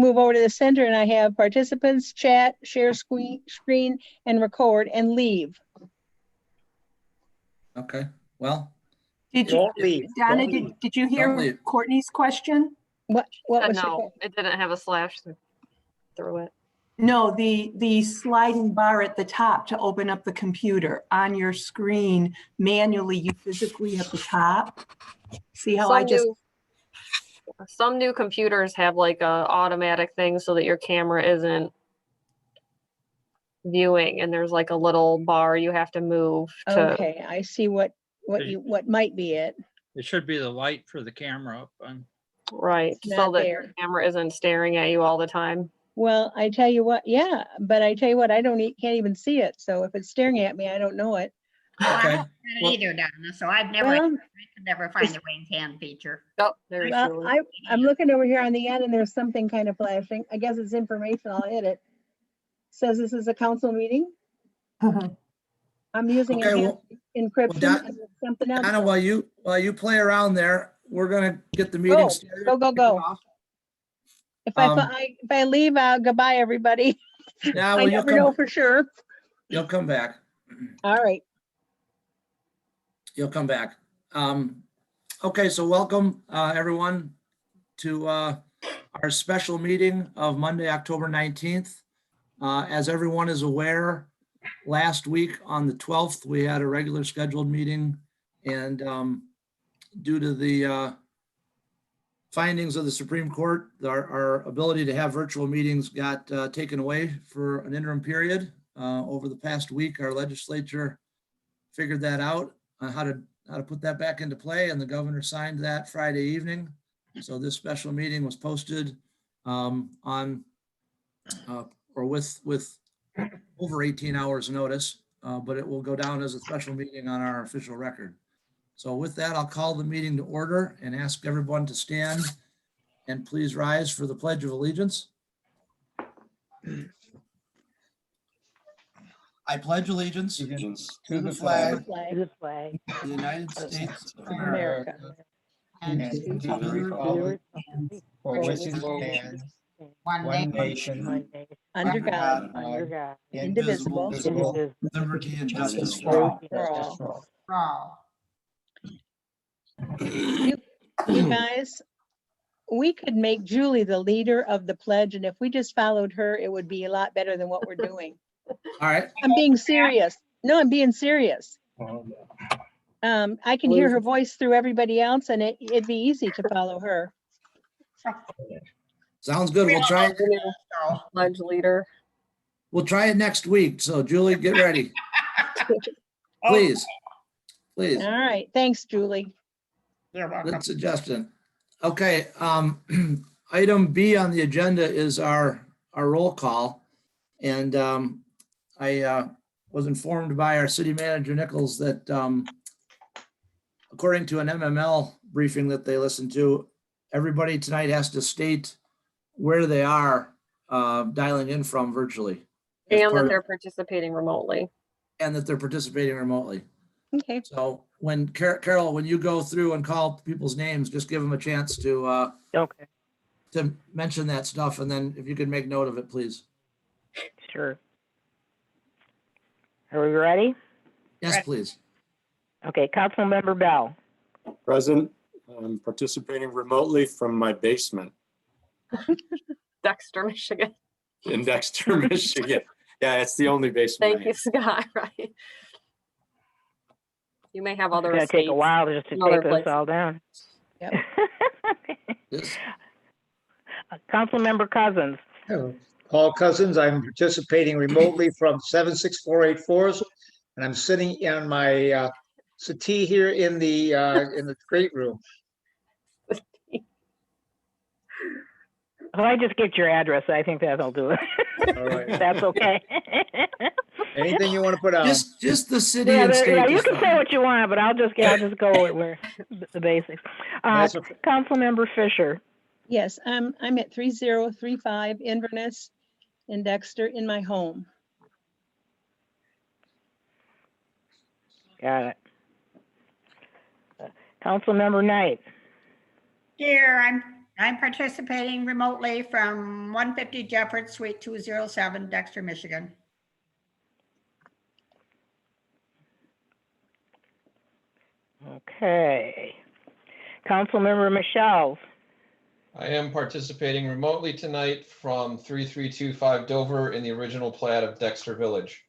move over to the center and I have participants, chat, share screen and record and leave. Okay, well, Did you, Don't leave. Donna, Don't leave. did you Don't hear leave. Courtney's question? What was No, your, it didn't have a slash through it. No, the sliding bar at the top to open up the computer on your screen manually, you physically at the top. See how I just, Some new computers have like a automatic thing so that your camera isn't viewing, and there's like a little bar you have to move to. okay, I see what might be it. It should be the light for the camera up on. Right, It's so not that there. your camera isn't staring at you all the time. Well, I tell you what, yeah, but I tell you what, I can't even see it. So if it's staring at me, I don't know it. Well, I Okay. haven't done Well- it either, Donna, so I've never, Well, I could never find the raise hand feature. Oh, there's well, Julie. I'm looking over here on the end and there's something kind of flashing. I guess it's information. I'll hit it. Says this is a council meeting. I'm using Okay, enhanced encryption Don- and there's something else. Donna, while you play around there, we're gonna get the meeting Go, started. go, go, go. If I leave, goodbye, everybody. Yeah, I well, never know for sure. you'll come back. All right. You'll come back. Okay, so welcome, everyone, to our special meeting of Monday, October 19th. As everyone is aware, last week on the 12th, we had a regular scheduled meeting, and due to the findings of the Supreme Court, our ability to have virtual meetings got taken away for an interim period. Over the past week, our legislature figured that out, how to put that back into play, and the governor signed that Friday evening. So this special meeting was posted on or with over 18 hours notice, but it will go down as a special meeting on our official record. So with that, I'll call the meeting to order and ask everyone to stand and please rise for the Pledge of Allegiance. I pledge allegiance to the flag Flag the flag of the United States of of America America. And And to to the republic for which it stands, one one nation, nation, one nation Under God, under God, indivisible, indivisible, indivisible, liberty and justice with for all. liberty for and all. justice for all. for all. You guys, we could make Julie the leader of the pledge, and if we just followed her, it would be a lot better than what we're doing. All right, I'm being serious. No, I'm being serious. I can hear her voice through everybody else, and it'd be easy to follow her. sounds good. We'll try it. So, Pledge leader. We'll try it next week. So Julie, get ready. Please, please. All right, thanks, Julie. you're welcome. Good suggestion. Okay, item B on the agenda is our roll call. And I was informed by our city manager Nichols that according to an MML briefing that they listened to, everybody tonight has to state where they are dialing in from virtually. as And part that of- they're participating remotely. And that they're participating remotely. Okay, So when Carol, when you go through and call people's names, just give them a chance to Okay, mention that stuff. And then if you could make note of it, please. sure. Are we ready? Yes, Right. please. Okay, Councilmember Bell, Present, I'm participating remotely from my basement Dexter, Michigan. in Dexter, Michigan. Yeah, it's the only basement. Thank you, Scott, right? You may have it's other gonna take estates. a while just to in other take us places. all down. Yep. Yes. Councilmember Cousins, Paul Cousins, I'm participating remotely from 76484, and I'm sitting on my settee here in the great room. if I just get your address, I think that'll do it. All right. That's okay. Anything you want to put on? Just the city Yeah, and state. you is can say fine. what you want, but I'll just go with where the basics. That's okay. Councilmember Fisher, yes, I'm at 3035 Inverness in Dexter in my home. got it. Councilmember Knight, Here, I'm I'm participating remotely from 150 Jeffords Suite 207, Dexter, Michigan. Okay. Councilmember Michelle. I am participating remotely tonight from 3325 Dover in the original plat of Dexter Village.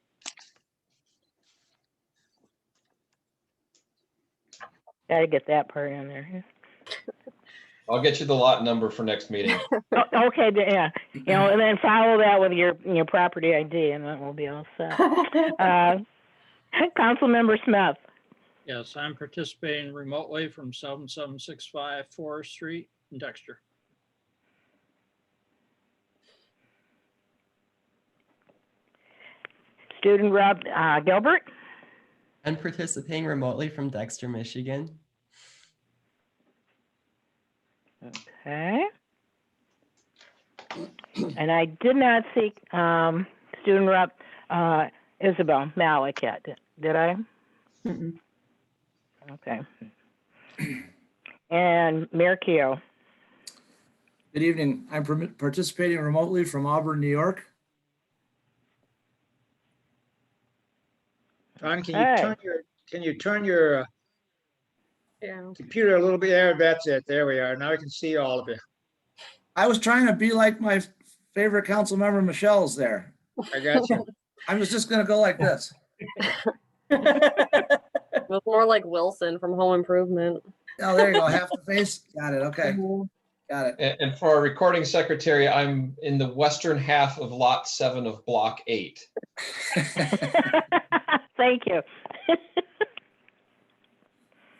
Gotta get that part in there. I'll get you the lot number for next meeting. Oh, okay, yeah, and then follow that with your property ID, and then we'll be all set. Councilmember Smith. Yes, I'm participating remotely from 7765 Forest Street in Dexter. Student rep Gilbert. I'm participating remotely from Dexter, Michigan. Okay. And I did not see student rep Isabel Malik yet. Did I? Mm-mm. Okay. And Mayor Keough. Good evening. I'm participating remotely from Auburn, New York. Don, can Hey. you turn your Yeah. computer a little bit? There, that's it. There we are. Now I can see all of you. I was trying to be like my favorite council member, Michelle's there. I got you. I was just gonna go like this. It was more like Wilson from Home Improvement. Oh, there you go. Half the face. Got it. Okay. Got it. And for our recording secretary, I'm in the western half of lot 7 of block 8. Thank you.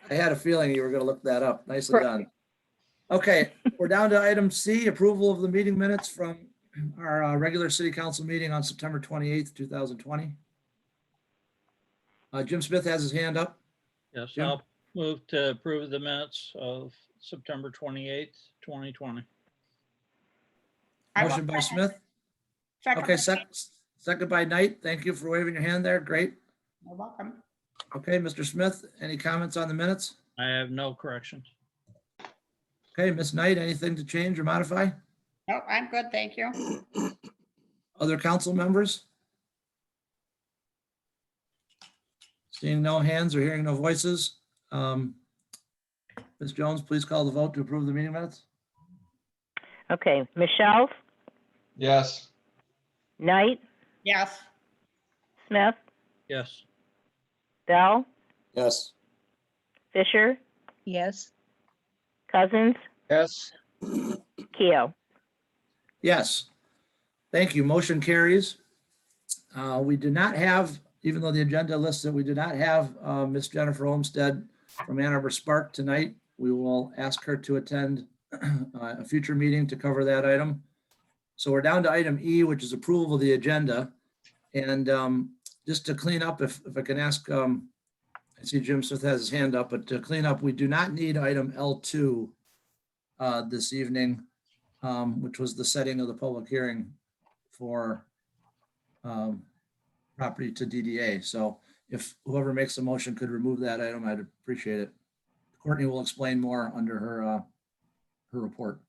I had a feeling you were gonna look that up. Nicely done. Okay, we're down to item C, approval of the meeting minutes from our regular city council meeting on September 28th, 2020. Jim Smith has his hand up. Yes, Jim? I'll move to approve the minutes of September 28th, 2020. I will Motion by second. Smith. Second. Okay, second by Knight. Thank you for waving your hand there. Great. You're welcome. Okay, Mr. Smith, any comments on the minutes? I have no corrections. Okay, Ms. Knight, anything to change or modify? No, I'm good, thank you. Other council members? Seeing no hands or hearing no voices. Ms. Jones, please call the vote to approve the meeting minutes. Okay, Michelle, Yes. Knight, Yes, Smith, Yes, Bell, Yes. Fisher, Yes. Cousins, Yes, Keough. Yes. Thank you. Motion carries. We did not have, even though the agenda lists that we did not have Ms. Jennifer Olmsted from Ann Arbor Spark tonight. We will ask her to attend a future meeting to cover that item. So we're down to item E, which is approval of the agenda. And just to clean up, if I can ask, I see Jim Smith has his hand up, but to clean up, we do not need item L2 this evening, which was the setting of the public hearing for property to DDA. So if whoever makes the motion could remove that item, I'd appreciate it. Courtney will explain more under her report.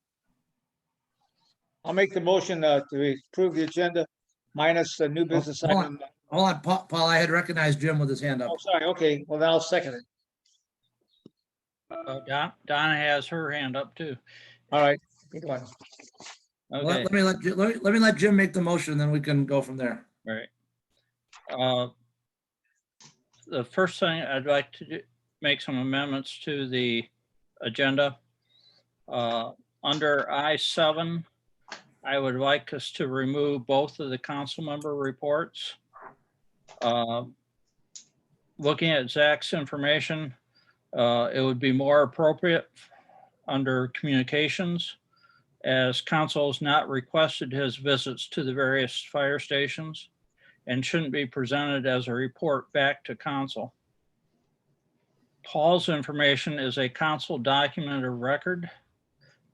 I'll make the motion to approve the agenda minus the new business Hold item. Hold on, Paul, I had recognized Jim with his hand up. Oh, sorry. Okay, well, then I'll second it. Donna has her hand up too. All right. Good one. Okay, Let me let Jim make the motion, and then we can go from there. right. The first thing I'd like to make some amendments to the agenda. Under I7, I would like us to remove both of the council member reports. Looking at Zach's information, it would be more appropriate under communications, as council has not requested his visits to the various fire stations and shouldn't be presented as a report back to council. Paul's information is a council document of record,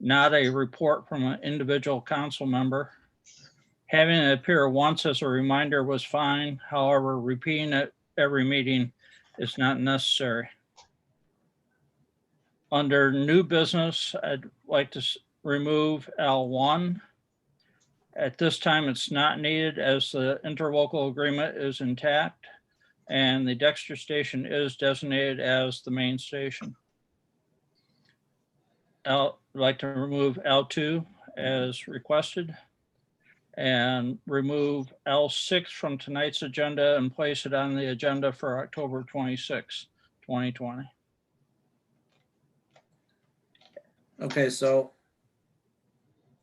not a report from an individual council member. Having it appear once as a reminder was fine. However, repeating it every meeting is not necessary. Under new business, I'd like to remove L1. At this time, it's not needed as the interlocal agreement is intact and the Dexter station is designated as the main station. I'd like to remove L2 as requested and remove L6 from tonight's agenda and place it on the agenda for October 26, 2020. Okay, so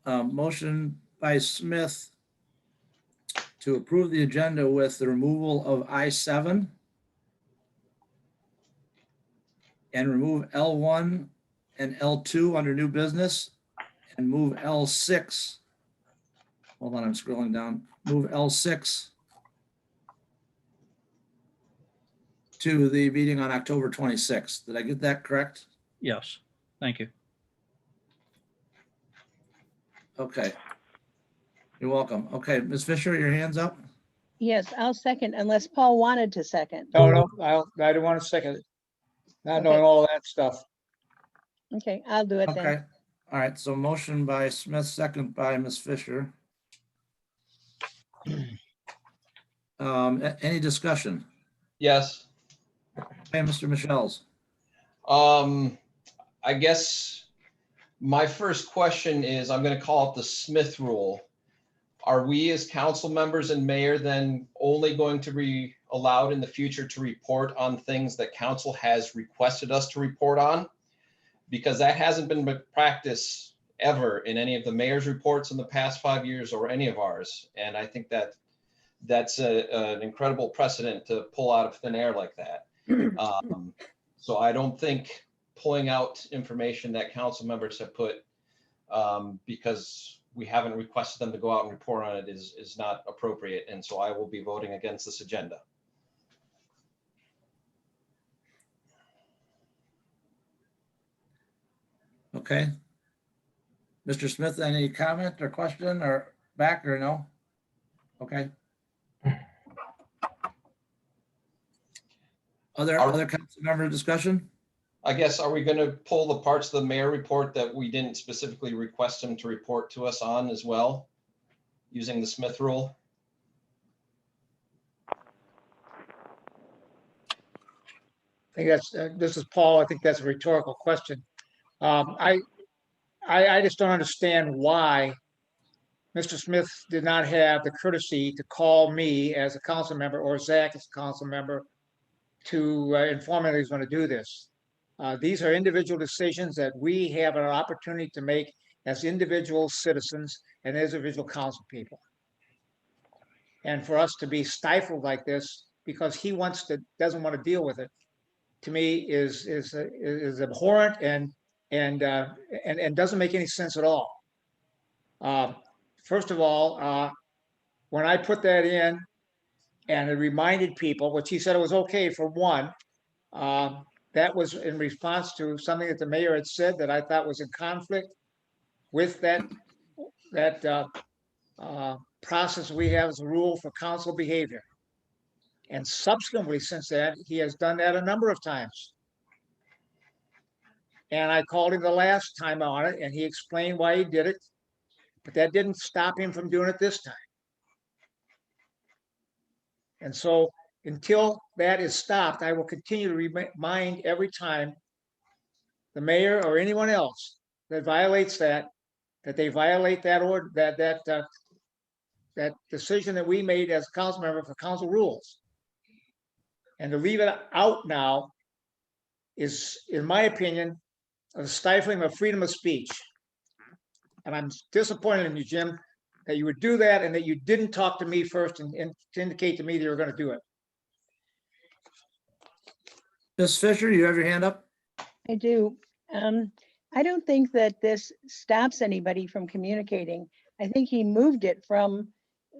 motion by Smith to approve the agenda with the removal of I7 and remove L1 and L2 under new business and move L6. Hold on, I'm scrolling down. Move L6 to the meeting on October 26th. Did I get that correct? Yes, thank you. Okay. You're welcome. Okay, Ms. Fisher, your hand's up. Yes, I'll second unless Paul wanted to second. No, I don't want to second it. Not knowing Okay. all that stuff. Okay, I'll do it then. Okay. All right. So motion by Smith, second by Ms. Fisher. Any discussion? Yes. Hey, Mr. Michelle's. I guess my first question is, I'm going to call it the Smith rule. Are we as council members and mayor then only going to be allowed in the future to report on things that council has requested us to report on? Because that hasn't been practice ever in any of the mayor's reports in the past 5 years or any of ours. And I think that that's an incredible precedent to pull out of thin air like that. So I don't think pulling out information that council members have put because we haven't requested them to go out and report on it is not appropriate. And so I will be voting against this agenda. Okay. Mr. Smith, any comment or question or back or no? Okay. Other council member discussion? I guess, are we going to pull the parts of the mayor report that we didn't specifically request him to report to us on as well, using the Smith rule? I think that's, this is Paul. I think that's a rhetorical question. I just don't understand why Mr. Smith did not have the courtesy to call me as a council member or Zach as a council member to inform me that he's going to do this. These are individual decisions that we have an opportunity to make as individual citizens and as individual council people. And for us to be stifled like this because he doesn't want to deal with it, to me is abhorrent and doesn't make any sense at all. First of all, when I put that in and it reminded people, which he said it was okay for one, that was in response to something that the mayor had said that I thought was in conflict with that process we have as a rule for council behavior. And subsequently, since then, he has done that a number of times. And I called him the last time on it, and he explained why he did it, but that didn't stop him from doing it this time. And so until that is stopped, I will continue to remind every time the mayor or anyone else that violates that they violate that order, that decision that we made as a council member for council rules. And to leave it out now is, in my opinion, a stifling of freedom of speech. And I'm disappointed in you, Jim, that you would do that and that you didn't talk to me first and to indicate to me that you were going to do it. Ms. Fisher, you have your hand up? I do. I don't think that this stops anybody from communicating. I think he moved it from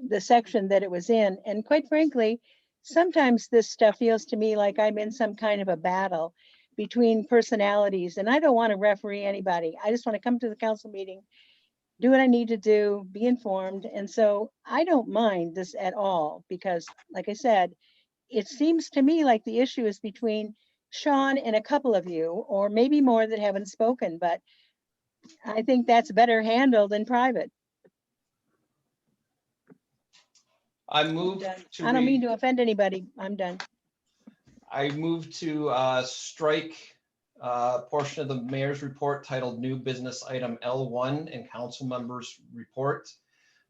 the section that it was in. And quite frankly, sometimes this stuff feels to me like I'm in some kind of a battle between personalities, and I don't want to referee anybody. I just want to come to the council meeting, do what I need to do, be informed. And so I don't mind this at all, because like I said, it seems to me like the issue is between Sean and a couple of you, or maybe more that haven't spoken, but I think that's better handled in private. I I'm move done. to. I don't mean to offend anybody. I'm done. I move to strike portion of the mayor's report titled New Business Item L1 and council members' report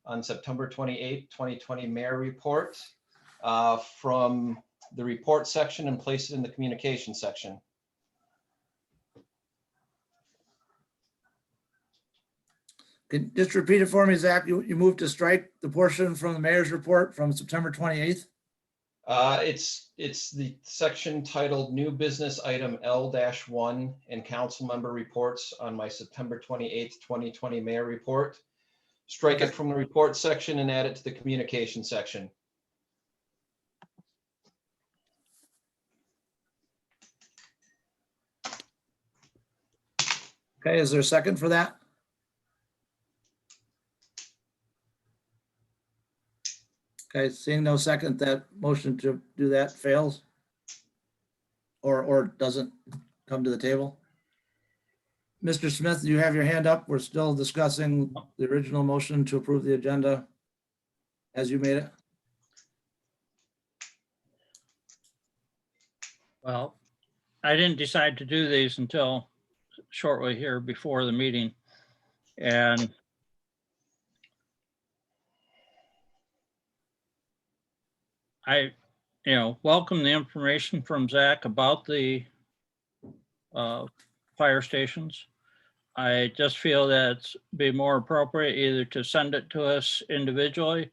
on September 28, 2020 mayor report from the report section and place it in the communication section. Can you just repeat it for me, Zach? You moved to strike the portion from the mayor's report from September 28th? It's the section titled New Business Item L-1 and council member reports on my September 28th, 2020 mayor report. Strike it from the report section and add it to the communication section. Okay, is there a second for that? Okay, seeing no second, that motion to do that fails? Or doesn't come to the table? Mr. Smith, you have your hand up. We're still discussing the original motion to approve the agenda as you made it. Well, I didn't decide to do these until shortly here before the meeting. And I, welcome the information from Zach about the fire stations. I just feel that it's be more appropriate either to send it to us individually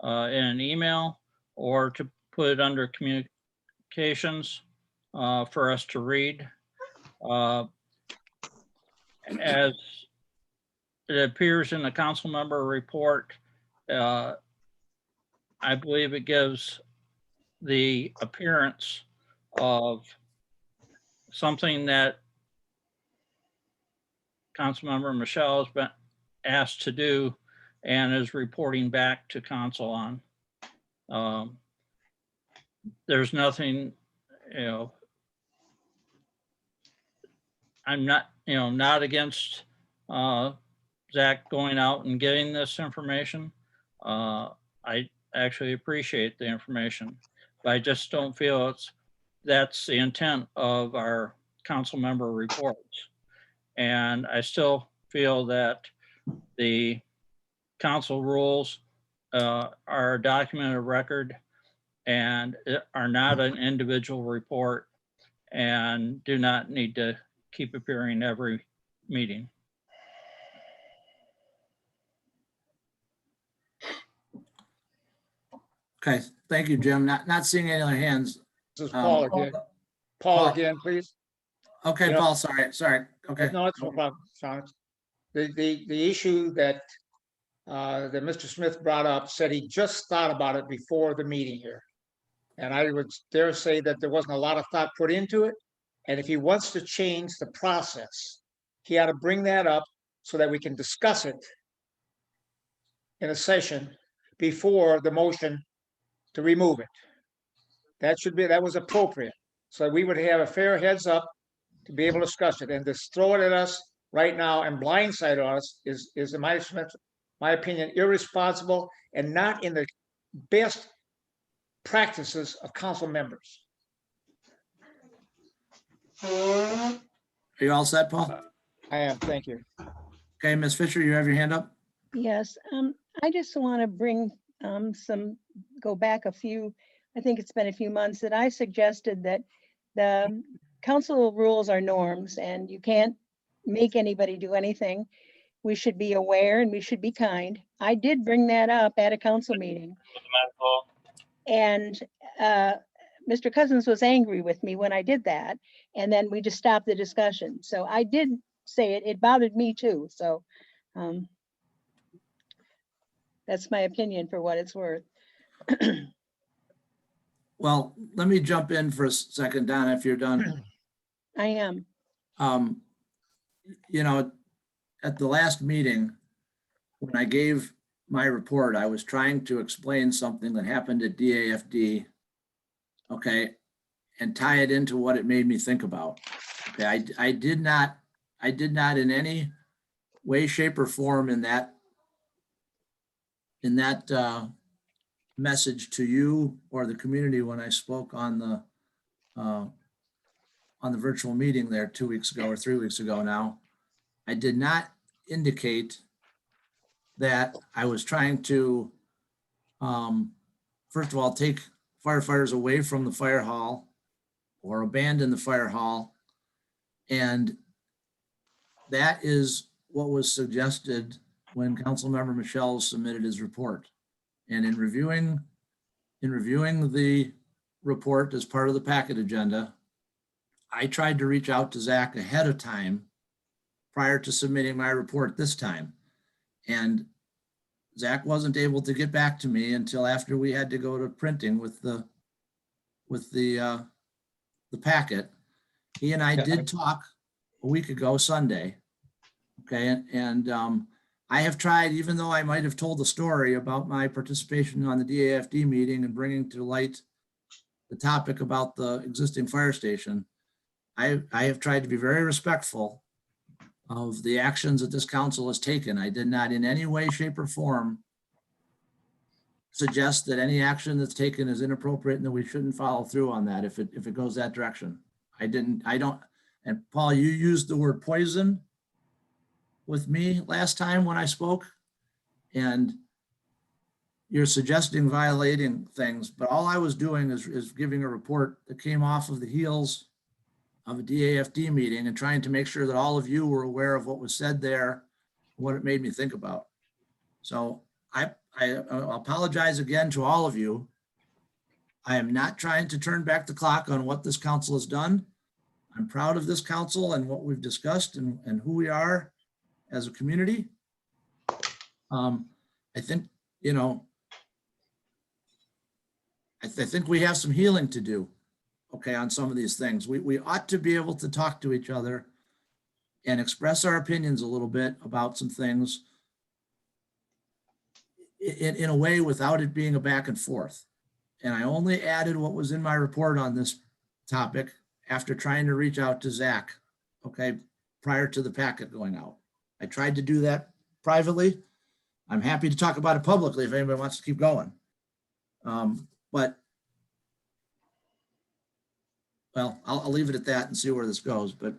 in an email or to put it under communications for us to read. As it appears in the council member report, I believe it gives the appearance of something that Councilmember Michelle has been asked to do and is reporting back to council on. There's nothing, I'm not, not against Zach going out and getting this information. I actually appreciate the information, but I just don't feel that's the intent of our council member reports. And I still feel that the council rules are a document of record and are not an individual report and do not need to keep appearing every meeting. Okay, thank you, Jim. Not seeing any other hands. This is Paul again. Paul again, please. Okay, You know- Paul, sorry. Okay. No, it's no problem, Sean. The issue that that Mr. Smith brought up said he just thought about it before the meeting here. And I would dare say that there wasn't a lot of thought put into it. And if he wants to change the process, he ought to bring that up so that we can discuss it in a session before the motion to remove it. That was appropriate. So we would have a fair heads up to be able to discuss it, and just throw it at us right now and blindside us is in my opinion, irresponsible and not in the best practices of council members. Are you all set, Paul? I am, thank you. Okay, Ms. Fisher, you have your hand up? Yes, I just want to bring go back a few, I think it's been a few months that I suggested that the council rules are norms and you can't make anybody do anything. We should be aware and we should be kind. I did bring that up at a council meeting. And Mr. Cousins was angry with me when I did that. And then we just stopped the discussion. So I did say it, it bothered me too. So that's my opinion for what it's worth. Well, let me jump in for a second, Donna, if you're done. I am. At the last meeting, when I gave my report, I was trying to explain something that happened at DAFD, okay, and tie it into what it made me think about. Okay, I did not in any way, shape, or form in that message to you or the community when I spoke on the virtual meeting there 2 weeks ago or 3 weeks ago now. I did not indicate that I was trying to, first of all, take firefighters away from the fire hall or abandon the fire hall. And that is what was suggested when Councilmember Michelle submitted his report. And in reviewing the report as part of the packet agenda, I tried to reach out to Zach ahead of time prior to submitting my report this time. And Zach wasn't able to get back to me until after we had to go to printing with the packet. He and I did talk a week ago Sunday. Okay, and I have tried, even though I might have told the story about my participation on the DAFD meeting and bringing to light the topic about the existing fire station, I have tried to be very respectful of the actions that this council has taken. I did not in any way, shape, or form suggest that any action that's taken is inappropriate and that we shouldn't follow through on that if it goes that direction. I don't, and Paul, you used the word poison with me last time when I spoke, and you're suggesting violating things, but all I was doing is giving a report that came off of the heels of a DAFD meeting and trying to make sure that all of you were aware of what was said there, what it made me think about. So I apologize again to all of you. I am not trying to turn back the clock on what this council has done. I'm proud of this council and what we've discussed and who we are as a community. I think, you know, I think we have some healing to do, okay, on some of these things. We ought to be able to talk to each other and express our opinions a little bit about some things in a way without it being a back and forth. And I only added what was in my report on this topic after trying to reach out to Zach, okay, prior to the packet going out. I tried to do that privately. I'm happy to talk about it publicly if anybody wants to keep going. But, well, I'll leave it at that and see where this goes. But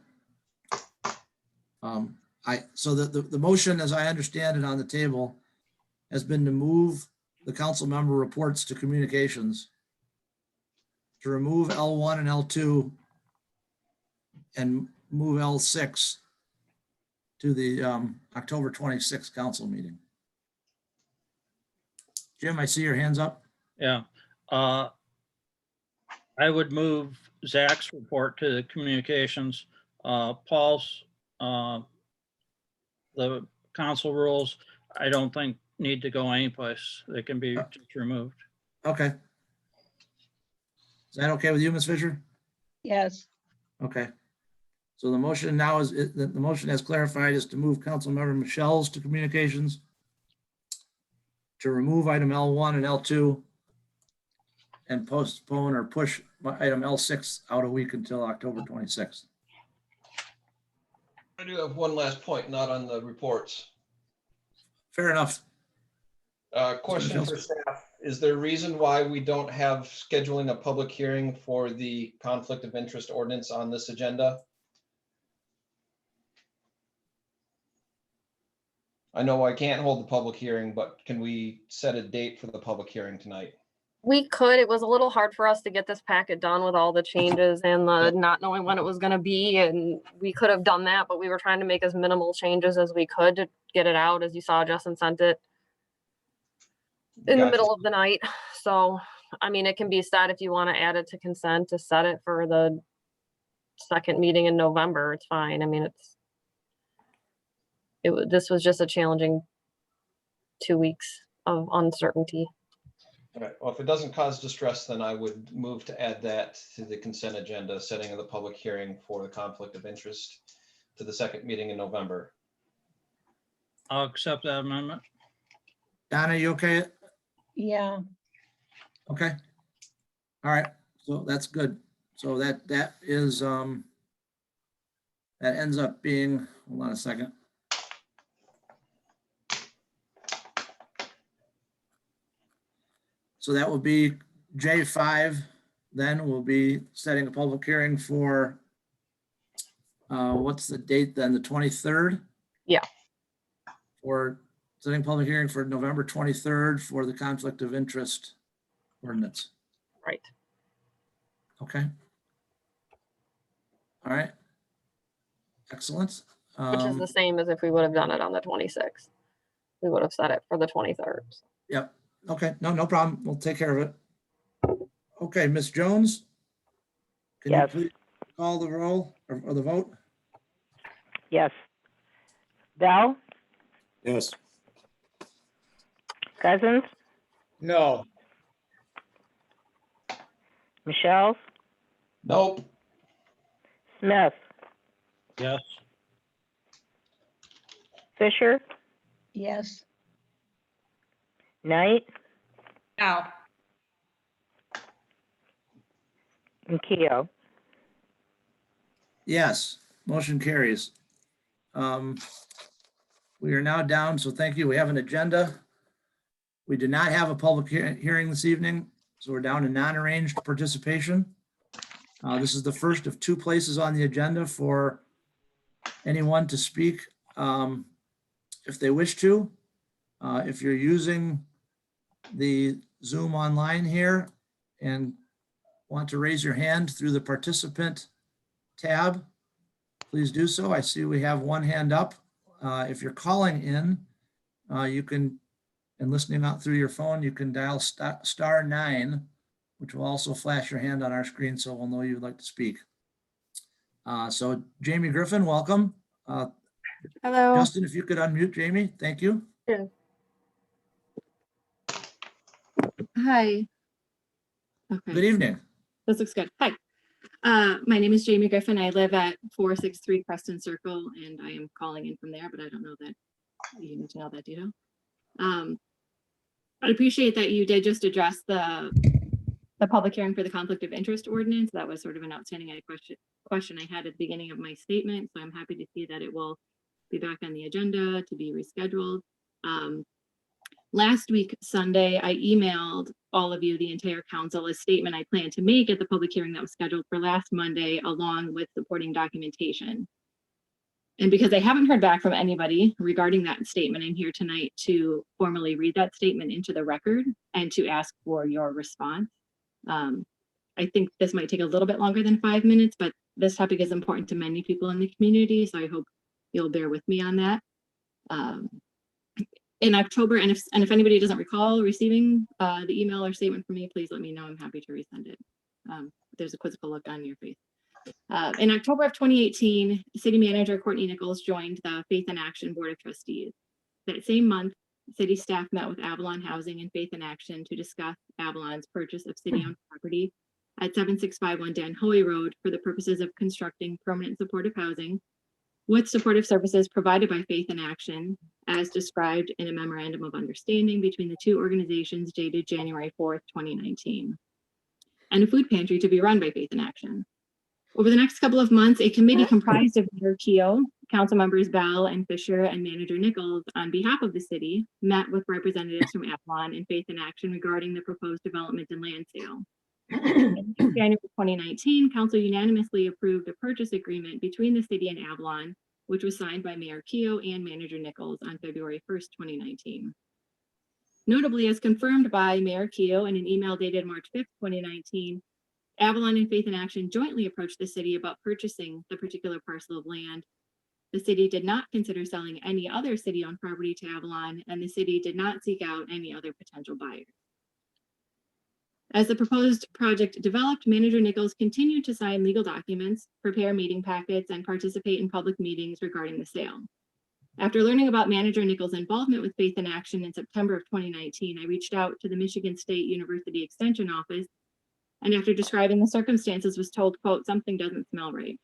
so the motion, as I understand it on the table, has been to move the council member reports to communications, to remove L1 and L2 and move L6 to the October 26th council meeting. Jim, I see your hands up. Yeah. I would move Zach's report to the communications. Paul's, the council rules, I don't think need to go anyplace. They can be just removed. Okay. Is that okay with you, Ms. Fisher? Yes. Okay. So the motion now is, the motion as clarified is to move Councilmember Michelle's to communications, to remove item L1 and L2, and postpone or push item L6 out a week until October 26th. I do have one last point, not on the reports. Fair enough. Question for staff. Is there a reason why we don't have scheduling a public hearing for the conflict of interest ordinance on this agenda? I know I can't hold the public hearing, but can we set a date for the public hearing tonight? We could. It was a little hard for us to get this packet done with all the changes and the not knowing when it was going to be. And we could have done that, but we were trying to make as minimal changes as we could to get it out. As you saw, Justin sent it in the middle of the night. So, I mean, it can be set if you want to add it to consent to set it for the second meeting in November. It's fine. I mean, this was just a challenging 2 weeks of uncertainty. All right. Well, if it doesn't cause distress, then I would move to add that to the consent agenda, setting of the public hearing for the conflict of interest to the second meeting in November. I'll accept that amendment. Donna, you okay? Yeah. Okay. All right. So that's good. So that is, that ends up being, hold on a second. So that will be J5. Then we'll be setting a public hearing for, what's the date then? The 23rd? Yeah. For setting public hearing for November 23rd for the conflict of interest ordinance. Right. Okay. All right. Excellent. Which is the same as if we would have done it on the 26th. We would have set it for the 23rd. Yep. Okay. No problem. We'll take care of it. Okay, Ms. Jones? Can you Yes. please call the roll or the vote? Yes. Bell, Yes. Cousins, No. Michelle, Nope. Smith, Yes. Fisher, Yes. Knight, No. and Keo. Yes, motion carries. We are now down, so thank you. We have an agenda. We did not have a public hearing this evening, so we're down to non-arranged participation. This is the first of two places on the agenda for anyone to speak if they wish to. If you're using the Zoom online here and want to raise your hand through the participant tab, please do so. I see we have one hand up. If you're calling in, you can, and listening out through your phone, you can dial *9, which will also flash your hand on our screen so we'll know you'd like to speak. So Jamie Griffin, welcome. Hello. Justin, if you could unmute Jamie, thank you. Hi. Okay. Good evening. This looks good. Hi. My name is Jamie Griffin. I live at 463 Preston Circle, and I am calling in from there, but I don't know that you need to know that detail. I appreciate that you did just address the public hearing for the conflict of interest ordinance. That was sort of an outstanding question I had at the beginning of my statement, so I'm happy to see that it will be back on the agenda to be rescheduled. Last week, Sunday, I emailed all of you, the entire council, a statement I plan to make at the public hearing that was scheduled for last Monday, along with supporting documentation. And because I haven't heard back from anybody regarding that statement, I'm here tonight to formally read that statement into the record and to ask for your response. I think this might take a little bit longer than 5 minutes, but this topic is important to many people in the community, so I hope you'll bear with me on that. In October, and if anybody doesn't recall receiving the email or statement from me, please let me know. I'm happy to resend it. There's a quizzical look on your face. In October of 2018, City Manager Courtney Nichols joined the Faith in Action Board of Trustees. That same month, city staff met with Avalon Housing and Faith in Action to discuss Avalon's purchase of city-owned property at 7651 Dan Hoey Road for the purposes of constructing permanent supportive housing with supportive services provided by Faith in Action, as described in a memorandum of understanding between the two organizations dated January 4th, 2019, and a food pantry to be run by Faith in Action. Over the next couple of months, a committee comprised of Mayor Keough, council members Bell and Fisher, and Manager Nichols, on behalf of the city, met with representatives from Avalon and Faith in Action regarding the proposed development and land sale. In January 2019, council unanimously approved a purchase agreement between the city and Avalon, which was signed by Mayor Keough and Manager Nichols on February 1st, 2019. Notably, as confirmed by Mayor Keough in an email dated March 5th, 2019, Avalon and Faith in Action jointly approached the city about purchasing the particular parcel of land. The city did not consider selling any other city-owned property to Avalon, and the city did not seek out any other potential buyers. As the proposed project developed, Manager Nichols continued to sign legal documents, prepare meeting packets, and participate in public meetings regarding the sale. After learning about Manager Nichols' involvement with Faith in Action in September of 2019, I reached out to the Michigan State University Extension Office, and after describing the circumstances was told, quote, "Something doesn't smell right."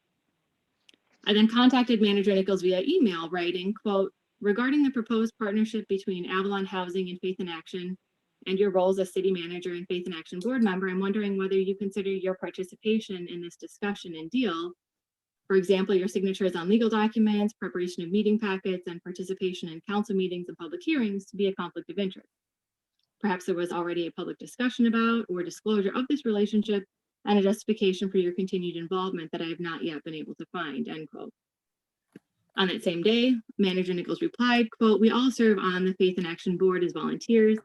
I then contacted Manager Nichols via email, writing, quote, "Regarding the proposed partnership between Avalon Housing and Faith in Action, and your roles as city manager and Faith in Action board member, I'm wondering whether you consider your participation in this discussion and deal, for example, your signatures on legal documents, preparation of meeting packets, and participation in council meetings and public hearings, to be a conflict of interest." Perhaps there was already a public discussion about or disclosure of this relationship and a justification for your continued involvement that I have not yet been able to find, end quote. On that same day, Manager Nichols replied, quote, "We all serve on the Faith in Action Board as volunteers,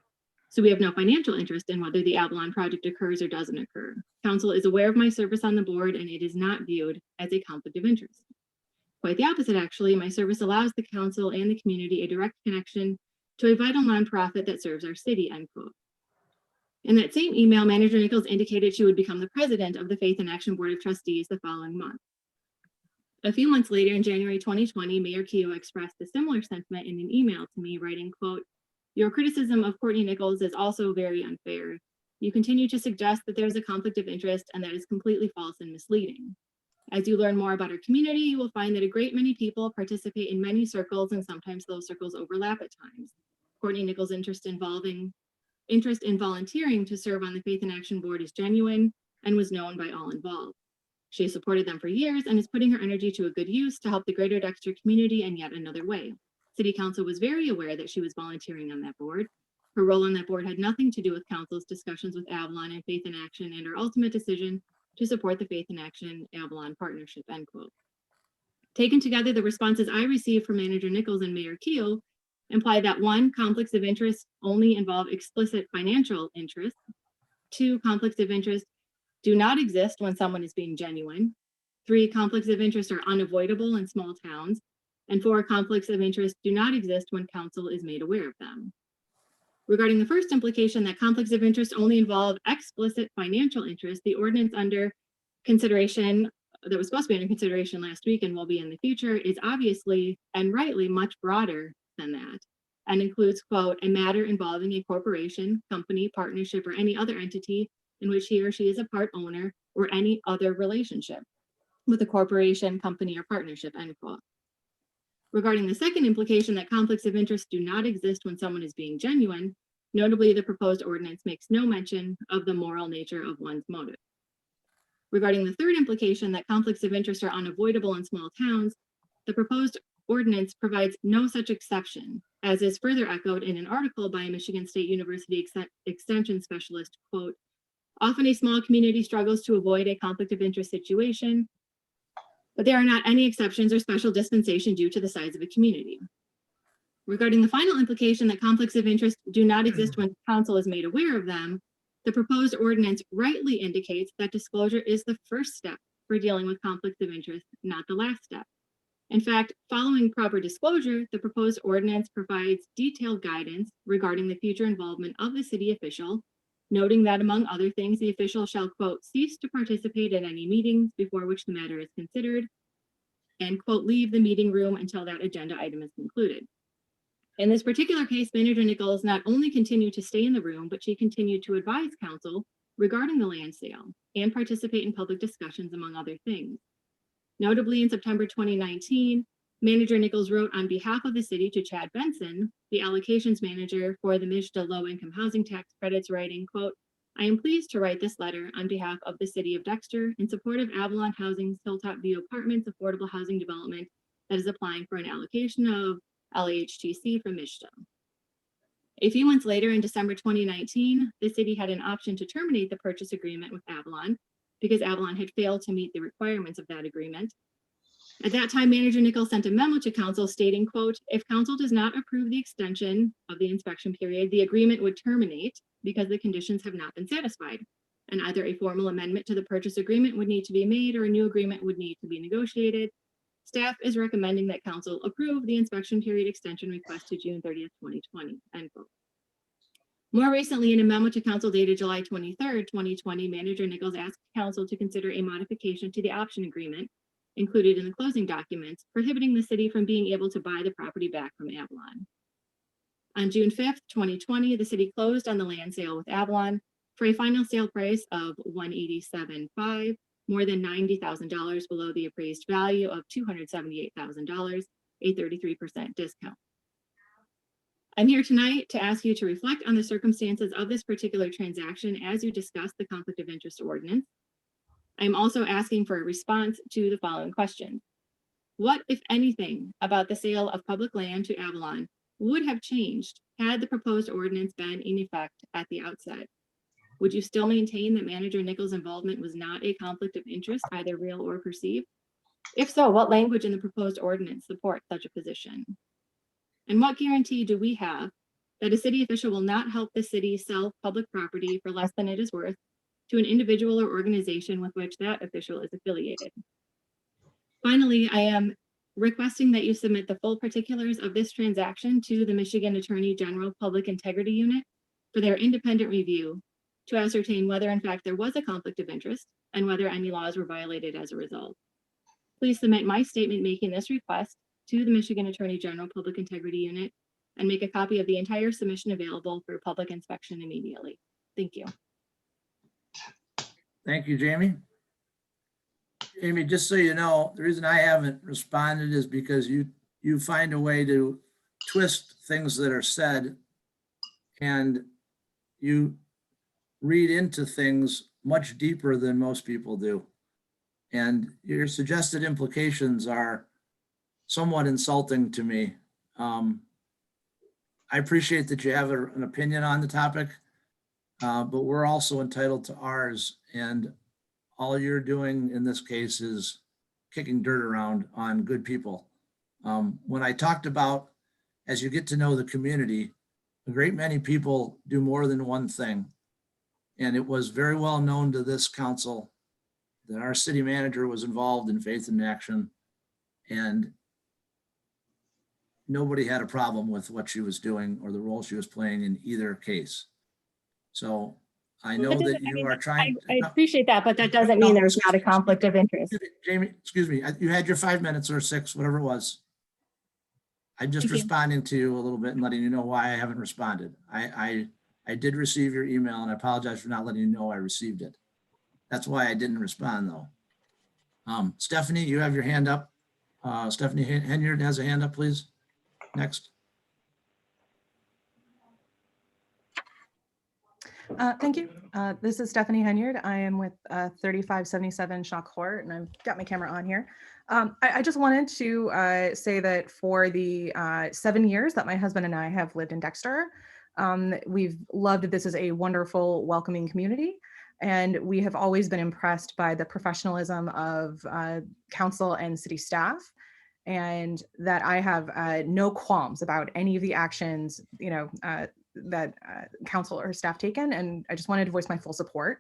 so we have no financial interest in whether the Avalon project occurs or doesn't occur. Council is aware of my service on the board and it is not viewed as a conflict of interest. Quite the opposite, actually. My service allows the council and the community a direct connection to a vital nonprofit that serves our city," end quote. In that same email, Manager Nichols indicated she would become the president of the Faith in Action Board of Trustees the following month. A few months later, in January 2020, Mayor Keough expressed a similar sentiment in an email to me, writing, quote, "Your criticism of Courtney Nichols is also very unfair. You continue to suggest that there is a conflict of interest, and that is completely false and misleading. As you learn more about our community, you will find that a great many people participate in many circles, and sometimes those circles overlap at times. Courtney Nichols' interest in volunteering to serve on the Faith in Action Board is genuine and was known by all involved. She has supported them for years and is putting her energy to a good use to help the greater Dexter community in yet another way. City Council was very aware that she was volunteering on that board. Her role on that board had nothing to do with Council's discussions with Avalon and Faith in Action and her ultimate decision to support the Faith in Action Avalon partnership," end quote. Taken together, the responses I received from Manager Nichols and Mayor Keough imply that 1, conflicts of interest only involve explicit financial interest. 2, conflicts of interest do not exist when someone is being genuine. 3, conflicts of interest are unavoidable in small towns. And 4, conflicts of interest do not exist when council is made aware of them. Regarding the first implication that conflicts of interest only involve explicit financial interest, the ordinance under consideration that was supposed to be under consideration last week and will be in the future is obviously and rightly much broader than that, and includes, quote, "a matter involving a corporation, company, partnership, or any other entity in which he or she is a part owner or any other relationship with a corporation, company, or partnership," end quote. Regarding the second implication that conflicts of interest do not exist when someone is being genuine, notably the proposed ordinance makes no mention of the moral nature of one's motive. Regarding the third implication that conflicts of interest are unavoidable in small towns, the proposed ordinance provides no such exception, as is further echoed in an article by a Michigan State University extension specialist, quote, "Often a small community struggles to avoid a conflict of interest situation, but there are not any exceptions or special dispensation due to the size of a community." Regarding the final implication that conflicts of interest do not exist when council is made aware of them, the proposed ordinance rightly indicates that disclosure is the first step for dealing with conflicts of interest, not the last step. In fact, following proper disclosure, the proposed ordinance provides detailed guidance regarding the future involvement of the city official, noting that among other things, the official shall, quote, "cease to participate in any meetings before which the matter is considered," and, quote, "leave the meeting room until that agenda item is concluded." In this particular case, Manager Nichols not only continued to stay in the room, but she continued to advise council regarding the land sale and participate in public discussions, among other things. Notably, in September 2019, Manager Nichols wrote on behalf of the city to Chad Benson, the allocations manager for the MSHDA low-income housing tax credits, writing, quote, "I am pleased to write this letter on behalf of the city of Dexter in support of Avalon Housing's Hilltop View Apartments affordable housing development that is applying for an allocation of LAHTC from MSHDA." A few months later, in December 2019, the city had an option to terminate the purchase agreement with Avalon because Avalon had failed to meet the requirements of that agreement. At that time, Manager Nichols sent a memo to council stating, quote, "If council does not approve the extension of the inspection period, the agreement would terminate because the conditions have not been satisfied, and either a formal amendment to the purchase agreement would need to be made or a new agreement would need to be negotiated. Staff is recommending that council approve the inspection period extension request to June 30th, 2020, end quote. More recently, in a memo to council dated July 23rd, 2020, Manager Nichols asked council to consider a modification to the option agreement included in the closing documents, prohibiting the city from being able to buy the property back from Avalon. On June 5th, 2020, the city closed on the land sale with Avalon for a final sale price of $187,500, more than $90,000 below the appraised value of $278,000, a 33% discount. I'm here tonight to ask you to reflect on the circumstances of this particular transaction as you discuss the conflict of interest ordinance. I'm also asking for a response to the following questions. What, if anything, about the sale of public land to Avalon would have changed had the proposed ordinance been in effect at the outset? Would you still maintain that Manager Nichols' involvement was not a conflict of interest, either real or perceived? If so, what language in the proposed ordinance supports such a position? And what guarantee do we have that a city official will not help the city sell public property for less than it is worth to an individual or organization with which that official is affiliated? Finally, I am requesting that you submit the full particulars of this transaction to the Michigan Attorney General Public Integrity Unit for their independent review to ascertain whether in fact there was a conflict of interest and whether any laws were violated as a result. Please submit my statement making this request to the Michigan Attorney General Public Integrity Unit and make a copy of the entire submission available for public inspection immediately. Thank you. Thank you, Jamie. Jamie, just so you know, the reason I haven't responded is because you find a way to twist things that are said, and you read into things much deeper than most people do. And your suggested implications are somewhat insulting to me. I appreciate that you have an opinion on the topic, but we're also entitled to ours. And all you're doing in this case is kicking dirt around on good people. When I talked about, as you get to know the community, a great many people do more than one thing. And it was very well known to this council that our city manager was involved in Faith in Action, and nobody had a problem with what she was doing or the role she was playing in either case. So I know that you are trying. I appreciate that, but that doesn't mean there's not a conflict of interest. Jamie, excuse me, you had your 5 minutes or 6, whatever it was. I'm just responding to you a little bit and letting you know why I haven't responded. I did receive your email, and I apologize for not letting you know I received it. That's why I didn't respond, though. Stephanie, you have your hand up. Stephanie Henyard has a hand up, please. Next. Thank you. This is Stephanie Henyard. I am with 3577 Shaw Court, and I've got my camera on here. I just wanted to say that for the 7 years that my husband and I have lived in Dexter, we've loved that this is a wonderful, welcoming community. And we have always been impressed by the professionalism of council and city staff, and that I have no qualms about any of the actions, that council or staff taken. And I just wanted to voice my full support.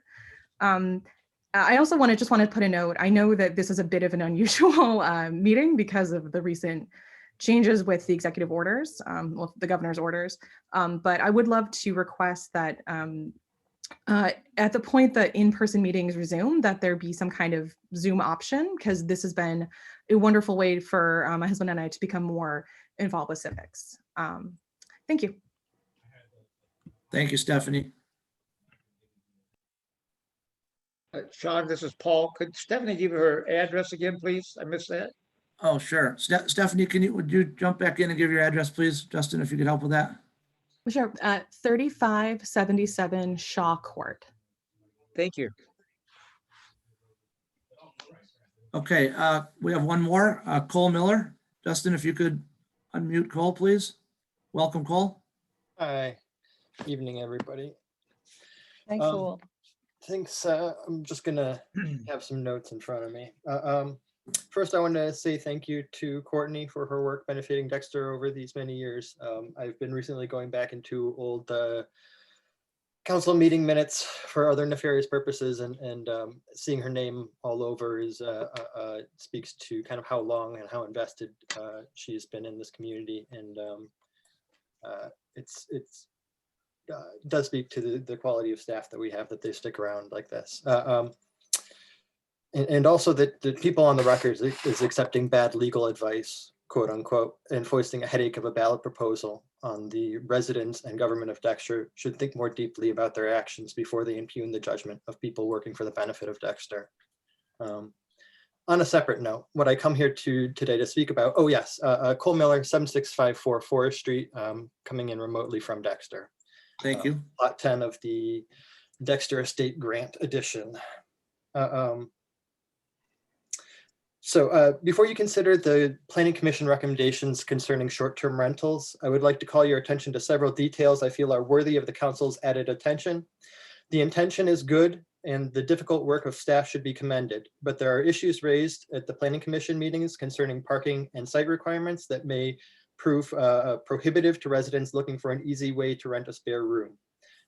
I also want to put a note. I know that this is a bit of an unusual meeting because of the recent changes with the executive orders, well, the governor's orders. But I would love to request that at the point that in-person meetings resume, that there be some kind of Zoom option, because this has been a wonderful way for my husband and I to become more involved with civics. Thank you. Thank you, Stephanie. Sean, this is Paul. Could Stephanie give her address again, please? I missed that. Oh, sure. Stephanie, would you jump back in and give your address, please? Justin, if you could help with that. Sure. 3577 Shaw Court. Thank you. Okay, we have one more, Cole Miller. Justin, if you could unmute Cole, please. Welcome, Cole. Hi, evening, everybody. Thanks, Cole. Thanks. I'm just gonna have some notes in front of me. First, I want to say thank you to Courtney for her work benefiting Dexter over these many years. I've been recently going back into old council meeting minutes for other nefarious purposes, and seeing her name all over is speaks to kind of how long and how invested she's been in this community, and does speak to the quality of staff that we have, that they stick around like this. And also that the people on the record is accepting bad legal advice, quote unquote, and foisting a headache of a ballot proposal on the residents and government of Dexter should think more deeply about their actions before they impugn the judgment of people working for the benefit of Dexter. On a separate note, what I come here today to speak about, oh yes, Cole Miller, 7654 Forest Street, coming in remotely from Dexter. Thank you. Lot 10 of the Dexter Estate Grant Edition. So before you consider the Planning Commission recommendations concerning short-term rentals, I would like to call your attention to several details I feel are worthy of the council's added attention. The intention is good and the difficult work of staff should be commended, but there are issues raised at the Planning Commission meetings concerning parking and site requirements that may prove prohibitive to residents looking for an easy way to rent a spare room.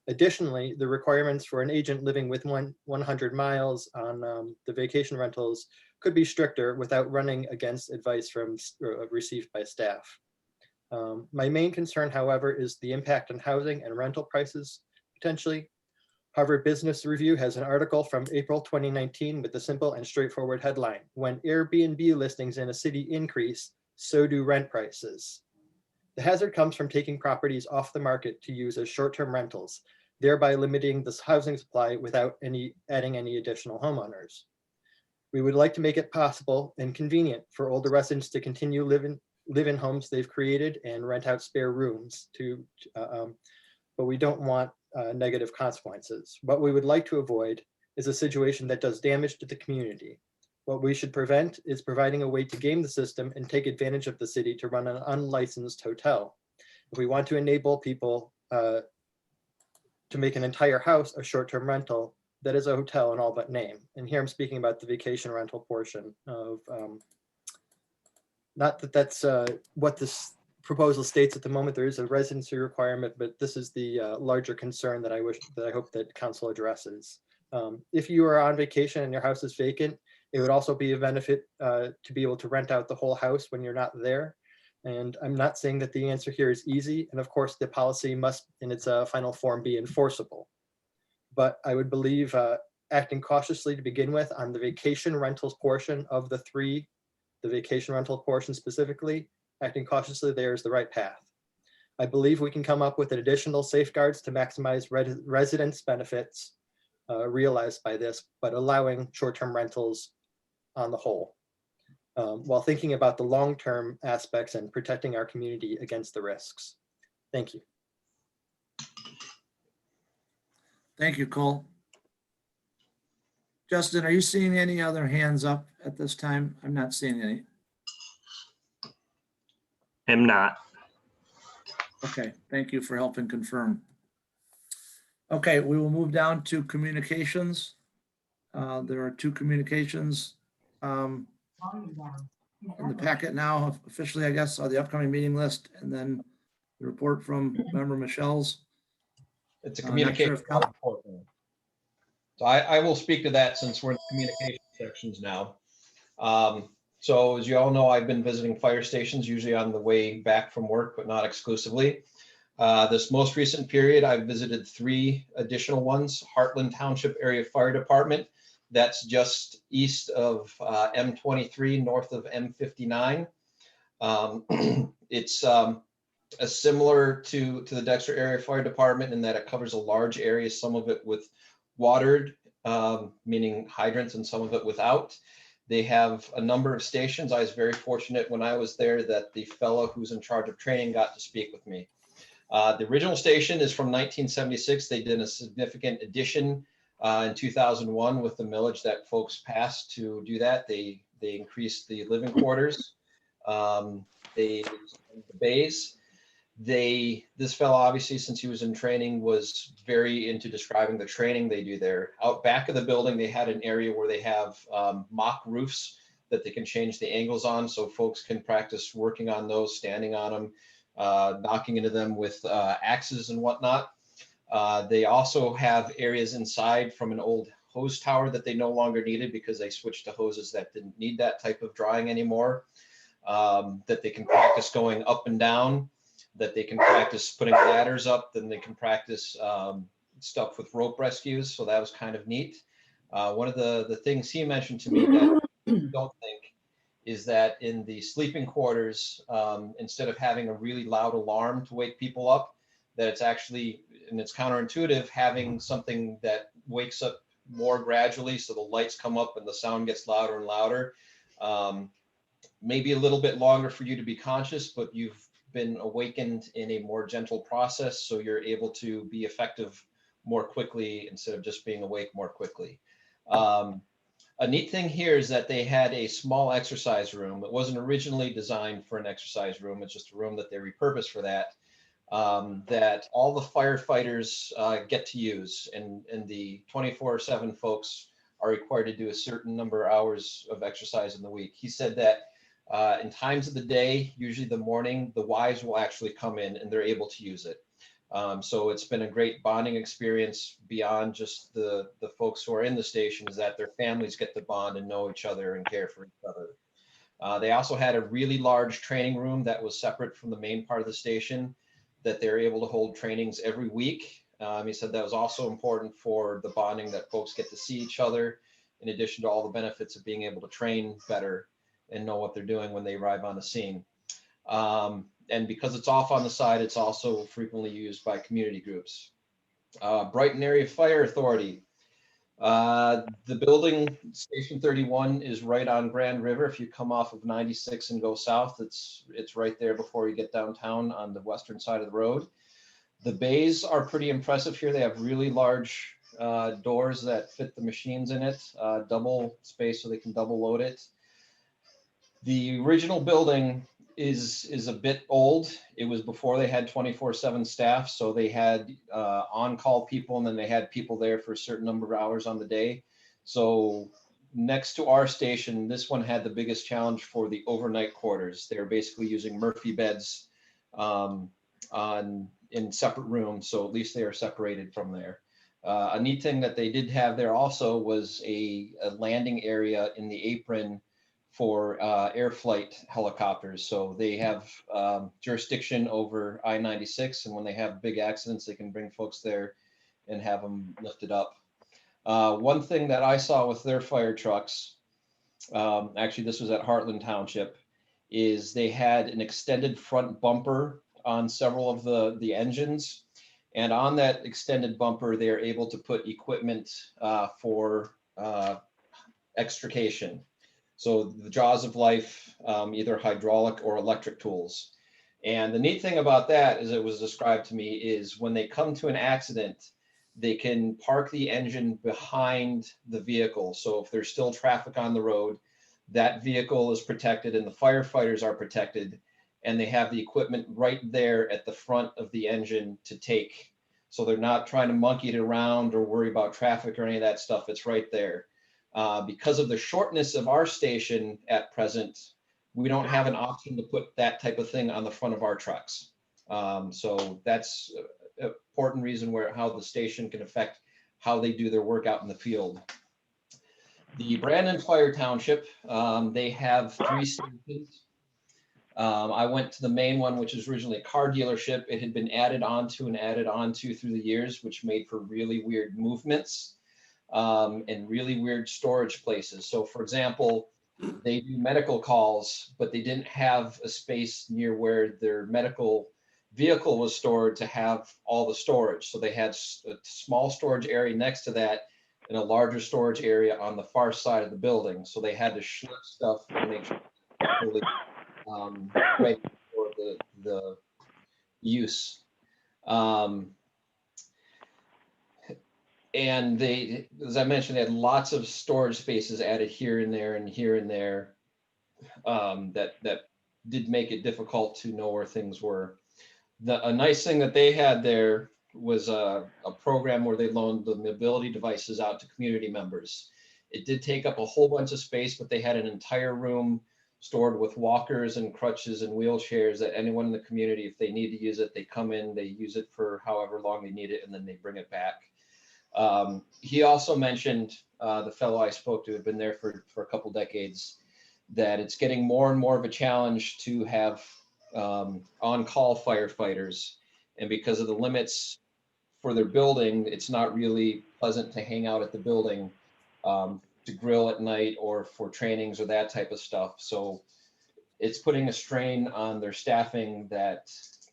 Additionally, the requirements for an agent living within 100 miles on the vacation rentals could be stricter without running against advice from received by staff. My main concern, however, is the impact on housing and rental prices potentially. Harvard Business Review has an article from April 2019 with the simple and straightforward headline: "When Airbnb listings in a city increase, so do rent prices." The hazard comes from taking properties off the market to use as short-term rentals, thereby limiting the housing supply without adding any additional homeowners. We would like to make it possible and convenient for older residents to continue live in homes they've created and rent out spare rooms but we don't want negative consequences. What we would like to avoid is a situation that does damage to the community. What we should prevent is providing a way to game the system and take advantage of the city to run an unlicensed hotel. If we want to enable people to make an entire house a short-term rental, that is a hotel in all but name. And here I'm speaking about the vacation rental portion of, not that that's what this proposal states at the moment. There is a residency requirement, but this is the larger concern that I hope that council addresses. If you are on vacation and your house is vacant, it would also be a benefit to be able to rent out the whole house when you're not there. And I'm not saying that the answer here is easy. And of course, the policy must, in its final form, be enforceable. But I would believe acting cautiously to begin with on the vacation rentals portion of the three, the vacation rental portion specifically, acting cautiously there is the right path. I believe we can come up with additional safeguards to maximize residents' benefits realized by this, but allowing short-term rentals on the whole, while thinking about the long-term aspects and protecting our community against the risks. Thank you. Thank you, Cole. Justin, are you seeing any other hands up at this time? I'm not seeing any. I'm not. Okay, thank you for helping confirm. Okay, we will move down to communications. There are two communications in the packet now, officially, I guess, on the upcoming meeting list, and then the report from Member Michelle's. It's a communication. So I will speak to that since we're in the communication sections now. So as you all know, I've been visiting fire stations, usually on the way back from work, but not exclusively. This most recent period, I've visited 3 additional ones. Heartland Township Area Fire Department, that's just east of M23, north of M59. It's similar to the Dexter Area Fire Department in that it covers a large area, some of it with watered, meaning hydrants, and some of it without. They have a number of stations. I was very fortunate when I was there that the fellow who's in charge of training got to speak with me. The original station is from 1976. They did a significant addition in 2001 with the millage that folks passed to do that. They increased the living quarters, the bays. This fellow, obviously, since he was in training, was very into describing the training they do there. Out back of the building, they had an area where they have mock roofs that they can change the angles on, so folks can practice working on those, standing on them, knocking into them with axes and whatnot. They also have areas inside from an old hose tower that they no longer needed because they switched to hoses that didn't need that type of drawing anymore, that they can practice going up and down, that they can practice putting ladders up, then they can practice stuff with rope rescues. So that was kind of neat. One of the things he mentioned to me that I don't think is that in the sleeping quarters, instead of having a really loud alarm to wake people up, that it's actually, and it's counterintuitive, having something that wakes up more gradually so the lights come up and the sound gets louder and louder. Maybe a little bit longer for you to be conscious, but you've been awakened in a more gentle process, so you're able to be effective more quickly instead of just being awake more quickly. A neat thing here is that they had a small exercise room. It wasn't originally designed for an exercise room. It's just a room that they repurposed for that, that all the firefighters get to use. And the 24/7 folks are required to do a certain number of hours of exercise in the week. He said that in times of the day, usually the morning, the wives will actually come in and they're able to use it. So it's been a great bonding experience beyond just the folks who are in the stations, that their families get to bond and know each other and care for each other. They also had a really large training room that was separate from the main part of the station, that they're able to hold trainings every week. He said that was also important for the bonding, that folks get to see each other, in addition to all the benefits of being able to train better and know what they're doing when they arrive on the scene. And because it's off on the side, it's also frequently used by community groups. Brighton Area Fire Authority. The building, Station 31, is right on Grand River. If you come off of 96 and go south, it's right there before you get downtown on the western side of the road. The bays are pretty impressive here. They have really large doors that fit the machines in it, double space so they can double load it. The original building is a bit old. It was before they had 24/7 staff, so they had on-call people, and then they had people there for a certain number of hours on the day. So next to our station, this one had the biggest challenge for the overnight quarters. They were basically using Murphy beds in separate rooms, so at least they are separated from there. A neat thing that they did have there also was a landing area in the apron for air flight helicopters. So they have jurisdiction over I-96, and when they have big accidents, they can bring folks there and have them lifted up. One thing that I saw with their fire trucks, actually this was at Heartland Township, is they had an extended front bumper on several of the engines. And on that extended bumper, they are able to put equipment for extrication. So the jaws of life, either hydraulic or electric tools. And the neat thing about that, as it was described to me, is when they come to an accident, they can park the engine behind the vehicle. So if there's still traffic on the road, that vehicle is protected and the firefighters are protected, and they have the equipment right there at the front of the engine to take. So they're not trying to monkey it around or worry about traffic or any of that stuff. It's right there. Because of the shortness of our station at present, we don't have an option to put that type of thing on the front of our trucks. So that's an important reason how the station can affect how they do their work out in the field. The Brandon Fire Township, they have 3 stations. I went to the main one, which is originally a car dealership. It had been added onto through the years, which made for really weird movements. And really weird storage places. So for example, they do medical calls, but they didn't have a space near where their medical vehicle was stored to have all the storage. So they had a small storage area next to that and a larger storage area on the far side of the building. So they had to schlep stuff and make sure it's ready for the use. And they, as I mentioned, they had lots of storage spaces added here and there and here and there, that did make it difficult to know where things were. A nice thing that they had there was a program where they loaned the mobility devices out to community members. It did take up a whole bunch of space, but they had an entire room stored with walkers and crutches and wheelchairs that anyone in the community, if they need to use it, they come in, they use it for however long they need it, and then they bring it back. He also mentioned, the fellow I spoke to had been there for a couple decades, that it's getting more and more of a challenge to have on-call firefighters. And because of the limits for their building, it's not really pleasant to hang out at the building to grill at night or for trainings or that type of stuff. So it's putting a strain on their staffing that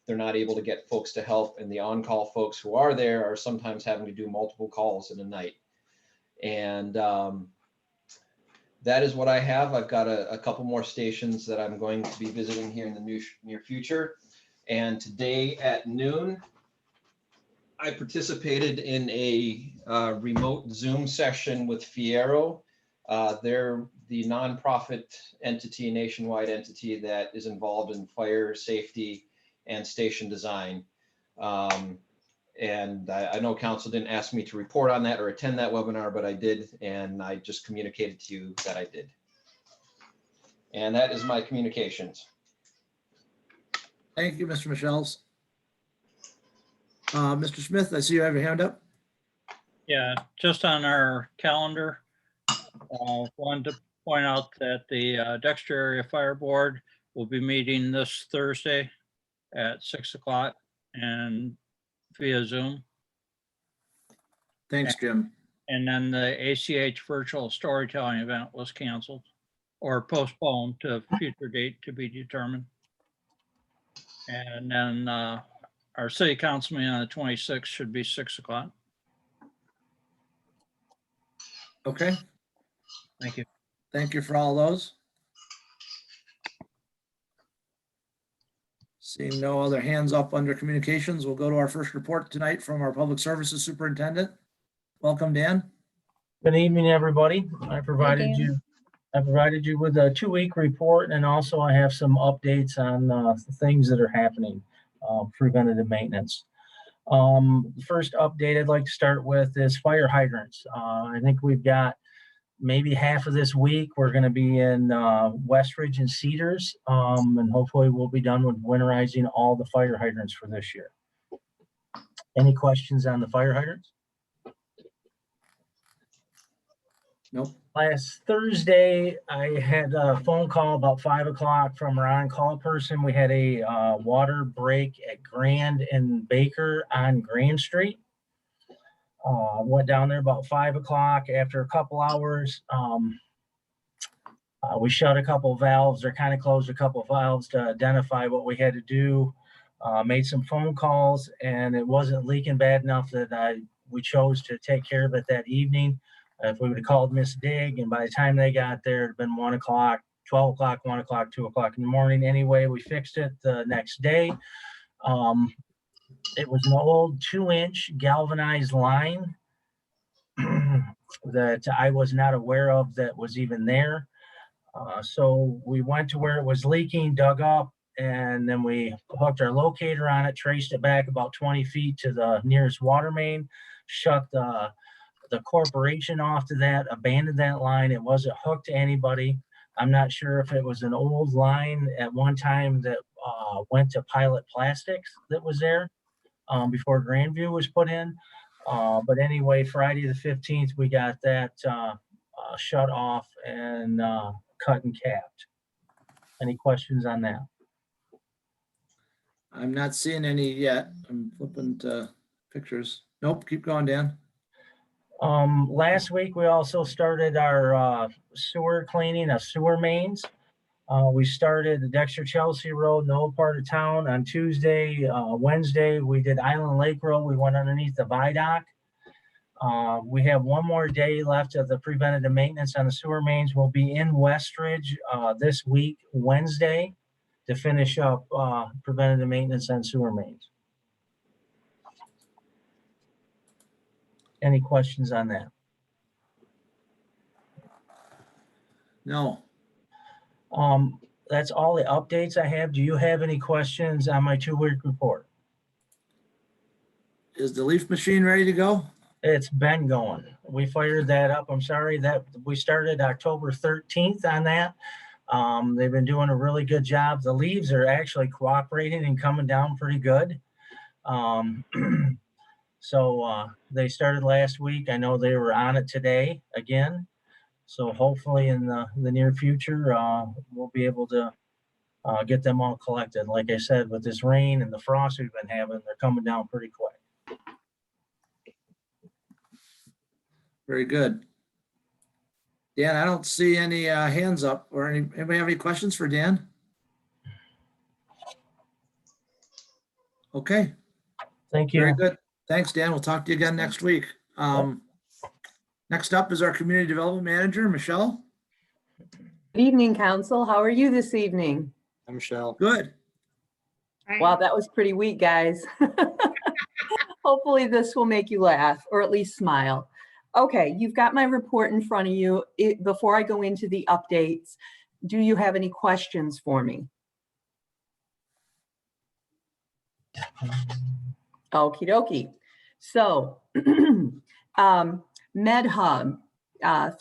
they're not able to get folks to help, and the on-call folks who are there are sometimes having to do multiple calls in a night. And that is what I have. I've got a couple more stations that I'm going to be visiting here in the near future. And today at noon, I participated in a remote Zoom session with Fiero. They're the nonprofit entity, nationwide entity that is involved in fire safety and station design. And I know council didn't ask me to report on that or attend that webinar, but I did, and I just communicated to you that I did. And that is my communications. Thank you, Mr. Michels. Mr. Smith, I see you have your hand up. Yeah, just on our calendar, wanted to point out that the Dexter Area Fire Board will be meeting this Thursday at 6 o'clock and via Zoom. Thanks, Jim. And then the ACH virtual storytelling event was canceled or postponed to a future date to be determined. And then our city council meeting on the 26th should be 6 o'clock. Okay. Thank you. Thank you for all those. Seeing no other hands up under communications, we'll go to our first report tonight from our Public Services Superintendent. Welcome, Dan. Good evening, everybody. I provided Dan. you with a 2-week report, and also I have some updates on the things that are happening, preventative maintenance. The first update I'd like to start with is fire hydrants. I think we've got maybe half of this week. We're going to be in Westridge and Cedars, and hopefully we'll be done with winterizing all the fire hydrants for this year. Any questions on the fire hydrants? Nope. Last Thursday, I had a phone call about 5 o'clock from our on-call person. We had a water break at Grand and Baker on Grand Street. Went down there about 5 o'clock. After a couple hours, we shut a couple valves, or kind of closed a couple valves to identify what we had to do. Made some phone calls, and it wasn't leaking bad enough that we chose to take care of it that evening. If we would have called Miss Dig, and by the time they got there, it had been 1 o'clock, 12 o'clock, 1 o'clock, 2 o'clock in the morning. Anyway, we fixed it the next day. It was an old 2-inch galvanized line that I was not aware of that was even there. So we went to where it was leaking, dug up, and then we hooked our locator on it, traced it back about 20 feet to the nearest water main, shut the corporation off to that, abandoned that line. It wasn't hooked to anybody. I'm not sure if it was an old line at one time that went to Pilot Plastics that was there before Grandview was put in. But anyway, Friday the 15th, we got that shut off and cut and capped. Any questions on that? I'm not seeing any yet. I'm flipping to pictures. Nope, keep going, Dan. Last week, we also started our sewer cleaning of sewer mains. We started the Dexter Chelsea Road, the old part of town, on Tuesday. Wednesday, we did Island Lake Road. We went underneath the viaduct. We have one more day left of the preventative maintenance on the sewer mains. We'll be in Westridge this week, Wednesday, to finish up preventative maintenance on sewer mains. Any questions on that? No. That's all the updates I have. Do you have any questions on my 2-week report? Is the leaf machine ready to go? It's been going. We fired that up. I'm sorry that we started October 13th on that. They've been doing a really good job. The leaves are actually cooperating and coming down pretty good. So they started last week. I know they were on it today again. So hopefully in the near future, we'll be able to get them all collected. Like I said, with this rain and the frost we've been having, they're coming down pretty quick. Very good. Dan, I don't see any hands up or anybody have any questions for Dan? Okay. Thank you. Very good. Thanks, Dan. We'll talk to you again next week. Next up is our Community Development Manager, Michelle. Good evening, Council. How are you this evening? I'm Michelle. Good. Wow, that was pretty weak, guys. Hopefully this will make you laugh or at least smile. Okay, you've got my report in front of you. Before I go into the updates, do you have any questions for me? Okie dokie. So, MedHub,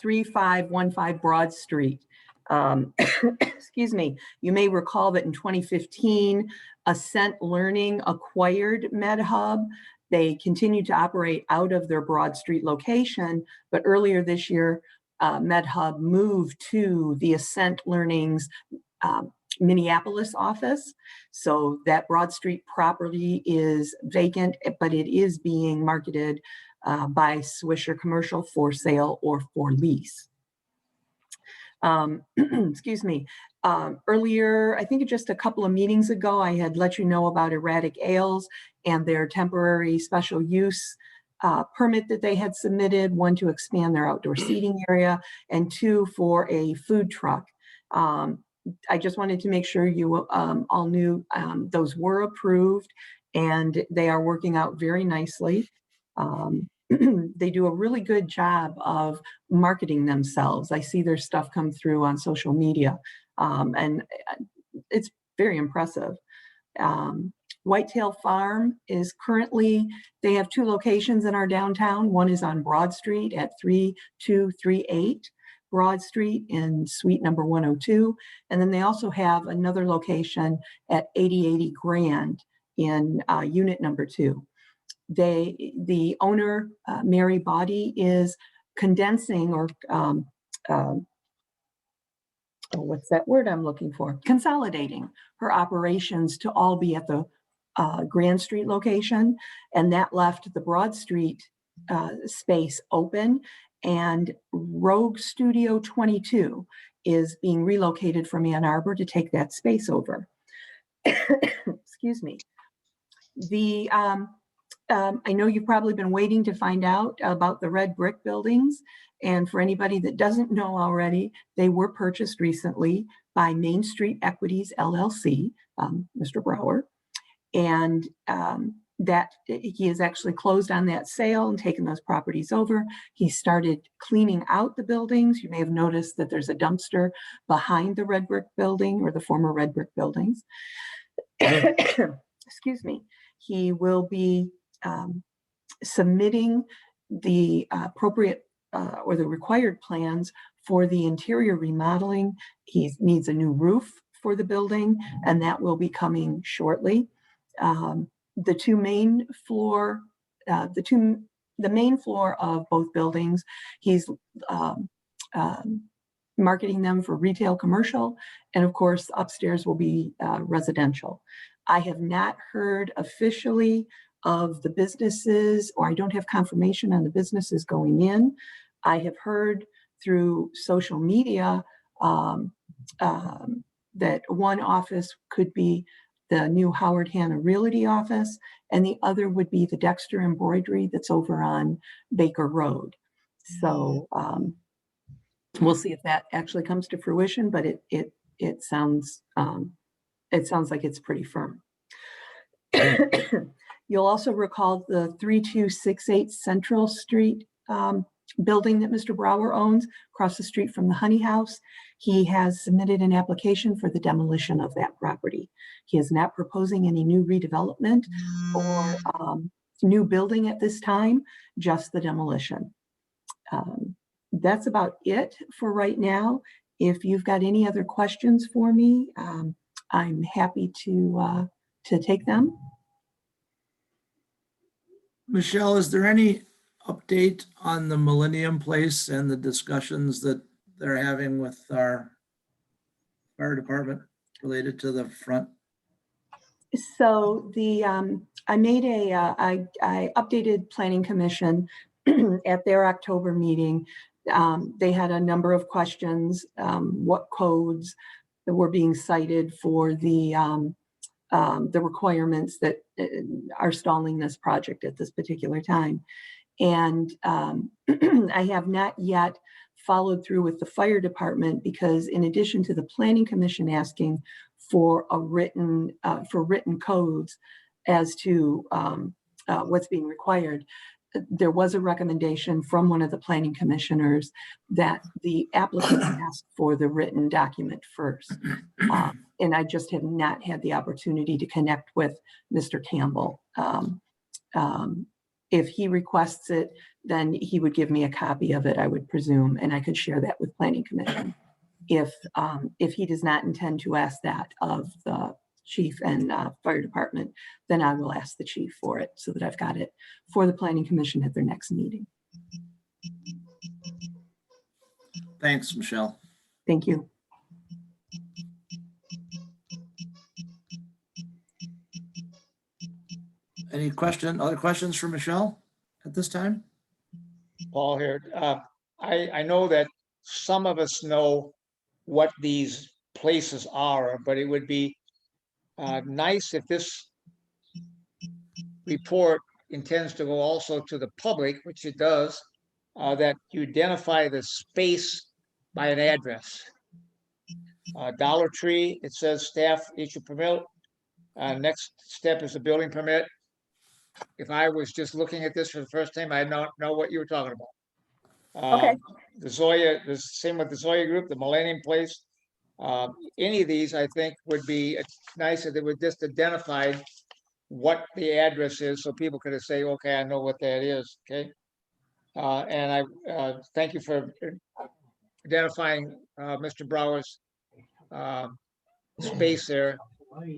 3515 Broad Street. Excuse me. You may recall that in 2015, Ascent Learning acquired MedHub. They continued to operate out of their Broad Street location, but earlier this year, MedHub moved to the Ascent Learning's Minneapolis office. So that Broad Street property is vacant, but it is being marketed by Swisher Commercial for sale or for lease. Excuse me. Earlier, I think just a couple of meetings ago, I had let you know about Erratic Ales and their temporary special use permit that they had submitted, one to expand their outdoor seating area and two for a food truck. I just wanted to make sure you all knew those were approved and they are working out very nicely. They do a really good job of marketing themselves. I see their stuff come through on social media and it's very impressive. Whitetail Farm is currently, they have two locations in our downtown. One is on Broad Street at 3238 Broad Street in suite number 102. And then they also have another location at 8080 Grand in unit number 2. The owner, Mary Body, is condensing or what's that word I'm looking for? Consolidating her operations to all be at the Grand Street location. And that left the Broad Street space open, and Rogue Studio 22 is being relocated from Ann Arbor to take that space over. Excuse me. I know you've probably been waiting to find out about the red brick buildings. And for anybody that doesn't know already, they were purchased recently by Main Street Equities LLC, Mr. Brower. And that he has actually closed on that sale and taken those properties over. He started cleaning out the buildings. You may have noticed that there's a dumpster behind the red brick building or the former red brick buildings. Excuse me. He will be submitting the appropriate or the required plans for the interior remodeling. He needs a new roof for the building, and that will be coming shortly. The main floor of both buildings, he's marketing them for retail, commercial, and of course upstairs will be residential. I have not heard officially of the businesses, or I don't have confirmation on the businesses going in. I have heard through social media that one office could be the new Howard Hanna Realty office, and the other would be the Dexter Embroidery that's over on Baker Road. So we'll see if that actually comes to fruition, but it sounds like it's pretty firm. You'll also recall the 3268 Central Street building that Mr. Brower owns across the street from the Honey House. He has submitted an application for the demolition of that property. He is not proposing any new redevelopment or new building at this time, just the demolition. That's about it for right now. If you've got any other questions for me, I'm happy to take them. Michelle, is there any update on the Millennium Place and the discussions that they're having with our fire department related to the front? So I made I updated Planning Commission at their October meeting. They had a number of questions, what codes that were being cited for the requirements that are stalling this project at this particular time. And I have not yet followed through with the fire department, because in addition to the Planning Commission asking for a written codes as to what's being required, there was a recommendation from one of the planning commissioners that the applicant ask for the written document first. And I just have not had the opportunity to connect with Mr. Campbell. If he requests it, then he would give me a copy of it, I would presume, and I could share that with planning commission. If he does not intend to ask that of the chief and fire department, then I will ask the chief for it so that I've got it for the planning commission at their next meeting. Thanks, Michelle. Thank you. Any other questions for Michelle at this time? Paul here. I know that some of us know what these places are, but it would be nice if this report intends to go also to the public, which it does, that you identify the space by an address. Dollar Tree, it says staff issue permit. Next step is a building permit. If I was just looking at this for the first time, I'd not know what you were talking about. Okay. The Zoya, the same with the Zoya Group, the Millennium Place. Any of these, I think, would be nice if they would just identify what the address is, so people could say, okay, I know what that is, okay? And I thank you for identifying Mr. Brower's space there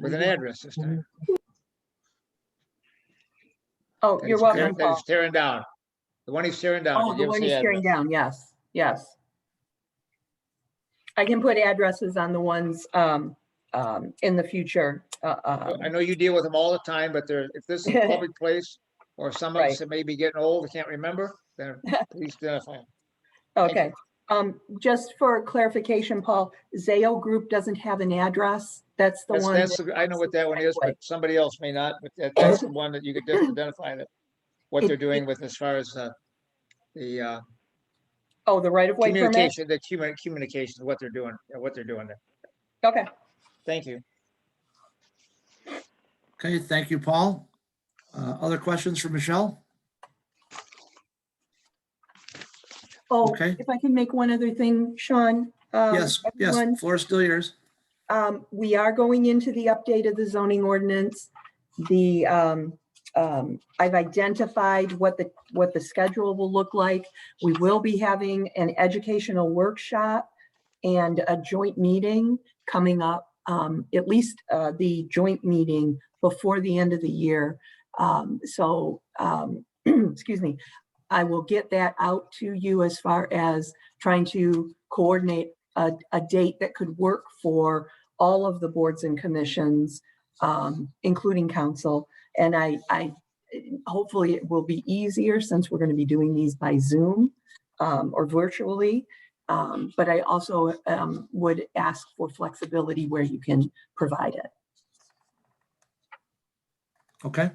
with an address this time. Oh, you're welcome, That Paul. he's tearing down. The one he's tearing down. Oh, Give the us one he's tearing address. down, yes, yes. I can put addresses on the ones in the future. I know you deal with them all the time, but if this is a public place, or some of us Right. that may be getting old, can't remember, then please identify them. Okay, just for clarification, Paul, Zayo Group doesn't have an address. That's the one. I know what that one is, but somebody else may not, but that's the one that you could just identify that, what they're doing with as far as the Oh, the right-of-way permit? communication, the communication, what they're doing there. Okay. Thank you. Okay, thank you, Paul. Other questions for Michelle? Oh, Okay. if I can make one other thing, Sean. Yes, everyone, floor is still yours. We are going into the update of the zoning ordinance. I've identified what the schedule will look like. We will be having an educational workshop and a joint meeting coming up, at least the joint meeting before the end of the year. Excuse me, I will get that out to you as far as trying to coordinate a date that could work for all of the boards and commissions, including council. And I hopefully it will be easier since we're going to be doing these by Zoom or virtually. But I also would ask for flexibility where you can provide it. Okay.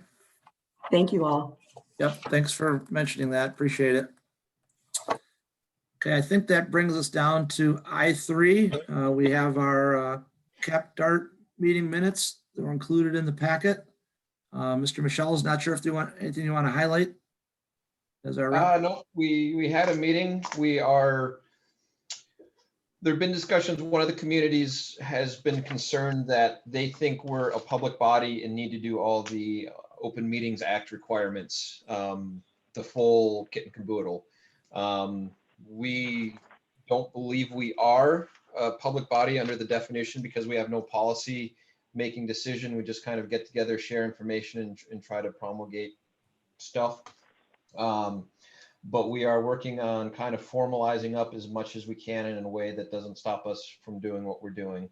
Thank you all. Yep, thanks for mentioning that. Appreciate it. Okay, I think that brings us down to I3. We have our CapDart meeting minutes that were included in the packet. Mr. Michelle is not sure if you want anything you want to highlight. As our No, we had a meeting. There have been discussions. One of the communities has been concerned that they think we're a public body and need to do all the Open Meetings Act requirements, the full kit and caboodle. We don't believe we are a public body under the definition because we have no policy making decision. We just kind of get together, share information, and try to promulgate stuff. But we are working on kind of formalizing up as much as we can in a way that doesn't stop us from doing what we're doing.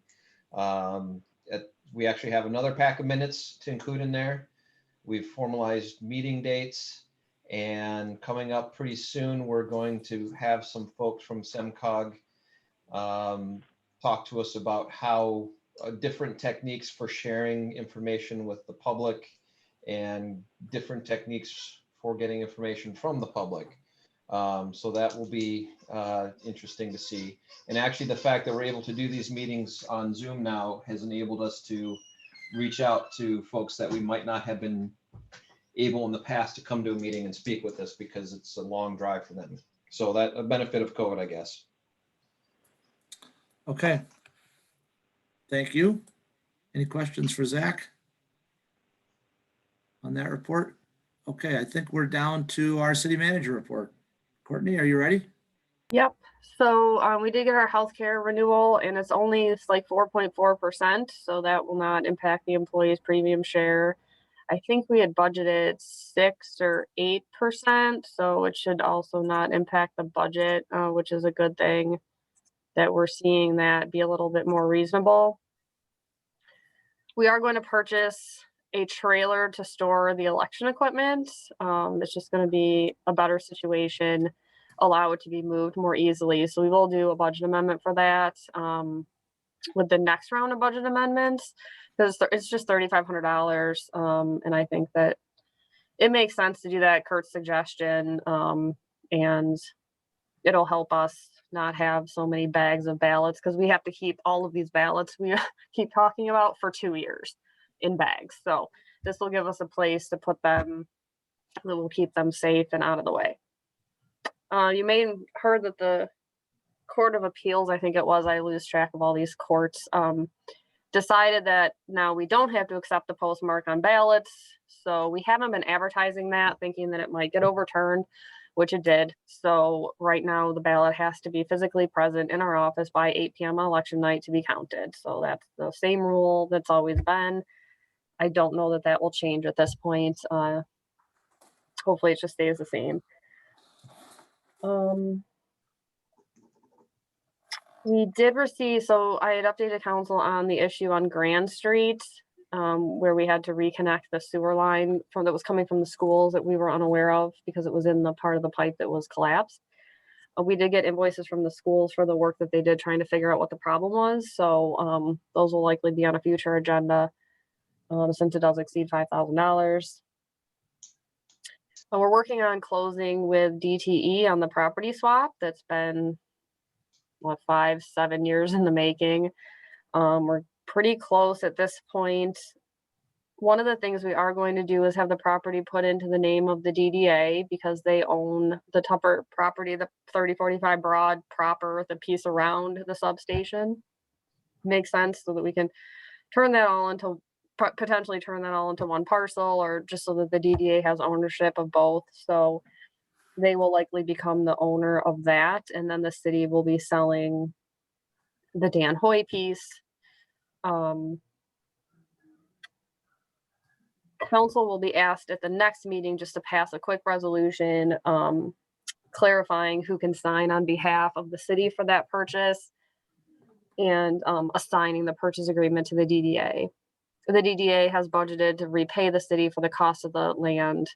We actually have another pack of minutes to include in there. We've formalized meeting dates, and coming up pretty soon, we're going to have some folks from SEMCOG talk to us about how different techniques for sharing information with the public and different techniques for getting information from the public. So that will be interesting to see. And actually the fact that we're able to do these meetings on Zoom now has enabled us to reach out to folks that we might not have been able in the past to come to a meeting and speak with us because it's a long drive for them. So that a benefit of COVID, I guess. Okay. Thank you. Any questions for Zach on that report? Okay, I think we're down to our city manager report. Courtney, are you ready? Yep. So we did get our healthcare renewal and it's like 4.4%. So that will not impact the employee's premium share. I think we had budgeted 6 or 8%. So it should also not impact the budget, which is a good thing that we're seeing that be a little bit more reasonable. We are going to purchase a trailer to store the election equipment. It's just going to be a better situation, allow it to be moved more easily. So we will do a budget amendment for that with the next round of budget amendments, because it's just $3,500. And I think that it makes sense to do that, Kurt's suggestion, and it'll help us not have so many bags of ballots, because we have to keep all of these ballots we keep talking about for 2 years in bags. So this will give us a place to put them that will keep them safe and out of the way. You may have heard that the Court of Appeals, I think it was, I lose track of all these courts, decided that now we don't have to accept the postmark on ballots. So we haven't been advertising that, thinking that it might get overturned, which it did. So right now the ballot has to be physically present in our office by 8 p.m. on election night to be counted. So that's the same rule that's always been. I don't know that that will change at this point. Hopefully it just stays the same. We did receive, so I had updated council on the issue on Grand Street, where we had to reconnect the sewer line that was coming from the schools that we were unaware of because it was in the part of the pipe that was collapsed. We did get invoices from the schools for the work that they did trying to figure out what the problem was. So those will likely be on a future agenda since it does exceed $5,000. We're working on closing with DTE on the property swap. That's been, 5-7 years in the making. We're pretty close at this point. One of the things we are going to do is have the property put into the name of the DDA because they own the Tupper property, the 3045 Broad proper, the piece around the substation. Makes sense so that we can turn that all into, potentially turn that all into one parcel, or just so that the DDA has ownership of both. So they will likely become the owner of that. And then the city will be selling the Dan Hoy piece. Council will be asked at the next meeting just to pass a quick resolution clarifying who can sign on behalf of the city for that purchase, and assigning the purchase agreement to the DDA. The DDA has budgeted to repay the city for the cost of the land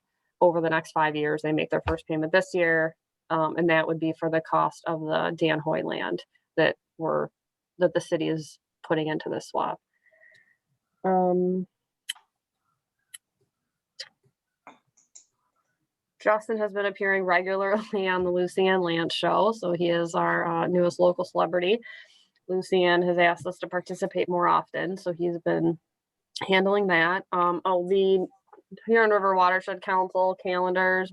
over the next 5 years. They make their first payment this year, and that would be for the cost of the Dan Hoy land that the city is putting into this swap. Justin has been appearing regularly on the Lucianne Lance show, so he is our newest local celebrity. Lucianne has asked us to participate more often, so he's been handling that. The Huron River Watershed Council calendars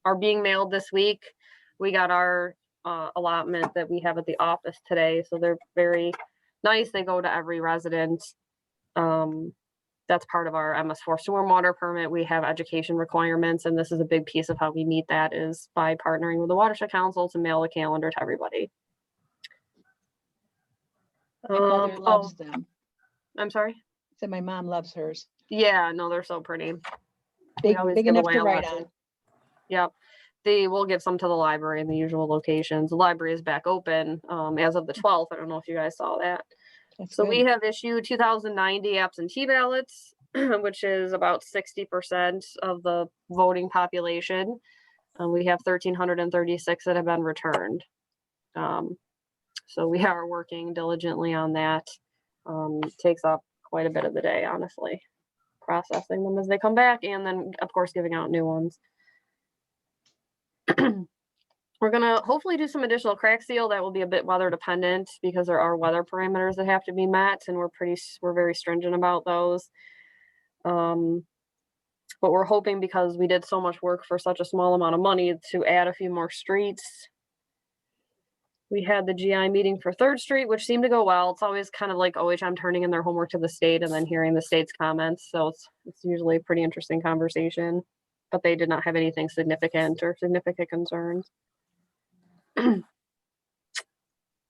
are being mailed this week. We got our allotment that we have at the office today, so they're very nice. They go to every resident. That's part of our MS4 stormwater permit. We have education requirements, and this is a big piece of how we meet that is by partnering with the Watershed Council to mail the calendar to everybody. My mother loves them. I'm sorry? So my mom loves hers. Yeah, no, they're so pretty. Big enough to write on. Yep. They will give some to the library in the usual locations. The library is back open as of the 12th. I don't know if you guys saw that. So we have issued 2,090 absentee ballots, which is about 60% of the voting population. We have 1,336 that have been returned. So we are working diligently on that. Takes up quite a bit of the day, honestly, processing them as they come back, and then of course giving out new ones. We're gonna hopefully do some additional crack seal. That will be a bit weather dependent because there are weather parameters that have to be met, and we're very stringent about those. But we're hoping, because we did so much work for such a small amount of money, to add a few more streets. We had the GI meeting for 3rd Street, which seemed to go well. It's always kind of like OHM turning in their homework to the state and then hearing the state's comments. So it's usually a pretty interesting conversation, but they did not have anything significant or significant concerns.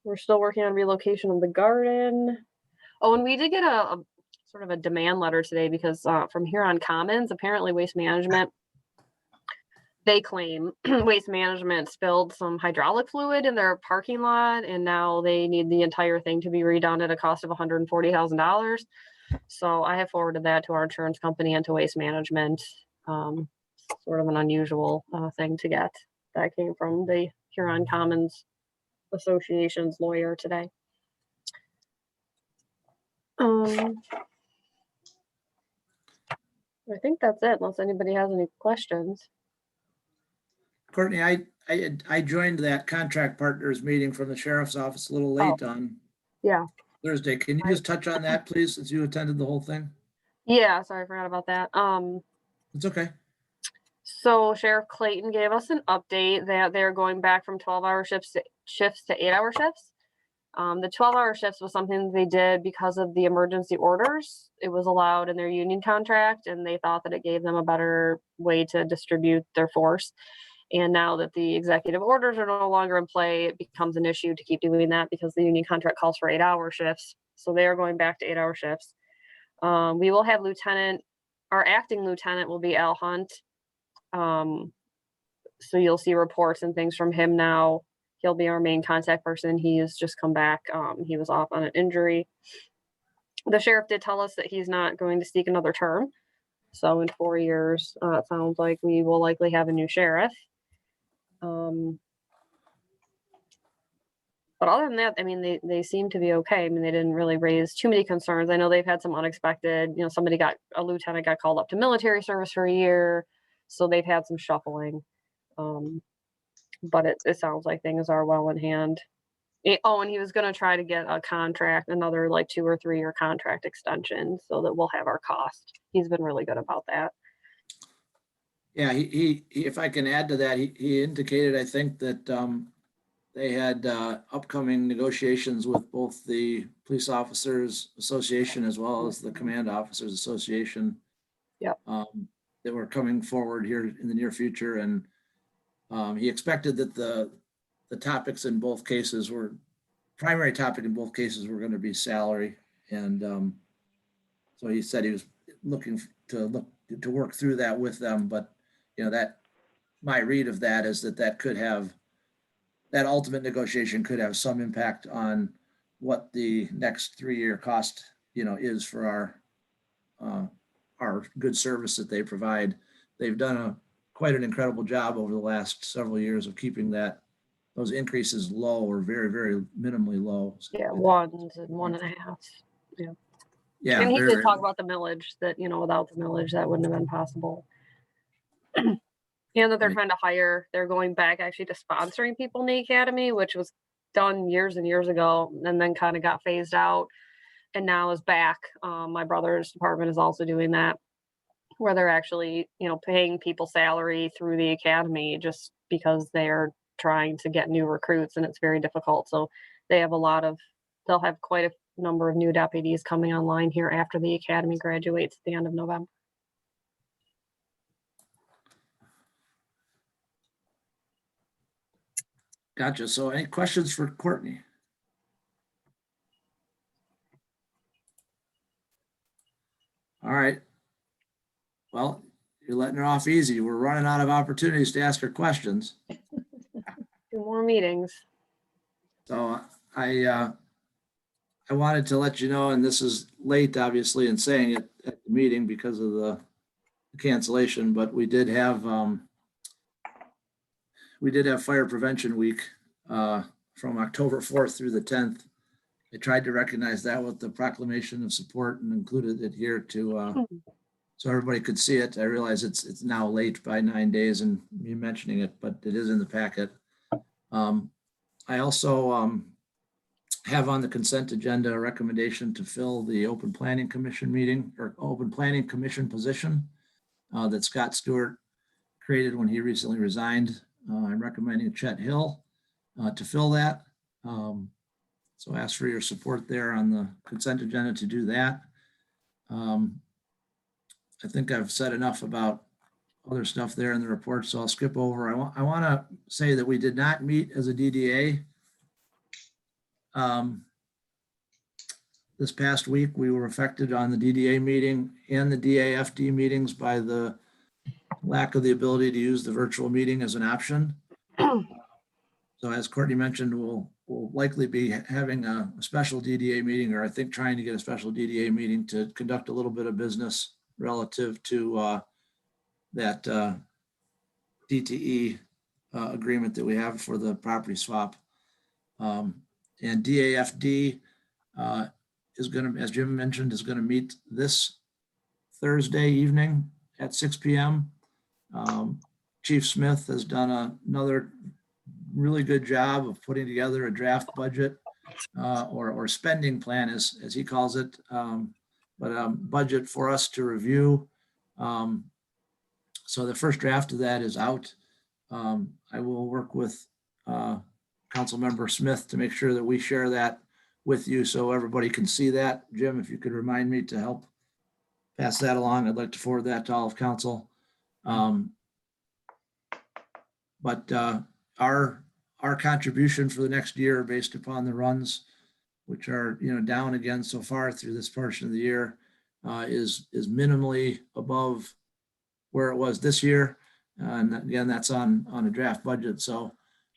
We're still working on relocation of the garden. Oh, and we did get a sort of a demand letter today because from Huron Commons, apparently Waste Management, they claim Waste Management spilled some hydraulic fluid in their parking lot, and now they need the entire thing to be redone at a cost of $140,000. So I have forwarded that to our insurance company and to Waste Management. Sort of an unusual thing to get. That came from the Huron Commons Association's lawyer today. I think that's it, unless anybody has any questions. Courtney, I joined that contract partners meeting from the sheriff's office a little late on Yeah. Thursday. Can you just touch on that, please, since you attended the whole thing? Yeah, sorry, I forgot about that. It's okay. So Sheriff Clayton gave us an update that they're going back from 12-hour shifts to 8-hour shifts. The 12-hour shifts was something they did because of the emergency orders. It was allowed in their union contract, and they thought that it gave them a better way to distribute their force. And now that the executive orders are no longer in play, it becomes an issue to keep doing that because the union contract calls for 8-hour shifts. So they are going back to 8-hour shifts. We will have our acting lieutenant will be Al Hunt. So you'll see reports and things from him now. He'll be our main contact person. He has just come back. He was off on an injury. The sheriff did tell us that he's not going to seek another term. So in 4 years, it sounds like we will likely have a new sheriff. But other than that, I mean, they seem to be okay. I mean, they didn't really raise too many concerns. I know they've had some unexpected, a lieutenant got called up to military service for a year. So they've had some shuffling. But it sounds like things are well in hand. And he was going to try to get a contract, another like 2 or 3 year contract extension so that we'll have our cost. He's been really good about that. Yeah, he if I can add to that, he indicated, I think, that they had upcoming negotiations with both the Police Officers Association as well as the Command Officers Association. Yep. That were coming forward here in the near future. And he expected that the topics in both cases primary topic in both cases were going to be salary. And so he said he was looking to work through that with them. But, that my read of that is that ultimate negotiation could have some impact on what the next 3-year cost, is for our good service that they provide. They've done quite an incredible job over the last several years of keeping those increases low or very, very minimally low. Yeah, 1s and 1.5. Yeah. Yeah. And he did talk about the millage that, without the millage, that wouldn't have been possible. And that they're trying to they're going back actually to sponsoring people in the academy, which was done years and years ago and then kind of got phased out and now is back. My brother's department is also doing that, where they're actually, paying people salary through the academy just because they're trying to get new recruits and it's very difficult. So they'll have quite a number of new deputies coming online here after the academy graduates at the end of November. Gotcha. So any questions for Courtney? All right. Well, you're letting her off easy. We're running out of opportunities to ask her questions. 2 more meetings. So I wanted to let you know, and this is late, obviously, in saying it at the meeting because of the cancellation, but we did have Fire Prevention Week from October 4th through the 10th. I tried to recognize that with the proclamation of support and included it here so everybody could see it. I realize it's now late by 9 days and me mentioning it, but it is in the packet. I also have on the consent agenda a recommendation to fill the Open Planning Commission position. that Scott Stewart created when he recently resigned. I'm recommending Chet Hill to fill that. So ask for your support there on the consent agenda to do that. I think I've said enough about other stuff there in the report, so I'll skip over. I want to say that we did not meet as a DDA. This past week, we were affected on the DDA meeting and the DAFD meetings by the lack of the ability to use the virtual meeting as an option. So as Courtney mentioned, we'll likely be having a special DDA meeting, or I think trying to get a special DDA meeting to conduct a little bit of business relative to that DTE agreement that we have for the property swap. And DAFD is going to, as Jim mentioned, is going to meet this Thursday evening at 6 p.m. Chief Smith has done another really good job of putting together a draft budget or spending plan, as he calls it, budget for us to review. So the first draft of that is out. I will work with Councilmember Smith to make sure that we share that with you so everybody can see that. Jim, if you could remind me to help pass that along, I'd like to forward that to all of council. But our contribution for the next year based upon the runs, which are, down again so far through this portion of the year, is minimally above where it was this year. And again, that's on a draft budget. So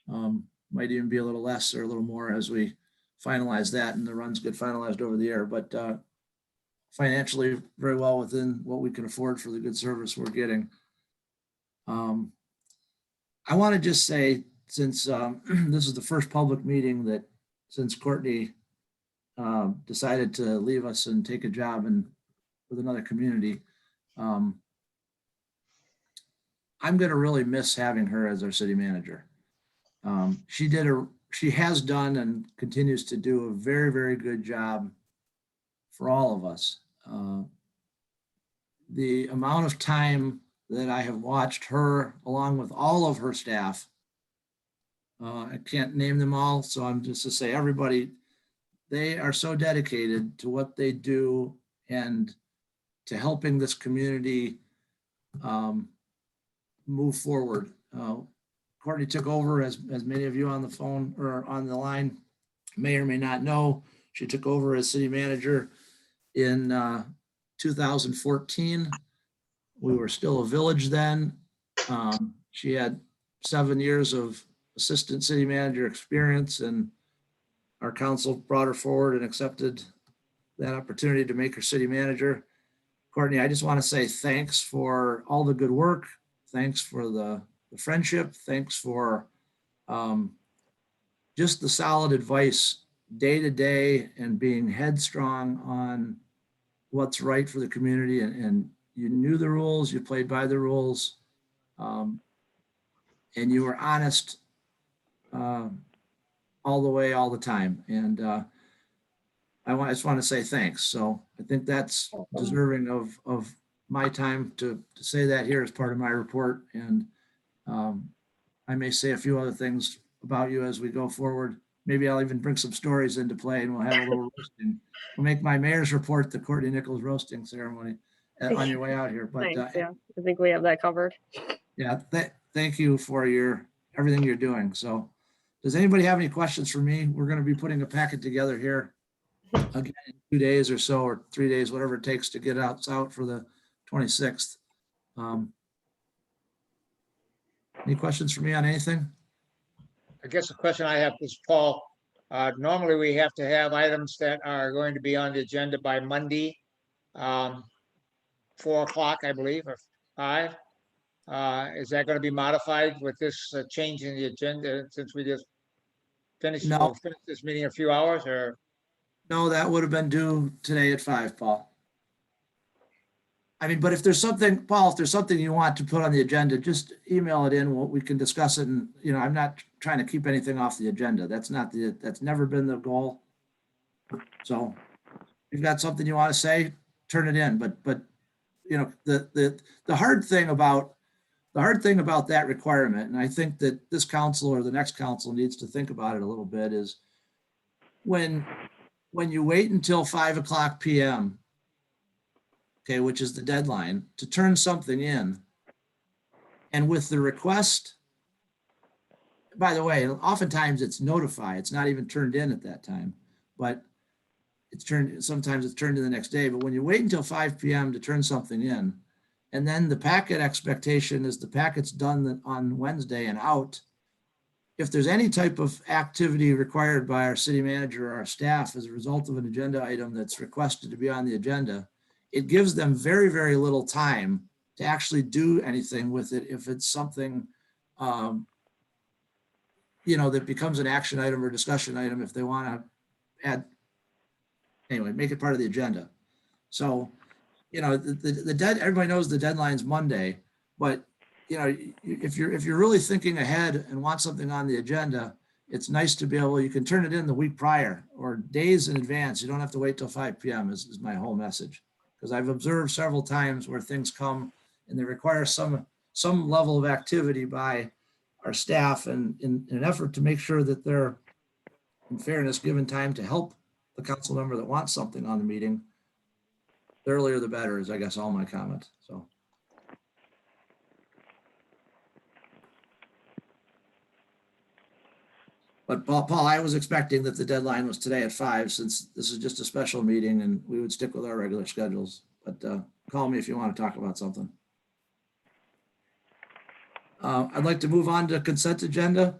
might even be a little less or a little more as we finalize that and the runs get finalized over the year. But financially, very well within what we can afford for the good service we're getting. I want to just say, since this is the first public meeting that since Courtney decided to leave us and take a job with another community, I'm going to really miss having her as our city manager. She has done and continues to do a very, very good job for all of us. The amount of time that I have watched her along with all of her staff, I can't name them all, so I'm just to say everybody, they are so dedicated to what they do and to helping this community move forward. Courtney took over, as many of you on the phone or on the line may or may not know. She took over as city manager in 2014. We were still a village then. She had 7 years of assistant city manager experience, and our council brought her forward and accepted that opportunity to make her city manager. Courtney, I just want to say thanks for all the good work. Thanks for the friendship. Thanks for just the solid advice day to day and being headstrong on what's right for the community. And you knew the rules, you played by the rules, and you were honest all the way, all the time. And I just want to say thanks. So I think that's deserving of my time to say that here as part of my report. And I may say a few other things about you as we go forward. Maybe I'll even bring some stories into play and we'll have a little roasting. We'll make my mayor's report the Courtney Nichols roasting ceremony on your way out here. But Thanks, yeah, I think we have that covered. yeah, thank you for everything you're doing. So does anybody have any questions for me? We're going to be putting a packet together here again in 2 days or so, or 3 days, whatever it takes to get out for the 26th. Any questions for me on anything? I guess the question I have is, Paul, normally we have to have items that are going to be on the agenda by Monday, 4 o'clock, I believe, or 5. Is that going to be modified with this change in the agenda since we just finished, No. we'll finish this meeting in a few hours, or? No, that would have been due today at 5, Paul. I mean, but if there's something, Paul, if there's something you want to put on the agenda, just email it in. We can discuss it. And, I'm not trying to keep anything off the agenda. That's never been the goal. So if you've got something you want to say, turn it in. But you know, the hard thing about that requirement, and I think that this council or the next council needs to think about it a little bit, is when you wait until 5:00 PM, okay, which is the deadline to turn something in, and with the request, by the way, oftentimes it's notified, it's not even turned in at that time, but sometimes it's turned in the next day. But when you wait until 5 PM to turn something in, and then the packet expectation is the packet's done on Wednesday and out, if there's any type of activity required by our city manager or our staff as a result of an agenda item that's requested to be on the agenda, it gives them very, very little time to actually do anything with it if it's something that becomes an action item or discussion item if they want to add, anyway, make it part of the agenda. So, everybody knows the deadline's Monday, but if you're really thinking ahead and want something on the agenda, it's nice to be able, you can turn it in the week prior or days in advance. You don't have to wait till 5 PM is my whole message. Because I've observed several times where things come and they require some level of activity by our staff, and in an effort to make sure that they're, in fairness, given time to help the council member that wants something on the meeting, the earlier the better is, I guess, all my comments. So. But Paul, I was expecting that the deadline was today at 5, since this is just a special meeting and we would stick with our regular schedules. But call me if you want to talk about something. I'd like to move on to consent agenda.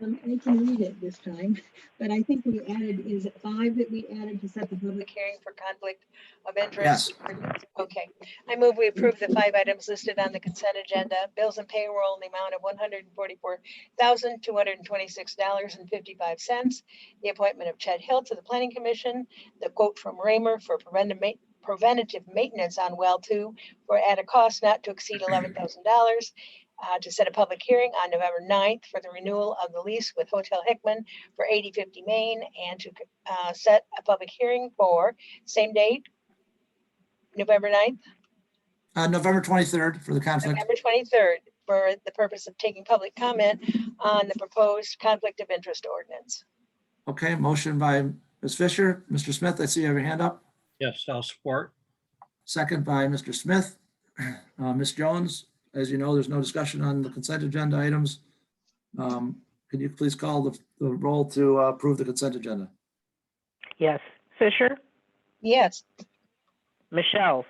I can read it this time, but I think we added, is it 5 that we added to set the public hearing for conflict of interest? Yes. Okay. I move we approve the 5 items listed on the consent agenda. Bills and payroll in the amount of $144,226.55. The appointment of Chet Hill to the Planning Commission. The quote from Raymer for preventative maintenance on well 2 at a cost not to exceed $11,000. To set a public hearing on November 9th for the renewal of the lease with Hotel Hickman for 8050 Main, and to set a public hearing for same date, November 9th, November 23rd for the conflict. November 23rd, for the purpose of taking public comment on the proposed conflict of interest ordinance. Okay, motion by Ms. Fisher. Mr. Smith, I see you have your hand up. Yes, I'll support. Second by Mr. Smith. Ms. Jones, as you know, there's no discussion on the consent agenda items. Can you please call the roll to approve the consent agenda? Yes. Fisher, Yes. Michelle,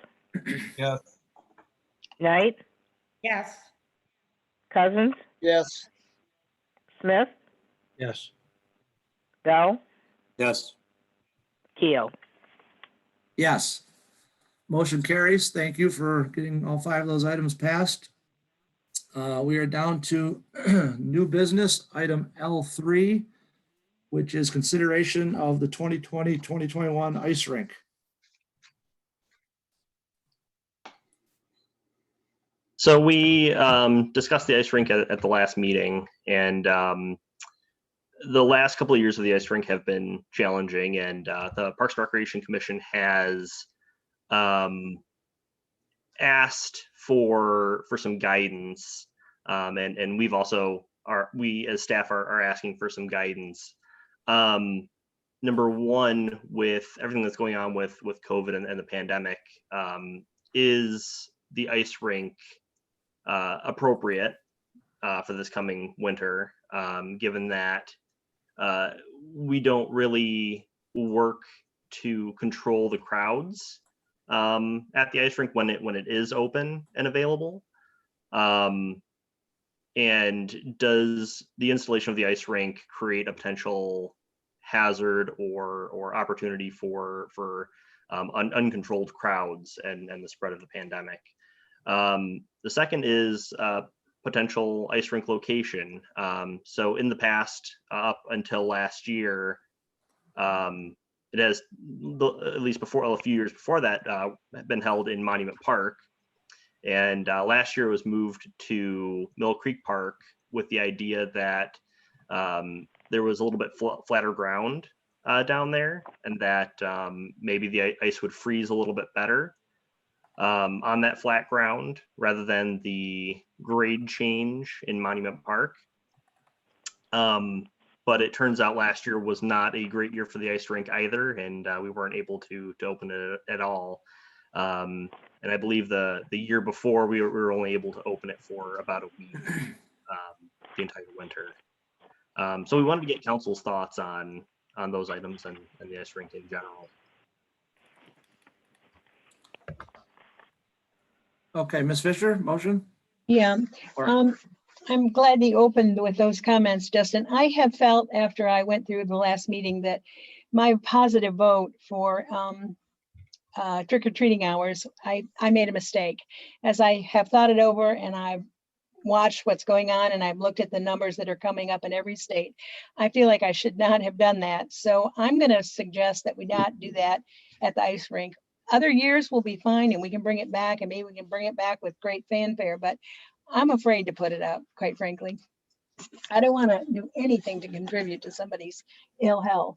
Yes. Knight, Yes. Cousins, Yes. Smith, Yes. Bell, Yes. Keel. Yes. Motion carries. Thank you for getting all 5 of those items passed. We are down to new business, item L3, which is consideration of the 2020-2021 ice rink. So we discussed the ice rink at the last meeting, and the last couple of years of the ice rink have been challenging, and the Parks and Recreation Commission has asked for some guidance, and we've also we as staff are asking for some guidance. Number one, with everything that's going on with COVID and the pandemic, is the ice rink appropriate for this coming winter, given that we don't really work to control the crowds at the ice rink when it is open and available? And does the installation of the ice rink create a potential hazard or opportunity for uncontrolled crowds and the spread of the pandemic? The second is potential ice rink location. So in the past, up until last year, it has, at least before, a few years before that, been held in Monument Park. And last year it was moved to Mill Creek Park with the idea that there was a little bit flatter ground down there, and that maybe the ice would freeze a little bit better on that flat ground rather than the grade change in Monument Park. But it turns out last year was not a great year for the ice rink either, and we weren't able to open it at all. And I believe the year before we were only able to open it for about a week, the entire winter. So we wanted to get council's thoughts on those items and the ice rink in general. Okay, Ms. Fisher, motion? Yeah, Or- I'm glad he opened with those comments, Justin. I have felt after I went through the last meeting that my positive vote for trick-or-treating hours, I made a mistake. As I have thought it over and I've watched what's going on and I've looked at the numbers that are coming up in every state, I feel like I should not have done that. So I'm going to suggest that we not do that at the ice rink. Other years will be fine and we can bring it back, and maybe we can bring it back with great fanfare, but I'm afraid to put it up, quite frankly. I don't want to do anything to contribute to somebody's ill health.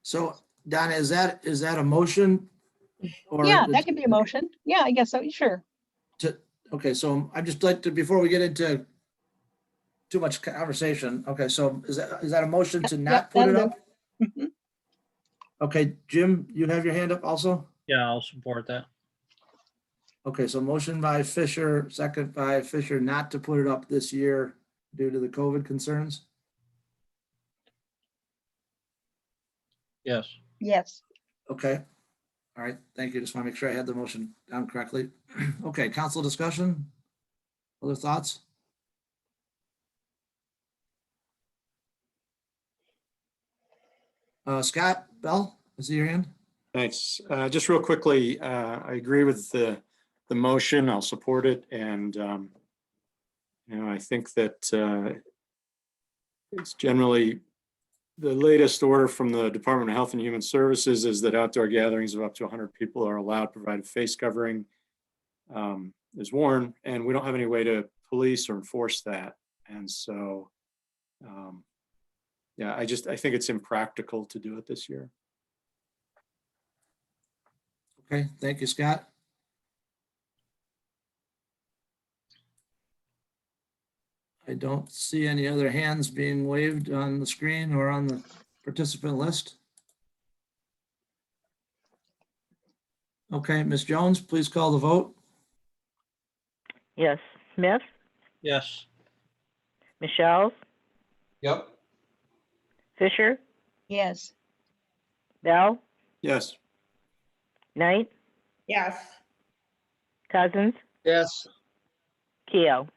So Donna, is that a motion? Or Yeah, that could be a motion. Yeah, I guess so. Sure. Okay, so I'd just like to, before we get into too much conversation, okay, so is that a motion to not put it that'll up? Okay, Jim, you have your hand up also? Yeah, I'll support that. Okay, so motion by Fisher, second by Fisher, not to put it up this year due to the COVID concerns? Yes. Yes. Okay. All right, thank you. Just want to make sure I had the motion down correctly. Okay, council discussion? Other thoughts? Scott Bell, I see your hand. Thanks. Just real quickly, I agree with the motion. I'll support it. And, I think that it's generally the latest order from the Department of Health and Human Services is that outdoor gatherings of up to 100 people are allowed, provided face covering is worn, and we don't have any way to police or enforce that. And so, yeah, I think it's impractical to do it this year. Okay, thank you, Scott. I don't see any other hands being waved on the screen or on the participant list. Okay, Ms. Jones, please call the vote. Yes. Smith, Yes. Michelle, Yep. Fisher, Yes. Bell, Yes. Knight, Yes. Cousins, Yes. Keo.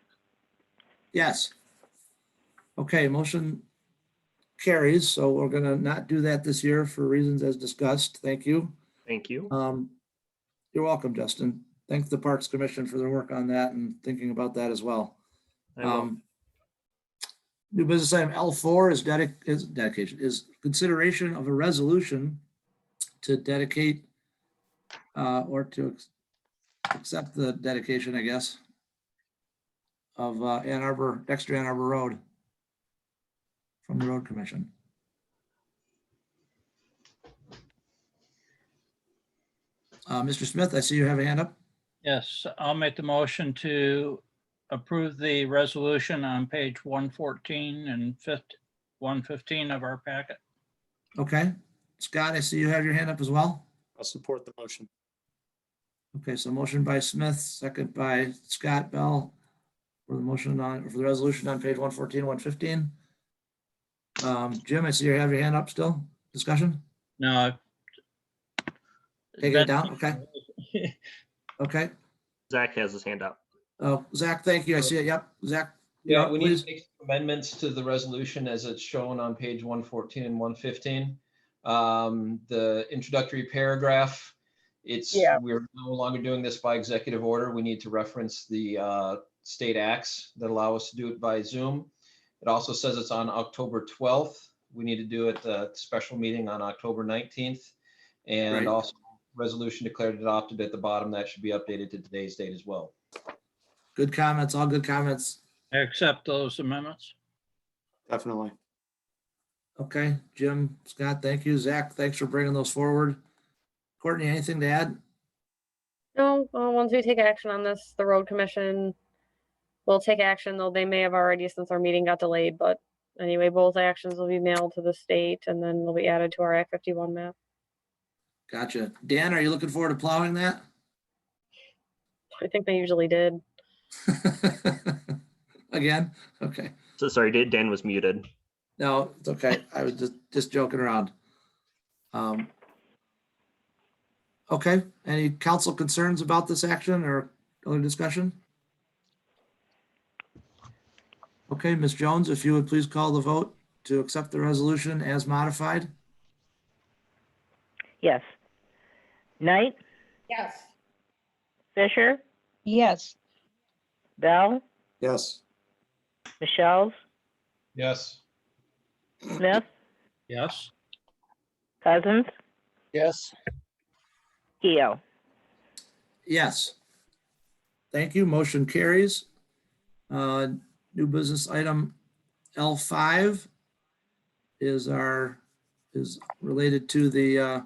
Yes. Okay, motion carries. So we're gonna not do that this year for reasons as discussed. Thank you. Thank you. You're welcome, Justin. Thank the Parks Commission for their work on that and thinking about that as well. I will. New business item L4 is consideration of a resolution to dedicate or to accept the dedication, I guess, of Dexter Ann Arbor Road from the Road Commission. Mr. Smith, I see you have a hand up. Yes, I'll make the motion to approve the resolution on page 114 and 115 of our packet. Okay. Scott, I see you have your hand up as well. I'll support the motion. Okay, so motion by Smith, second by Scott Bell for the resolution on page 114, 115. Jim, I see you have your hand up still. Discussion? No. Taking it down, okay. Okay. Zach has his hand up. Oh, Zach, thank you. I see it. Yep, Zach. Yeah, we need please. to make some amendments to the resolution as it's shown on page 114 and 115. The introductory paragraph, we're no longer doing this by executive order. We need to reference the state acts that allow us to do it by Zoom. It also says it's on October 12th. We need to do it at the special meeting on October 19th. And Right. also resolution declared adopted at the bottom. That should be updated to today's date as well. Good comments, all good comments. I accept those amendments. Definitely. Okay, Jim, Scott, thank you. Zach, thanks for bringing those forward. Courtney, anything to add? No, once we take action on this, the road commission will take action, though they may have already since our meeting got delayed, but anyway, both actions will be mailed to the state and then they'll be added to our Act 51 map. Gotcha. Dan, are you looking forward to plowing that? I think they usually did. Again? Okay. So sorry, Dan was muted. No, it's okay. I was just joking around. Okay, any council concerns about this action or other discussion? Okay, Ms. Jones, if you would please call the vote to accept the resolution as modified. Yes. Knight, Yes. Fisher, Yes. Bell, Yes. Michelle's, Yes. Smith, Yes. Cousins, Yes. Keo. Yes. Thank you. Motion carries. New business item L5 is related to the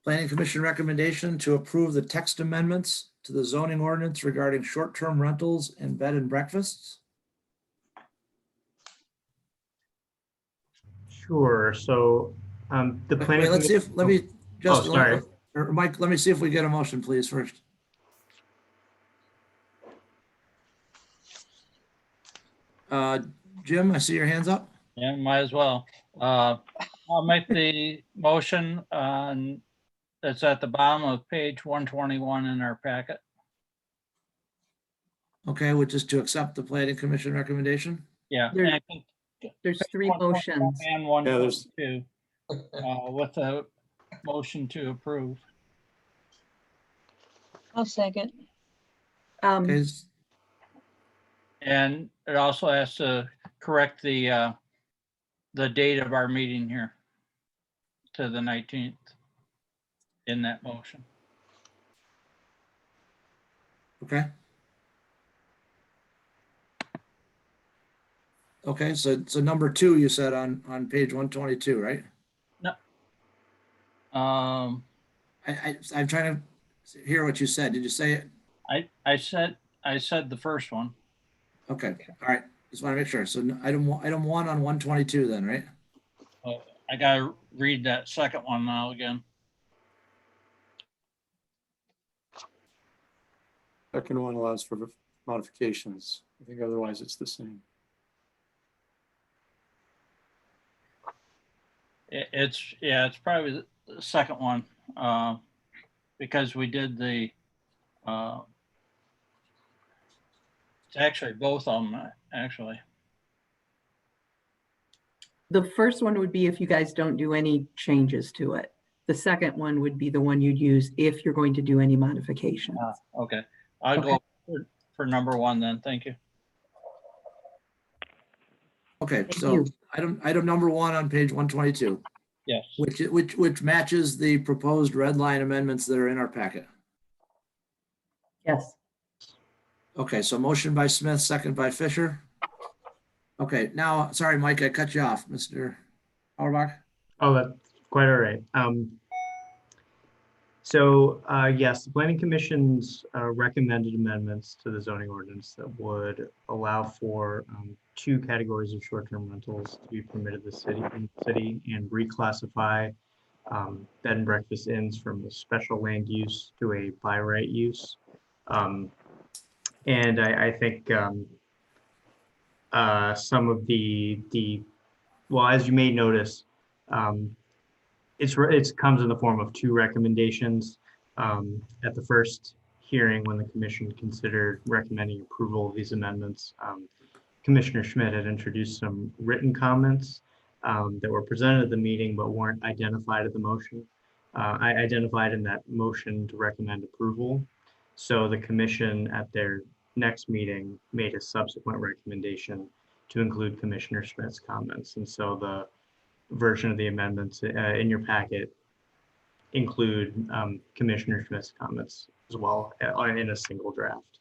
Planning Commission recommendation to approve the text amendments to the zoning ordinance regarding short-term rentals and bed and breakfasts. Sure. So the planning. Wait, let's see if, let me just, Oh, sorry. Mike, let me see if we get a motion, please, first. Jim, I see your hands up. Yeah, might as well. I'll make the motion on, it's at the bottom of page 121 in our packet. Okay, which is to accept the Planning Commission recommendation. Yeah. There- and I think There's three motions. And one, Yeah, there's- two, with a motion to approve. I'll second. Okay, And it also has to correct the date of our meeting here to the 19th in that motion. okay. Okay, so number 2, you said on page 122, right? I'm trying to hear what you said. Did you say it? I said the first one. Okay, all right. Just want to make sure. So item 1 on 122 then, right? Oh, I gotta read that second one now again. Second one allows for modifications. I think otherwise it's the same. It's probably the second one, because we did the, it's actually both of them, actually. The first one would be if you guys don't do any changes to it. The second one would be the one you'd use if you're going to do any modifications. Okay, I'll go for number 1 then, thank you. Okay, Thank so you. item number 1 on page 122, Yes, which matches the proposed red line amendments that are in our packet. Yes. Okay, so motion by Smith, second by Fisher. Okay, now, sorry, Mike, I cut you off, Mr. Auerbach. Oh, that's quite all right. Yes, the Planning Commission's recommended amendments to the zoning ordinance that would allow for 2 categories of short-term rentals to be permitted in the city and reclassify bed and breakfast inns from a special land use to a by right use. And I think some of well, as you may notice, it comes in the form of 2 recommendations. At the first hearing, when the commission considered recommending approval of these amendments, Commissioner Schmidt had introduced some written comments that were presented at the meeting but weren't identified at the motion. I identified in that motion to recommend approval. So the commission at their next meeting made a subsequent recommendation to include Commissioner Schmidt's comments. And so the version of the amendments in your packet include Commissioner Schmidt's comments as well in a single draft.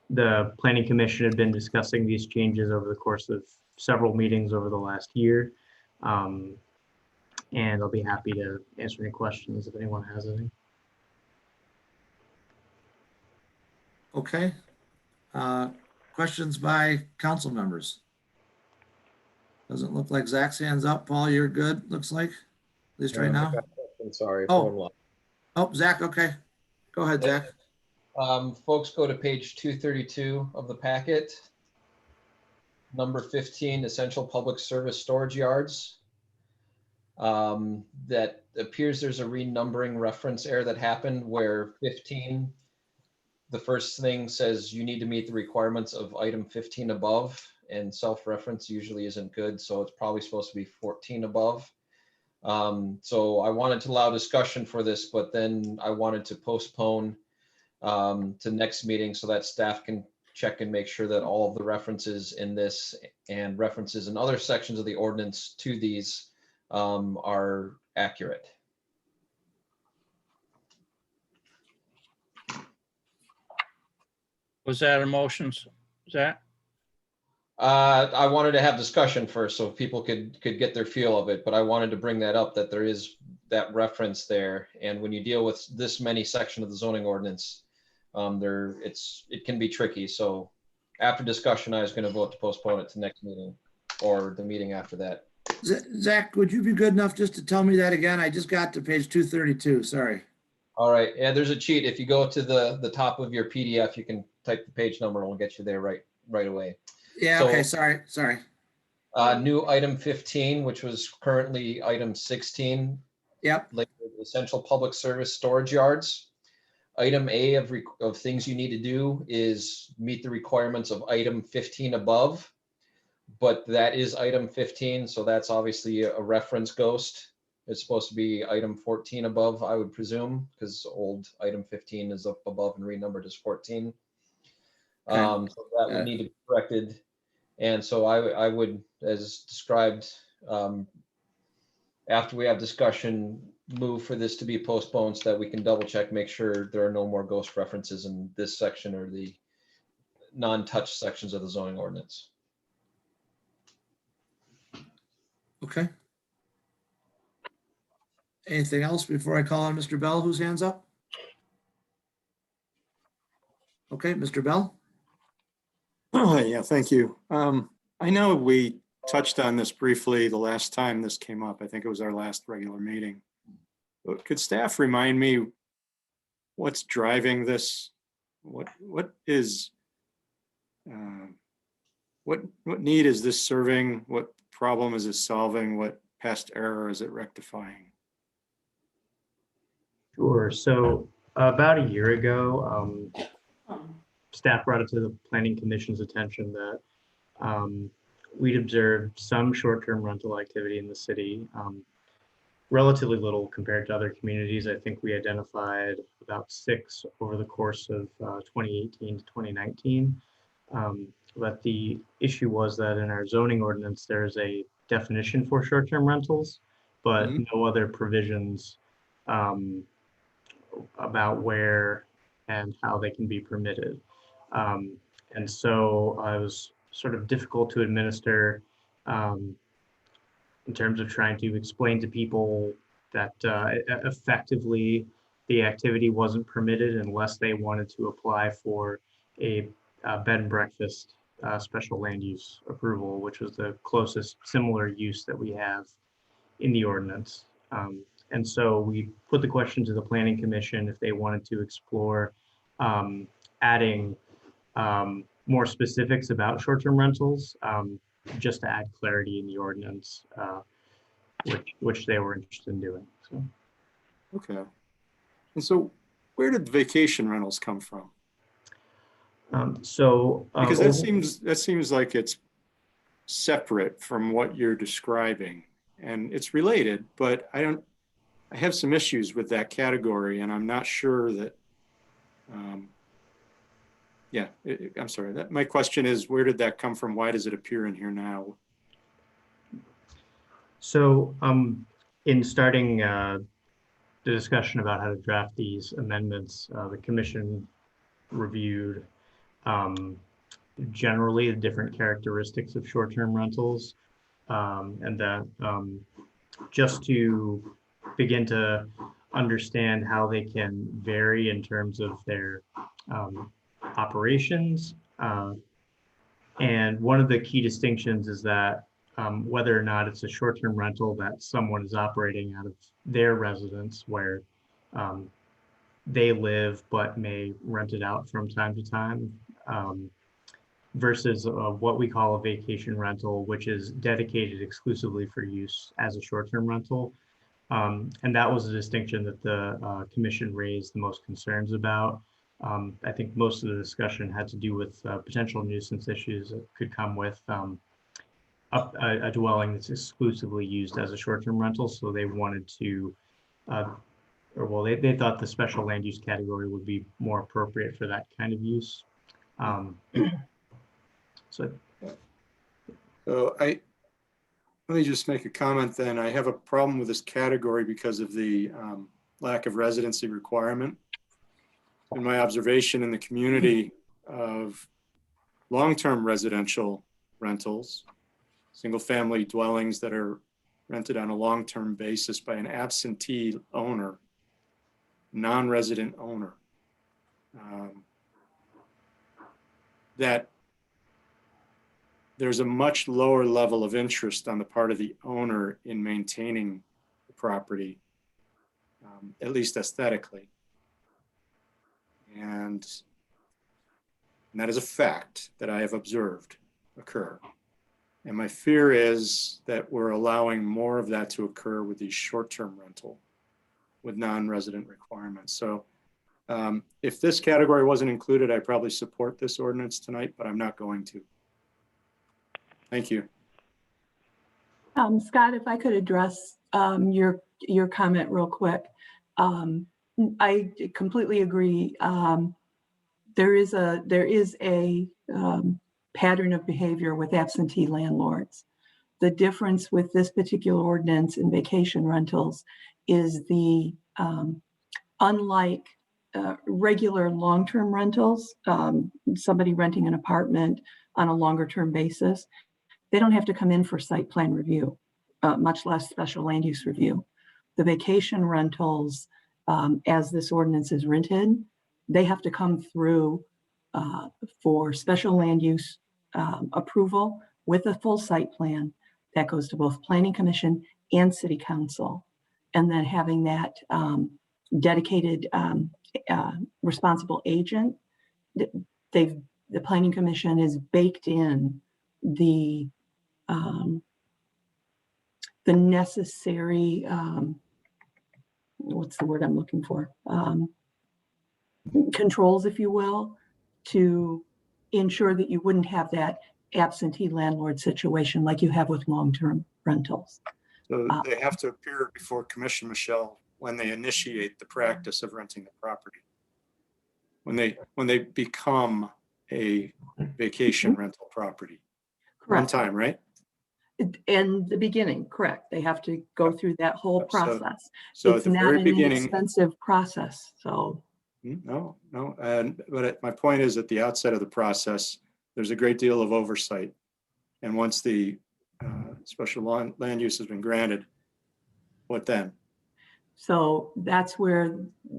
the Planning Commission had been discussing these changes over the course of several meetings over the last year. And I'll be happy to answer any questions if anyone has any. Okay. Questions by council members? Doesn't look like Zach's hand's up. Paul, you're good, looks like, at least right now. I'm sorry. Oh. phone line. Oh, Zach, okay. Go ahead, Zach. Folks, go to page 232 of the packet. Number 15, essential public service storage yards. That appears there's a renumbering reference error that happened where 15, the first thing says you need to meet the requirements of item 15 above, and self-reference usually isn't good, so it's probably supposed to be 14 above. So I wanted to allow discussion for this, but then I wanted to postpone to next meeting so that staff can check and make sure that all of the references in this and references in other sections of the ordinance to these are accurate. Was that a motion, Zach? I wanted to have discussion first so people could get their feel of it, but I wanted to bring that up, that there is that reference there. And when you deal with this many sections of the zoning ordinance, it can be tricky. So after discussion, I was going to vote to postpone it to next meeting or the meeting after that. Zach, would you be good enough just to tell me that again? I just got to page 232, sorry. All right, yeah, there's a cheat. If you go to the top of your PDF, you can type the page number and we'll get you there right away. Yeah, So, okay, sorry. New item 15, which was currently item 16. Yep. Labeled essential public service storage yards. Item A of things you need to do is meet the requirements of item 15 above. But that is item 15, so that's obviously a reference ghost. It's supposed to be item 14 above, I would presume, because old item 15 is up above and renumbered as 14. Okay. So that would need to be corrected. And so I would, as described, after we have discussion, move for this to be postponed so that we can double check, make sure there are no more ghost references in this section or the non-touch sections of the zoning ordinance. Okay. Anything else before I call on Mr. Bell, whose hand's up? Okay, Mr. Bell? Yeah, thank you. I know we touched on this briefly the last time this came up. I think it was our last regular meeting. But could staff remind me what's driving this? What need is this serving? What problem is it solving? What past error is it rectifying? Sure. So about a year ago, staff brought it to the Planning Commission's attention that we'd observed some short-term rental activity in the city, relatively little compared to other communities. I think we identified about 6 over the course of 2018 to 2019. But the issue was that in our zoning ordinance, there's a definition for short-term rentals, but no other provisions about where and how they can be permitted. And so it was sort of difficult to administer in terms of trying to explain to people that effectively the activity wasn't permitted unless they wanted to apply for a bed and breakfast special land use approval, which was the closest similar use that we have in the ordinance. And so we put the question to the Planning Commission if they wanted to explore adding more specifics about short-term rentals, just to add clarity in the ordinance, which they were interested in doing. So. Okay. And so where did vacation rentals come from? Because that seems like it's separate from what you're describing, and it's related, but I have some issues with that category, and I'm not sure that, I'm sorry, my question is, where did that come from? Why does it appear in here now? So in starting the discussion about how to draft these amendments, the commission reviewed generally the different characteristics of short-term rentals, and that just to begin to understand how they can vary in terms of their operations. And one of the key distinctions is that whether or not it's a short-term rental that someone is operating out of their residence where they live but may rent it out from time to time, versus what we call a vacation rental, which is dedicated exclusively for use as a short-term rental. And that was a distinction that the commission raised the most concerns about. I think most of the discussion had to do with potential nuisance issues that could come with a dwelling that's exclusively used as a short-term rental. So they wanted to, they thought the special land use category would be more appropriate for that kind of use. So let me just make a comment then. I have a problem with this category because of the lack of residency requirement. In my observation in the community of long-term residential rentals, single-family dwellings that are rented on a long-term basis by an absentee owner, non-resident owner, that there's a much lower level of interest on the part of the owner in maintaining the property, at least aesthetically. And that is a fact that I have observed occur. And my fear is that we're allowing more of that to occur with these short-term rental with non-resident requirements. So if this category wasn't included, I'd probably support this ordinance tonight, but I'm not going to. Thank you. Scott, if I could address your comment real quick. I completely agree. There is a pattern of behavior with absentee landlords. The difference with this particular ordinance in vacation rentals is the unlike regular long-term rentals, somebody renting an apartment on a longer term basis, they don't have to come in for site plan review, much less special land use review. The vacation rentals, as this ordinance is rented, they have to come through for special land use approval with a full site plan that goes to both Planning Commission and City Council. And then having that dedicated responsible agent, the Planning Commission is baked in the necessary, what's the word I'm looking for? Controls, if you will, to ensure that you wouldn't have that absentee landlord situation like you have with long-term rentals. So they have to appear before Commission, Michelle, when they initiate the practice of renting the property. When they become a vacation rental property. Correct. One time, right? In the beginning, correct. They have to go through that whole process. So it's at the not very an beginning, inexpensive process. So no. But my point is, at the outset of the process, there's a great deal of oversight. And once the special land use has been granted, what then? So that's where,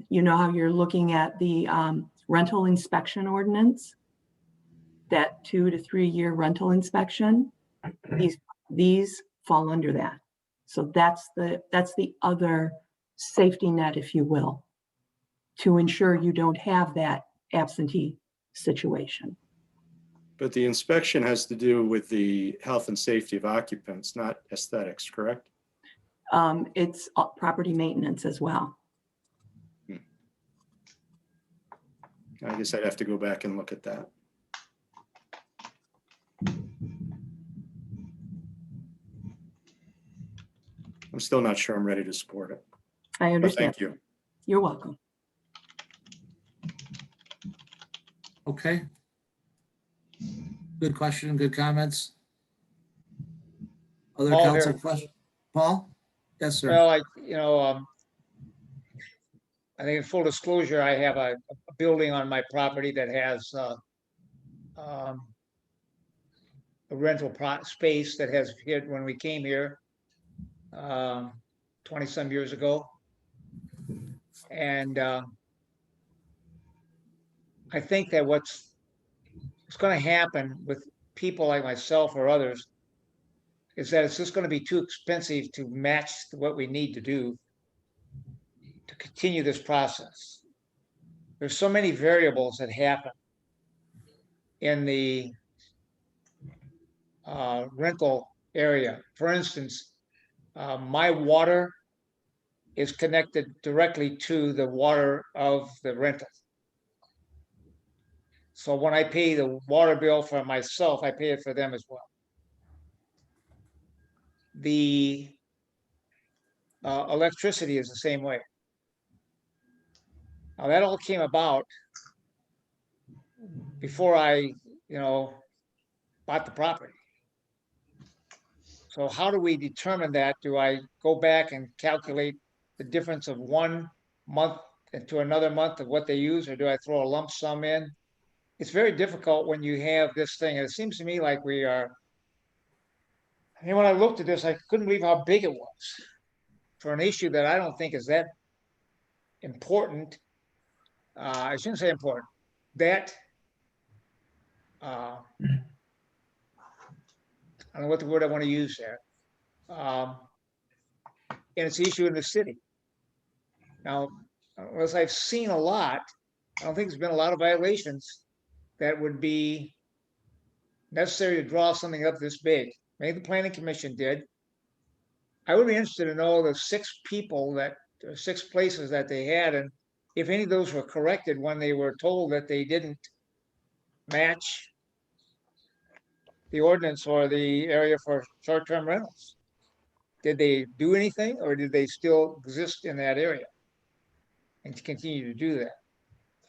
you know, how you're looking at the rental inspection ordinance, that 2 to 3 year rental inspection, these fall under that. So that's the other safety net, if you will, to ensure you don't have that absentee situation. But the inspection has to do with the health and safety of occupants, not aesthetics, correct? It's property maintenance as well. I guess I'd have to go back and look at that. I'm still not sure I'm ready to support it. I understand. Thank you. You're welcome. Okay. Good question, good comments. Other Paul council here. questions? Paul? Yes, sir. Well, I think in full disclosure, I have a building on my property that has a rental space that has hit when we came here 20 some years ago. And I think that what's going to happen with people like myself or others is that it's just going to be too expensive to match what we need to do to continue this process. There's so many variables that happen in the rental area. For instance, my water is connected directly to the water of the rental. So when I pay the water bill for myself, I pay it for them as well. The electricity is the same way. Now that all came about before I, bought the property. So how do we determine that? Do I go back and calculate the difference of 1 month into another month of what they use, or do I throw a lump sum in? It's very difficult when you have this thing. And it seems to me like we are, when I looked at this, I couldn't believe how big it was for an issue that I don't think is that important. I shouldn't say important, that I don't know what the word I want to use there. And it's an issue in the city. Now, as I've seen a lot, I don't think there's been a lot of violations that would be necessary to draw something up this big. Maybe the planning commission did. I would be interested to know the 6 people that, 6 places that they had, and if any of those were corrected when they were told that they didn't match the ordinance or the area for short-term rentals. Did they do anything, or did they still exist in that area and to continue to do that?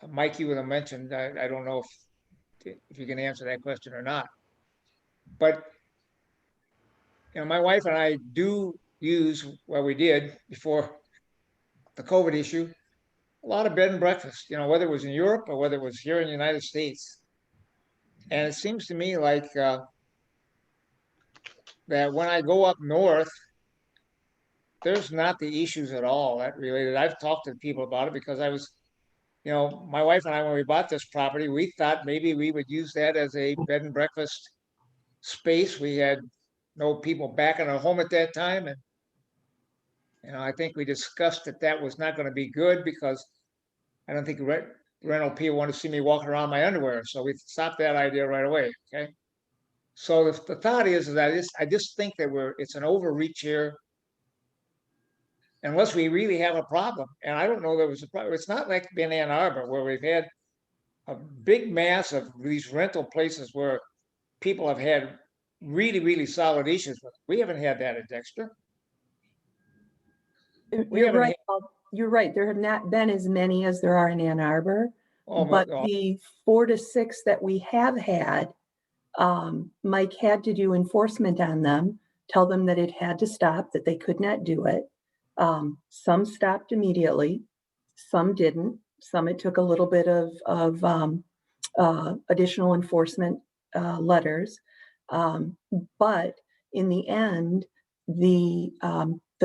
Mike, you would have mentioned, I don't know if you can answer that question or not. But my wife and I do use, well, we did before the COVID issue, a lot of bed and breakfast, whether it was in Europe or whether it was here in the United States. And it seems to me like that when I go up north, there's not the issues at all that related. I've talked to people about it because I was, my wife and I, when we bought this property, we thought maybe we would use that as a bed and breakfast space. We had no people back in our home at that time. And, I think we discussed that was not going to be good because I don't think rental people want to see me walking around in my underwear. So we stopped that idea right away. Okay. So the thought is that I just think that it's an overreach here. Unless we really have a problem. And I don't know there was a problem. It's not like in Ann Arbor where we've had a big mass of these rental places where people have had really, really solid issues with. We haven't had that at Dexter. You're right. You're right. There have not been as many as there are in Ann Arbor, but the 4 to 6 that we have had, Mike had to do enforcement on them, tell them that it had to stop, that they could not do it. Some stopped immediately, some didn't. Some it took a little bit of additional enforcement letters, but in the end, the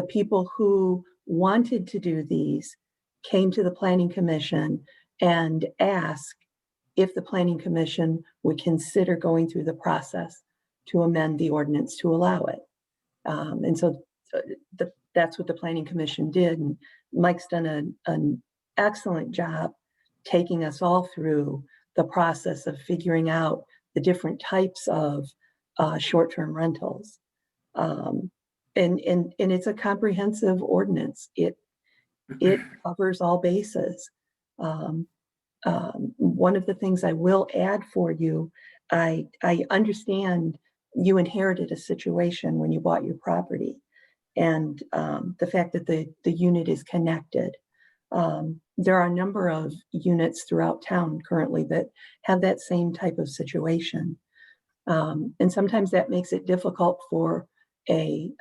people who wanted to do these came to the Planning Commission and asked if the Planning Commission would consider going through the process to amend the ordinance to allow it. And so that's what the Planning Commission did. And Mike's done an excellent job taking us all through the process of figuring out the different types of short-term rentals. And it's a comprehensive ordinance. It covers all bases. One of the things I will add for you, I understand you inherited a situation when you bought your property, and the fact that the unit is connected. There are a number of units throughout town currently that have that same type of situation. And sometimes that makes it difficult for a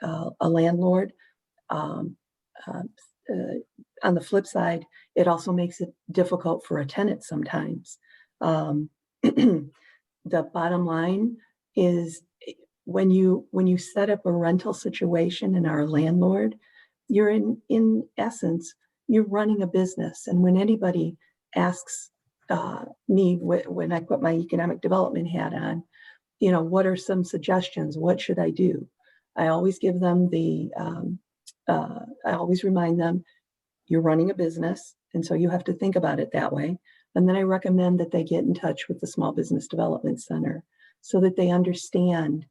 landlord. On the flip side, it also makes it difficult for a tenant sometimes. the bottom line is when you set up a rental situation and are a landlord, you're in essence, you're running a business. And when anybody asks me when I put my economic development hat on, you know, what are some suggestions? What should I do? I always give them I always remind them, you're running a business. And so you have to think about it that way. And then I recommend that they get in touch with the Small Business Development Center so that they understand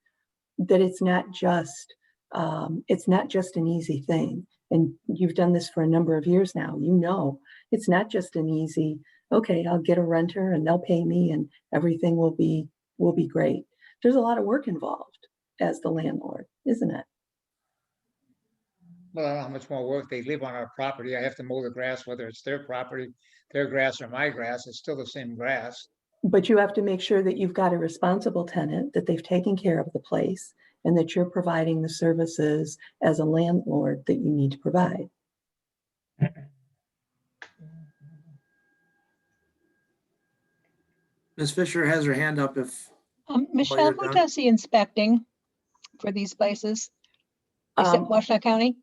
that it's not just an easy thing. And you've done this for a number of years now. You know, it's not just an easy, okay, I'll get a renter and they'll pay me and everything will be great. There's a lot of work involved as the landlord, isn't it? Well, I don't know how much more work. They live on our property. I have to mow the grass, whether it's their property, their grass or my grass. It's still the same grass. But you have to make sure that you've got a responsible tenant, that they've taken care of the place, and that you're providing the services as a landlord that you need to provide. Ms. Fisher has her hand up if. Michelle, you're who done. does the inspecting for these places? Is it Washtenaw County?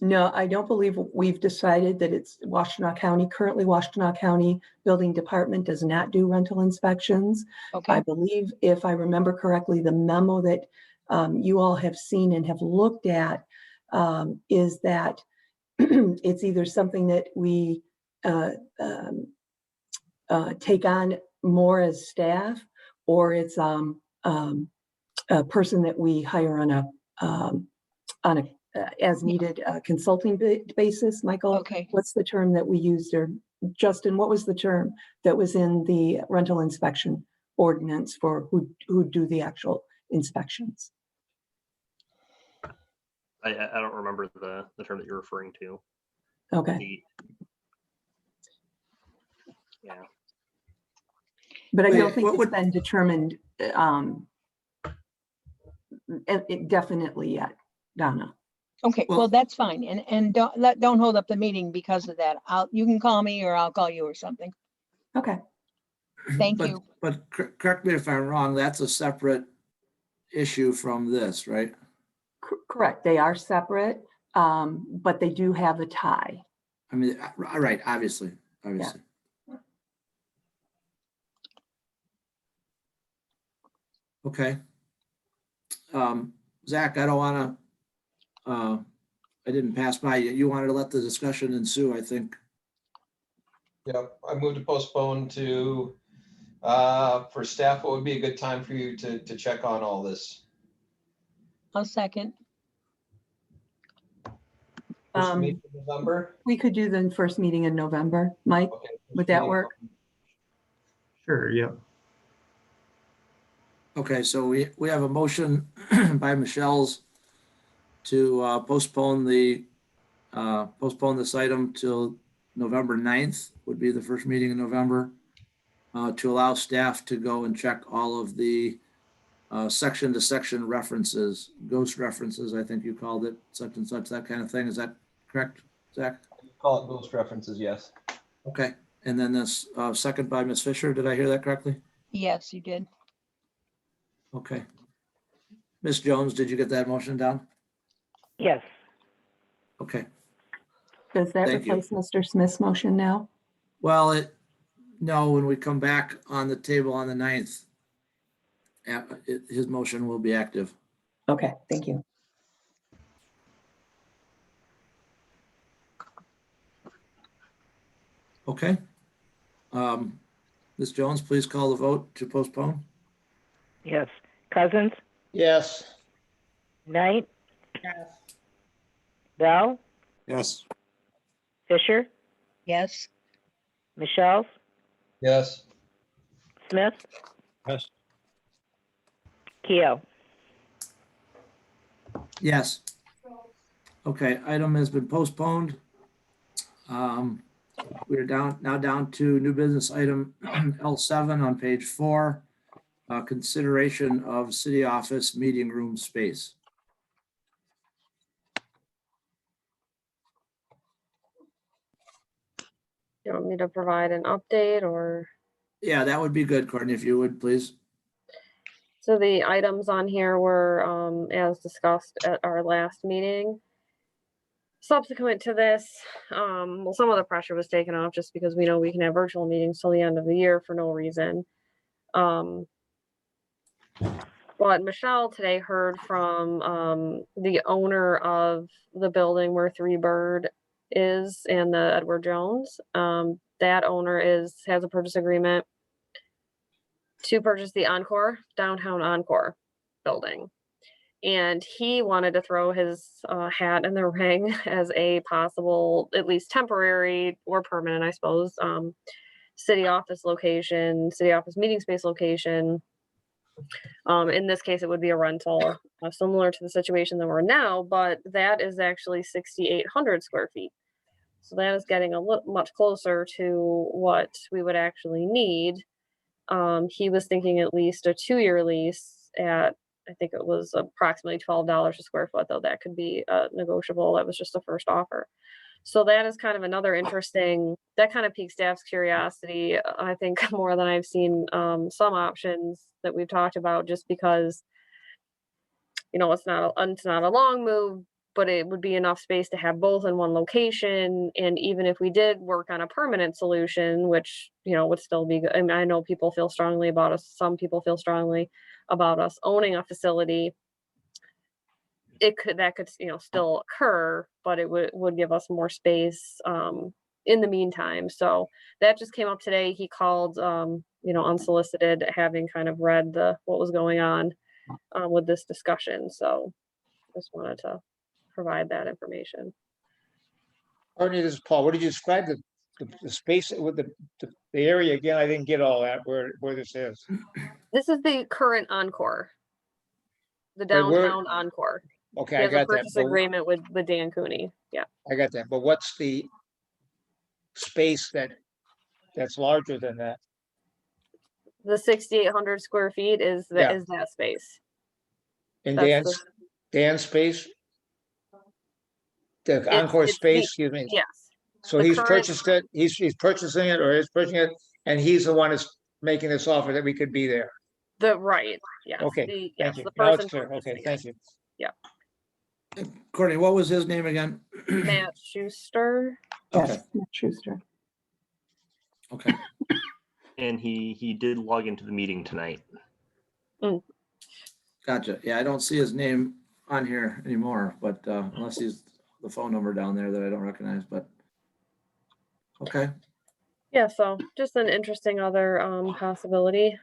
No, I don't believe we've decided that it's Washtenaw County. Currently, Washtenaw County Building Department does not do rental inspections. Okay. I believe, if I remember correctly, the memo that you all have seen and have looked at is that it's either something that we take on more as staff, or it's a person that we hire on a as needed consulting basis. Michael, Okay. What's the term that we used, or Justin, what was the term that was in the rental inspection ordinance for who do the actual inspections? I don't remember the term that you're referring to. Okay. Yeah. But I Wait, don't think what it's would- been determined it definitely yet, Donna. Okay, well, that's fine. And don't hold up the meeting because of that. You can call me or I'll call you or something. Okay. Thank But- you. But correct me if I'm wrong, that's a separate issue from this, right? Correct. They are separate, but they do have a tie. I mean, right, obviously. Okay. Zach, I don't want to, I didn't pass by you. You wanted to let the discussion ensue, I think. Yep, I moved to postpone to, for staff, what would be a good time for you to check on all this? I'll second. First meeting in November? We could do the first meeting in November. Mike, Okay, first would that meeting. work? Sure, yeah. Okay, so we have a motion by Michelle's to postpone this item till November 9th would be the first meeting in November, to allow staff to go and check all of the section to section references, ghost references, I think you called it, such and such, that kind of thing. Is that correct, Zach? Call it ghost references, yes. Okay, and then this second by Ms. Fisher, did I hear that correctly? Yes, you did. Okay. Ms. Jones, did you get that motion down? Yes. Okay. Does that Thank you. replace Mr. Smith's motion now? Well, no, when we come back on the table on the 9th, his motion will be active. Okay, thank you. Okay. Ms. Jones, please call the vote to postpone. Yes. Cousins, Yes. Knight, Yes. Yes. Bell, Fisher, Yes. Michelle, Yes. Smith, Yes. Keo. Yes. Okay, item has been postponed. We're now down to new business item L7 on page 4, consideration of city office meeting room space. You want me to provide an update or? Yeah, that would be good, Courtney, if you would, please. So the items on here were, as discussed at our last meeting. Subsequent to this, well, some of the pressure was taken off just because we know we can have virtual meetings till the end of the year for no reason. But Michelle today heard from the owner of the building where Three Bird is and the Edward Jones. That owner has a purchase agreement to purchase the Encore, downtown Encore building. And he wanted to throw his hat in the ring as a possible, at least temporary or permanent, I suppose, city office location, city office meeting space location. In this case, it would be a rental, similar to the situation that we're in now, but that is actually 6,800 square feet. So that is getting much closer to what we would actually need. He was thinking at least a 2-year lease at, I think it was approximately $12 a square foot, though that could be negotiable. That was just the first offer. So that is kind of another interesting, that kind of piques staff's curiosity, I think, more than I've seen some options that we've talked about, just because, you know, it's not a long move, but it would be enough space to have both in one location. And even if we did work on a permanent solution, which, you know, would still be good. I mean, I know people feel strongly about us. Some people feel strongly about us owning a facility. That could, you know, still occur, but it would give us more space in the meantime. So that just came up today. He called, you know, unsolicited, having kind of read what was going on with this discussion. So just wanted to provide that information. Courtney, this is Paul. What did you describe the space with the area again? I didn't get all that, where this is. This is the current Encore, the But where- downtown Encore. Okay, He I has a got that. purchase agreement with Dan Cooney. Yeah. I got that. But what's the space that's larger than that? The 6,800 square feet is Yeah. that space. In That's Dan's space? The It's- Encore it's space, the- excuse me. Yes. So the he's current- purchased it, he's purchasing it or is purchasing it, and he's the one that's making this offer that we could be there. Right. Yes. Okay, Yes, thank you. the Now it's person clear. Okay, purchasing thank it. you. Yeah. Courtney, what was his name again? Matt Schuster. Okay. Schuster. Okay. And he did log into the meeting tonight. Gotcha. Yeah, I don't see his name on here anymore, but unless he's the phone number down there that I don't recognize, but okay. Yeah, so just an interesting other possibility.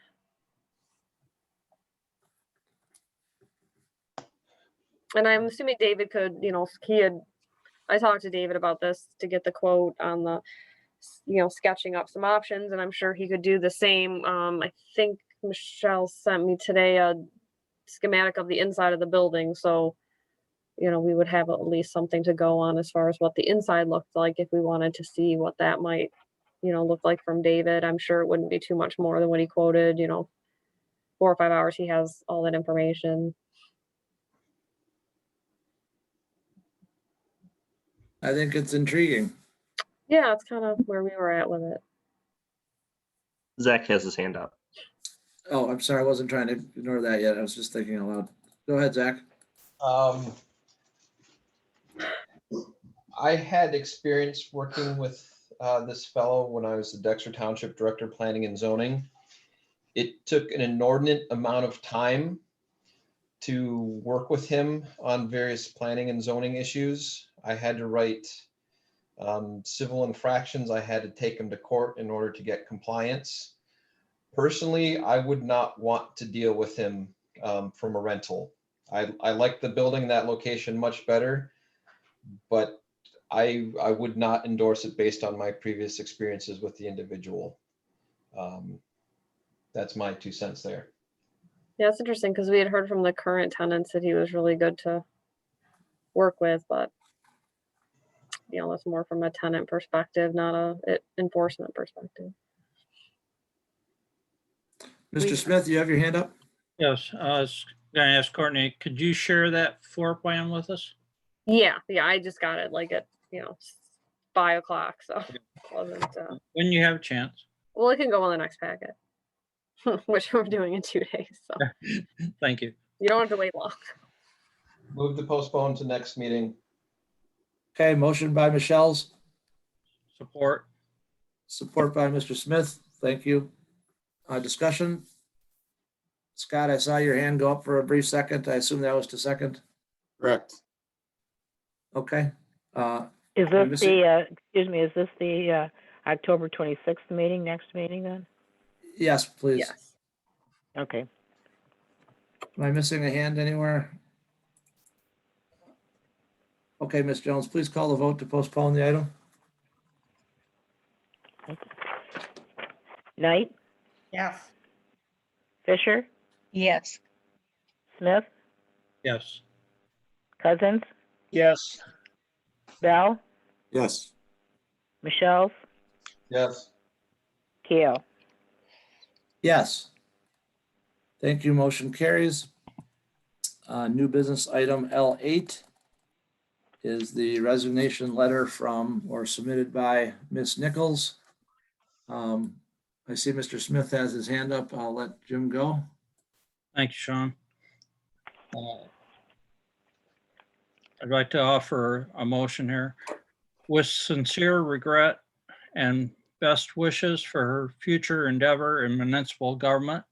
And I'm assuming David could, you know, I talked to David about this to get the quote on the, you know, sketching up some options, and I'm sure he could do the same. I think Michelle sent me today a schematic of the inside of the building, so, you know, we would have at least something to go on as far as what the inside looked like if we wanted to see what that might, you know, look like from David. I'm sure it wouldn't be too much more than what he quoted, you know, 4 or 5 hours. He has all that information. I think it's intriguing. Yeah, it's kind of where we were at with it. Zach has his hand up. Oh, I'm sorry. I wasn't trying to ignore that yet. I was just thinking aloud. Go ahead, Zach. I had experience working with this fellow when I was the Dexter Township Director of Planning and Zoning. It took an inordinate amount of time to work with him on various planning and zoning issues. I had to write civil infractions. I had to take him to court in order to get compliance. Personally, I would not want to deal with him from a rental. I like the building, that location much better, but I would not endorse it based on my previous experiences with the individual. That's my 2 cents there. Yeah, it's interesting because we had heard from the current tenants that he was really good to work with, but, you know, that's more from a tenant perspective, not a enforcement perspective. Mr. Smith, you have your hand up? Yes, I was gonna ask Courtney, could you share that floor plan with us? Yeah, I just got it like at, you know, 5 o'clock, so it wasn't, When you have a chance. well, it can go on the next packet. which we're doing in 2 days. So Thank you. you don't have to wait long. Move to postpone to next meeting. Okay, motion by Michelle's, Support. support by Mr. Smith. Thank you. Discussion? Scott, I saw your hand go up for a brief second. I assume that was to second. Correct. Okay. Is I'm this missing- excuse me, is this the October 26th meeting, next meeting then? Yes, please. Yes. Okay. Am I missing a hand anywhere? Okay, Ms. Jones, please call the vote to postpone the item. Knight, Yes. Fisher, Yes. Smith, Yes. Cousins, Yes. Bell, Yes. Michelle's, Yes. Keel. Yes. Thank you. Motion carries. New business item L8 is the resignation letter from or submitted by Ms. Nichols. I see Mr. Smith has his hand up. I'll let Jim go. Thank you, Sean. I'd like to offer a motion here. With sincere regret and best wishes for her future endeavor in municipal government,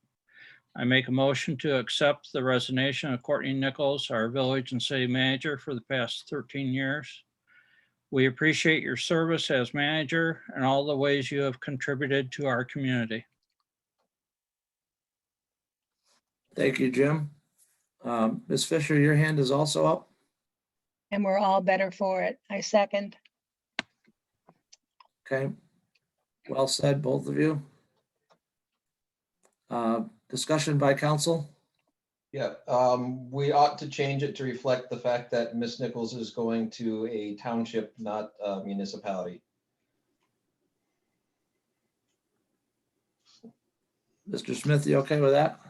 I make a motion to accept the resignation of Courtney Nichols, our village and city manager for the past 13 years. We appreciate your service as manager and all the ways you have contributed to our community. Thank you, Jim. Ms. Fisher, your hand is also up. And we're all better for it. I second. Okay. Well said, both of you. Discussion by council. Yeah, we ought to change it to reflect the fact that Ms. Nichols is going to a township, not a municipality. Mr. Smith, you okay with that?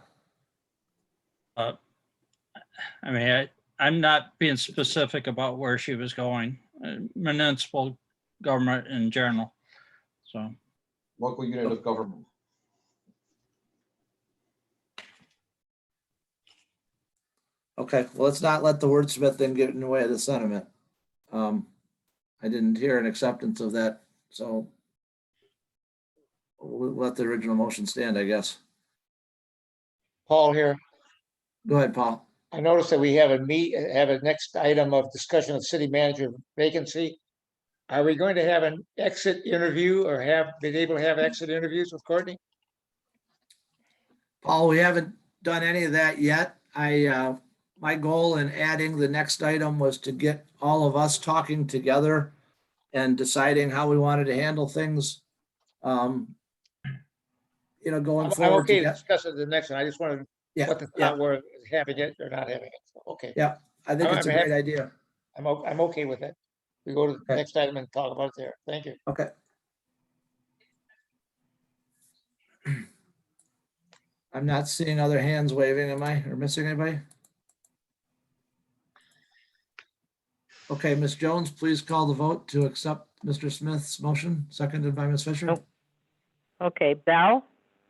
I mean, I'm not being specific about where she was going, municipal government in general. So, Local unit of government. Okay, well, let's not let the wordsmith thing get in the way of the sentiment. I didn't hear an acceptance of that, so we'll let the original motion stand, I guess. Paul here. Go ahead, Paul. I noticed that we have a next item of discussion of city manager vacancy. Are we going to have an exit interview or have been able to have exit interviews with Courtney? Paul, we haven't done any of that yet. My goal in adding the next item was to get all of us talking together and deciding how we wanted to handle things. Going I'm forward. okay to discuss it the next one. I just wanted Yeah, what the yeah. thought were having it or not having it. So, okay. Yeah, I think it's a I'm great happy. idea. I'm okay with it. We go to the Okay. next item and talk about it there. Thank you. Okay. I'm not seeing other hands waving, am I, or missing anybody? Okay, Ms. Jones, please call the vote to accept Mr. Smith's motion, seconded by Ms. Fisher. Oh. Okay, Bell,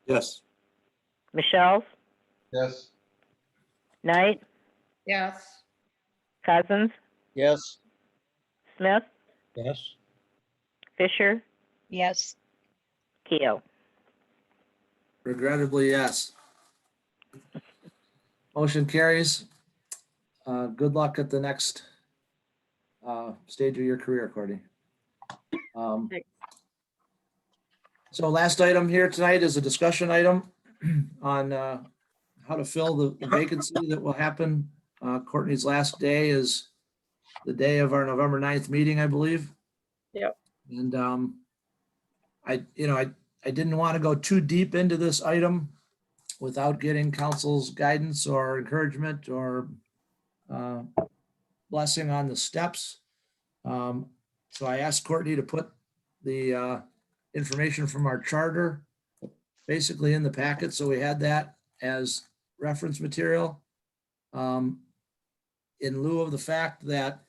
Yes. Michelle's, Yes. Knight, Yes. Cousins, Yes. Smith, yes. Fisher, Yes. Keel. Regrettably, yes. Motion carries. Good luck at the next stage of your career, Courtney. Thanks. So last item here tonight is a discussion item on how to fill the vacancy that will happen. Courtney's last day is the day of our November 9th meeting, I believe. Yep. And I didn't want to go too deep into this item without getting council's guidance or encouragement or blessing on the steps. So I asked Courtney to put the information from our charter basically in the packet. So we had that as reference material. In lieu of the fact that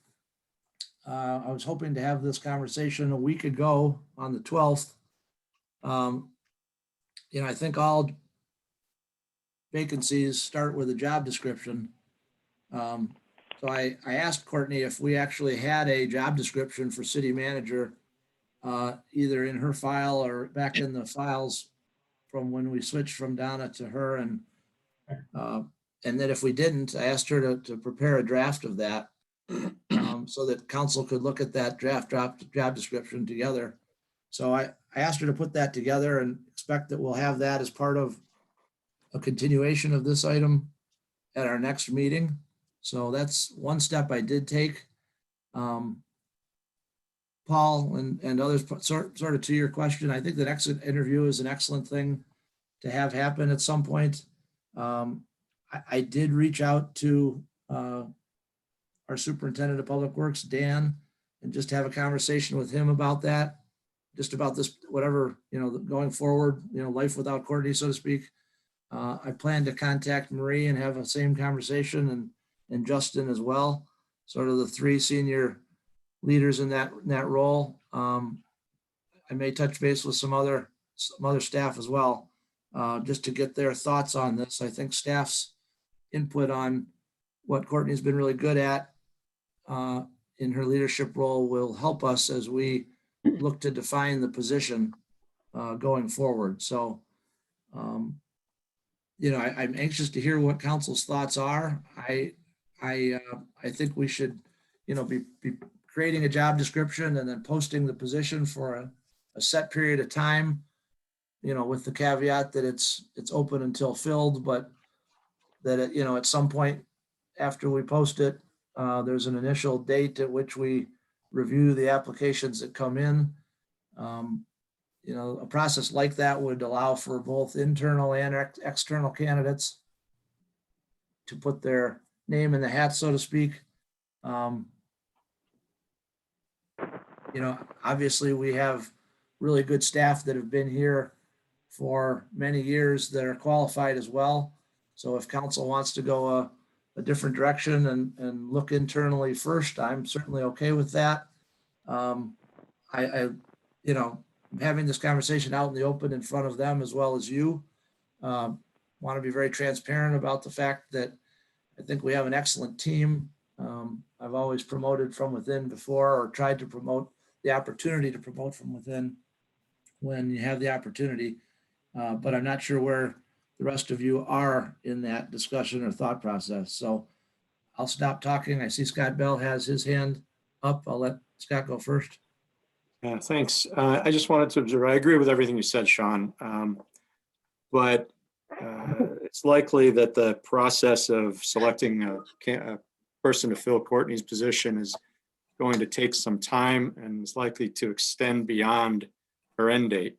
I was hoping to have this conversation a week ago on the 12th. I think all vacancies start with a job description. So I asked Courtney if we actually had a job description for city manager, either in her file or back in the files from when we switched from Donna to her. And then if we didn't, I asked her to prepare a draft of that so that council could look at that draft job description together. So I asked her to put that together and expect that we'll have that as part of a continuation of this item at our next meeting. So that's one step I did take. Paul and others, sort of to your question, I think the next interview is an excellent thing to have happen at some point. I did reach out to our superintendent of public works, Dan, and just have a conversation with him about that, just about this, whatever, going forward, life without Courtney, so to speak. I plan to contact Marie and have the same conversation, and Justin as well, sort of the three senior leaders in that role. I may touch base with some other staff as well, just to get their thoughts on this. I think staff's input on what Courtney's been really good at in her leadership role will help us as we look to define the position going forward. So, I'm anxious to hear what council's thoughts are. I think we should, be creating a job description and then posting the position for a set period of time, with the caveat that it's open until filled, but that, at some point after we post it, there's an initial date at which we review the applications that come in. A process like that would allow for both internal and external candidates to put their name in the hat, so to speak. Obviously we have really good staff that have been here for many years that are qualified as well. So if council wants to go a different direction and look internally first, I'm certainly okay with that. Having this conversation out in the open in front of them as well as you, want to be very transparent about the fact that I think we have an excellent team. I've always promoted from within before, or tried to promote the opportunity to promote from within when you have the opportunity. But I'm not sure where the rest of you are in that discussion or thought process. So I'll stop talking. I see Scott Bell has his hand up. I'll let Scott go first. Yeah, thanks. I just wanted to observe, I agree with everything you said, Sean. But it's likely that the process of selecting a person to fill Courtney's position is going to take some time and is likely to extend beyond her end date.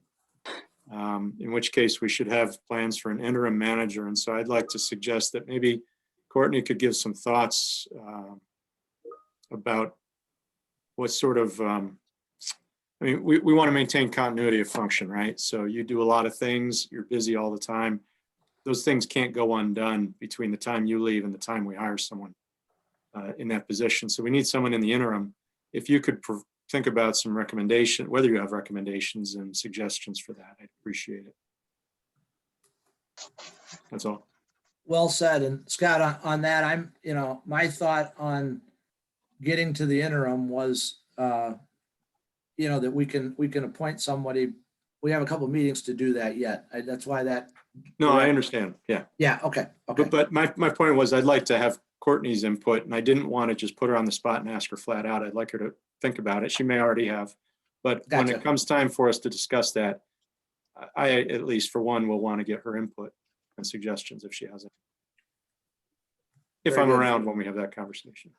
In which case we should have plans for an interim manager. And so I'd like to suggest that maybe Courtney could give some thoughts about what sort of, we want to maintain continuity of function, right? So you do a lot of things, you're busy all the time. Those things can't go undone between the time you leave and the time we hire someone in that position. So we need someone in the interim. If you could think about some recommendation, whether you have recommendations and suggestions for that, I'd appreciate it. That's all. Well said. And Scott, on that, my thought on getting to the interim was, that we can appoint somebody. We have a couple of meetings to do that yet. That's why that. No, I understand. Yeah. Yeah. Okay. But my point was I'd like to have Courtney's input, and I didn't want to just put her on the spot and ask her flat out. I'd like her to think about it. She may already have, but when it comes time for us to discuss that, I, at least for one, will want to get her input and suggestions if she has it. If I'm around when we have that conversation.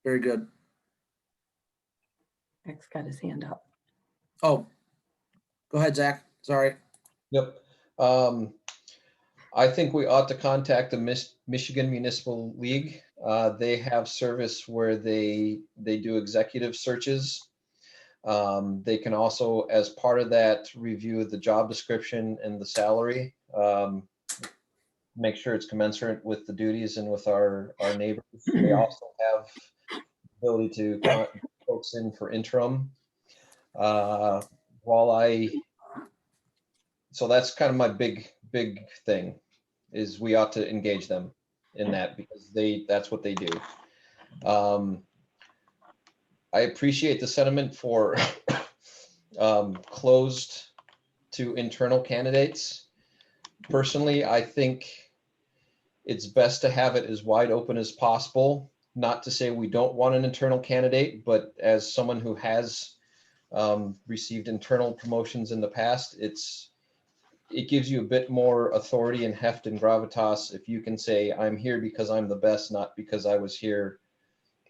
Very good. Zach's got his hand up. Oh, go ahead, Zach. Sorry. Yep. I think we ought to contact the Michigan Municipal League. They have service where they do executive searches. They can also, as part of that, review the job description and the salary. Make sure it's commensurate with the duties and with our neighbors. They also have the ability to put folks in for interim. While I So that's kind of my big thing, is we ought to engage them in that, because that's what they do. I appreciate the sentiment for closed to internal candidates. Personally, I think it's best to have it as wide open as possible. Not to say we don't want an internal candidate, but as someone who has received internal promotions in the past, it gives you a bit more authority and heft and gravitas if you can say, I'm here because I'm the best, not because I was here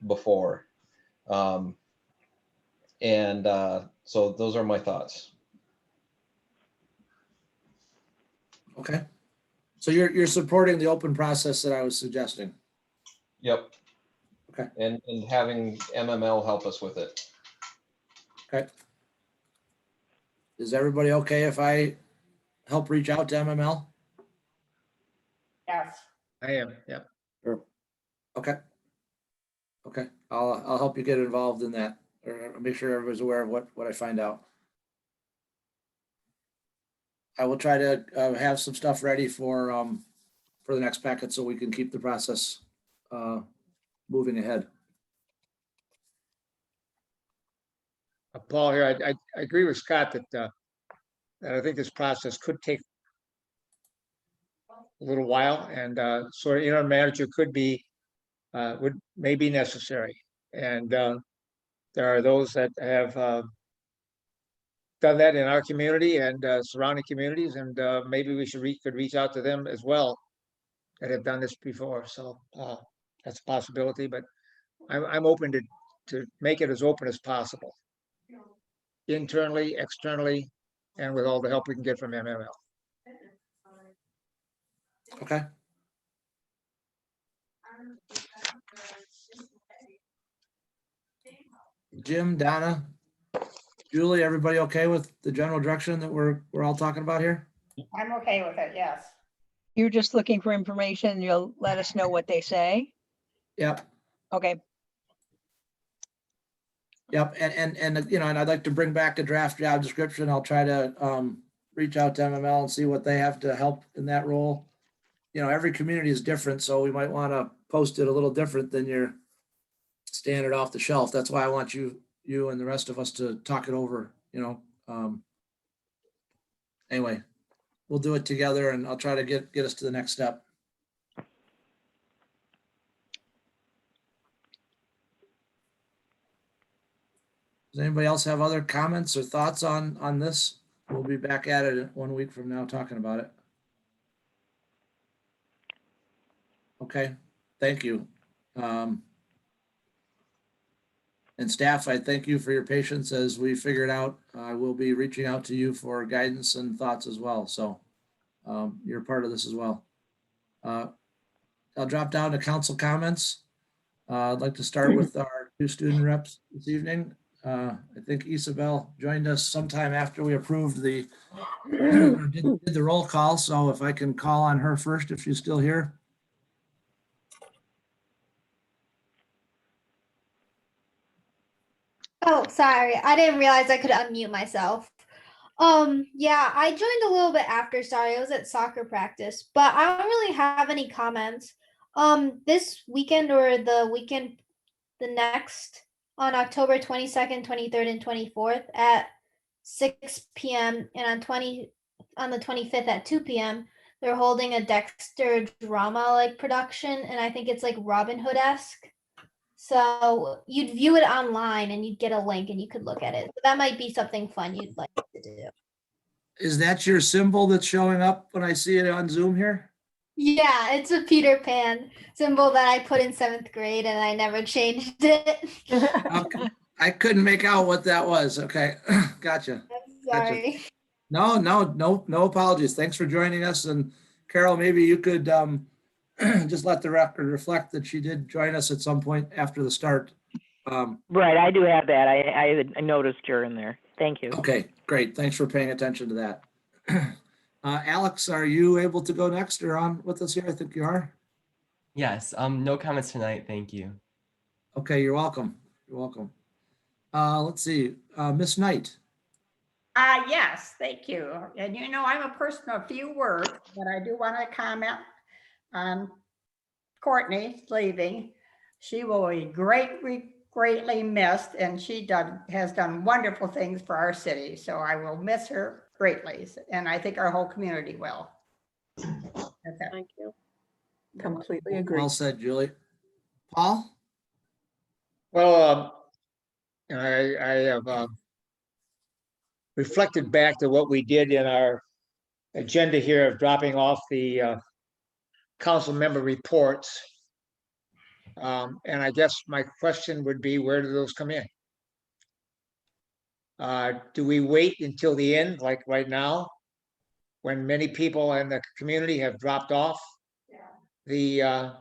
before. So those are my thoughts. Okay. So you're supporting the open process that I was suggesting? Yep. Okay. And having MML help us with it. Okay. Is everybody okay if I help reach out to MML? Yes. I am, yep. Sure. Okay. Okay, I'll help you get involved in that, or make sure everybody's aware of what I find out. I will try to have some stuff ready for the next packet so we can keep the process moving ahead. Paul here, I agree with Scott that I think this process could take a little while, and so interim manager may be necessary. And there are those that have done that in our community and surrounding communities, and maybe we could reach out to them as well that have done this before. So that's a possibility, but I'm open to make it as open as possible, internally, externally, and with all the help we can get from MML. Okay. Jim, Donna, Julie, everybody okay with the general direction that we're all talking about here? I'm okay with it, yes. You're just looking for information. You'll let us know what they say. Yep. Okay. Yep. And you know, and I'd like to bring back a draft job description. I'll try to reach out to MML and see what they have to help in that role. You know, every community is different, so we might want to post it a little different than your standard off the shelf. That's why I want you and the rest of us to talk it over, you know. Anyway, we'll do it together and I'll try to get us to the next step. Does anybody else have other comments or thoughts on this? We'll be back at it 1 week from now talking about it. Okay, thank you. And staff, I thank you for your patience as we figure it out. I will be reaching out to you for guidance and thoughts as well. So you're part of this as well. I'll drop down to council comments. I'd like to start with our 2 student reps this evening. I think Isabel joined us sometime after we approved did the roll call. So if I can call on her first, if she's still here. Oh, sorry. I didn't realize I could unmute myself. Yeah, I joined a little bit after. Sorry, I was at soccer practice, but I don't really have any comments. This weekend or the next on October 22nd, 23rd, and 24th at 6 p.m. and on the 25th at 2 p.m. they're holding a Dexter drama production, and I think it's like Robin Hood-esque. So you'd view it online and you'd get a link and you could look at it. So that might be something fun you'd like to do. Is that your symbol that's showing up when I see it on Zoom here? Yeah, it's a Peter Pan symbol that I put in 7th grade and I never changed it. Okay. I couldn't make out what that was. Okay, gotcha. Sorry. Gotcha. No apologies. Thanks for joining us. And Carol, maybe you could just let the record reflect that she did join us at some point after the start. Right, I do have that. I noticed you're in there. Thank you. Okay, great. Thanks for paying attention to that. Alex, are you able to go next or on with us here? I think you are. Yes, no comments tonight. Thank you. Okay, you're welcome. You're welcome. Let's see, Miss Knight. Yes, thank you. And you know, I'm a person of few words, but I do want to comment on Courtney leaving. She will be greatly missed, and she has done wonderful things for our city. So I will miss her greatly, and I think our whole community will. That's it. Thank you. Completely agree. Well said, Julie. Paul? Well, I have reflected back to what we did in our agenda here of dropping off the council member reports. And I guess my question would be, where do those come in? Do we wait until the end, like right now, when many people in the community have dropped off the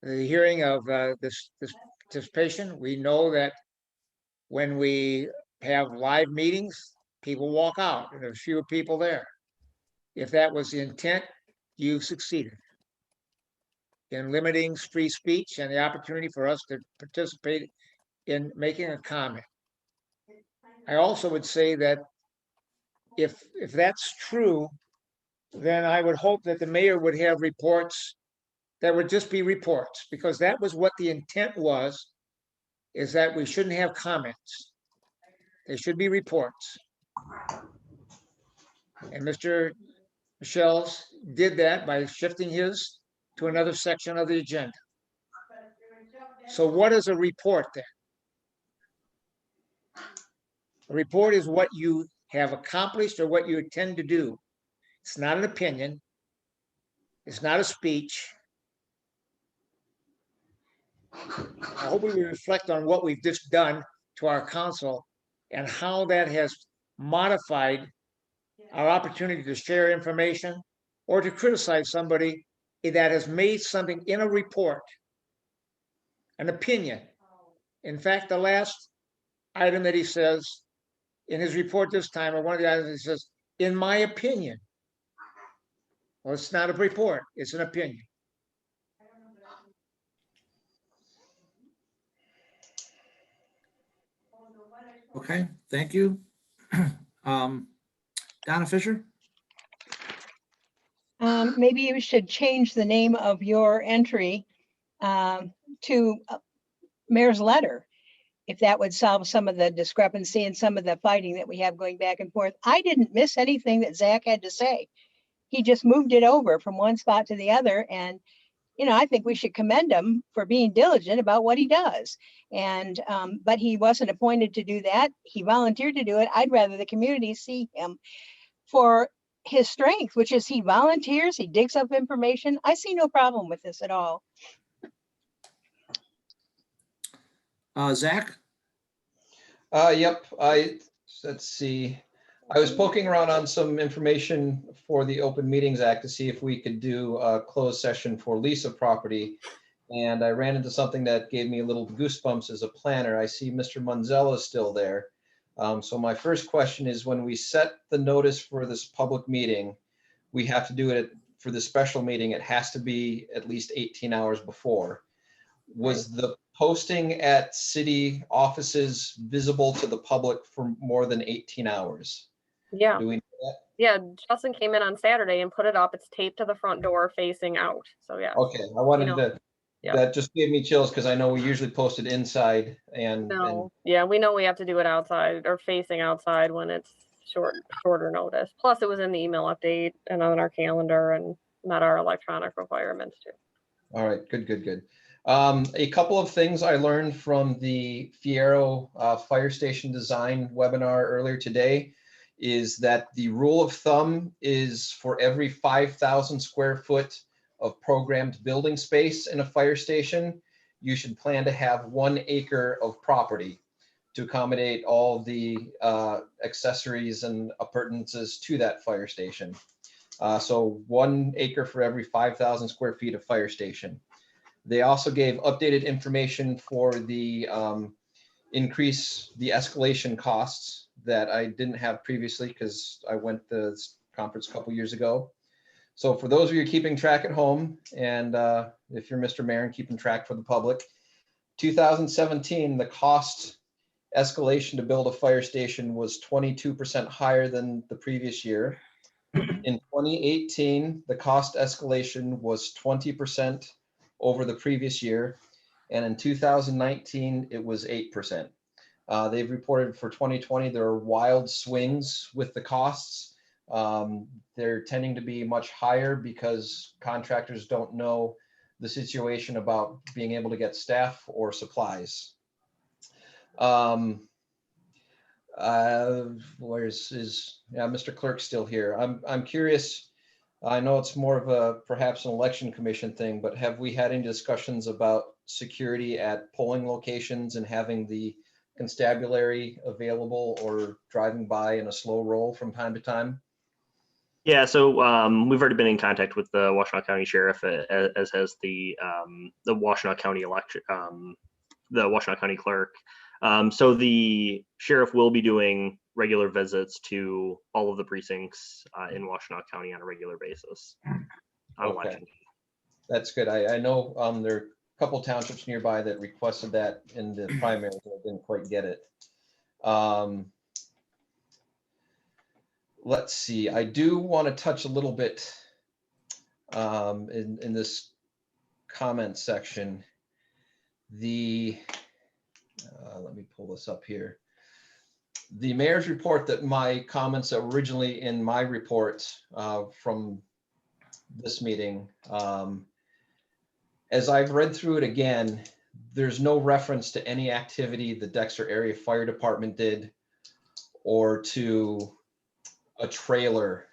hearing of this participation? We know that when we have live meetings, people walk out and there's fewer people there. If that was the intent, you've succeeded in limiting free speech and the opportunity for us to participate in making a comment. I also would say that if that's true, then I would hope that the mayor would have reports that would just be reports, because that was what the intent was, is that we shouldn't have comments. They should be reports. And Mr. Michelle's did that by shifting his to another section of the agenda. So what is a report then? A report is what you have accomplished or what you intend to do. It's not an opinion. It's not a speech. I hope we reflect on what we've just done to our council and how that has modified our opportunity to share information or to criticize somebody that has made something in a report, an opinion. In fact, the last item that he says in his report this time, or one of the items, he says, in my opinion. Well, it's not a report, it's an opinion. Okay, thank you. Donna Fisher? Maybe you should change the name of your entry to mayor's letter, if that would solve some of the discrepancy and some of the fighting that we have going back and forth. I didn't miss anything that Zach had to say. He just moved it over from one spot to the other. And, you know, I think we should commend him for being diligent about what he does. And, but he wasn't appointed to do that. He volunteered to do it. I'd rather the community see him for his strength, which is he volunteers, he digs up information. I see no problem with this at all. Zach? Yep, let's see. I was poking around on some information for the Open Meetings Act to see if we could do a closed session for lease of property. And I ran into something that gave me a little goosebumps as a planner. I see Mr. Munzella is still there. So my first question is, when we set the notice for this public meeting, we have to do it for the special meeting. It has to be at least 18 hours before. Was the posting at city offices visible to the public for more than 18 hours? Yeah. Do we know that? Yeah, Justin came in on Saturday and put it up. It's taped to the front door facing out. So yeah. Okay, I wanted to, yeah. that just gave me chills because I know we usually post it inside and Yeah, we know we have to do it outside or facing outside when it's shorter notice. Plus it was in the email update and on our calendar and met our electronic requirements too. All right, good. A couple of things I learned from the Fierro Fire Station Design webinar earlier today is that the rule of thumb is for every 5,000 square foot of programmed building space in a fire station, you should plan to have 1 acre of property to accommodate all the accessories and appurtenances to that fire station. So 1 acre for every 5,000 square feet of fire station. They also gave updated information for the increase the escalation costs that I didn't have previously because I went to this conference a couple years ago. So for those of you keeping track at home, and if you're Mr. Mayor and keeping track for the public, 2017, the cost escalation to build a fire station was 22% higher than the previous year. In 2018, the cost escalation was 20% over the previous year. And in 2019, it was 8%. They've reported for 2020, there are wild swings with the costs. They're tending to be much higher because contractors don't know the situation about being able to get staff or supplies. Mr. Clerk still here? I'm curious. I know it's more of a perhaps an election commission thing, but have we had any discussions about security at polling locations and having the constabulary available or driving by in a slow roll from time to time? Yeah, so we've already been in contact with the Washtenaw County Sheriff, as has the Washtenaw County election, the Washtenaw County Clerk. So the sheriff will be doing regular visits to all of the precincts in Washtenaw County on a regular basis on election. That's good. I know there are a couple townships nearby that requested that in the primary, but I didn't quite get it. Let's see. I do want to touch a little bit in this comment section. Let me pull this up here. The mayor's report, that my comments that were originally in my report from this meeting, as I've read through it again, there's no reference to any activity the Dexter Area Fire Department did or to a trailer.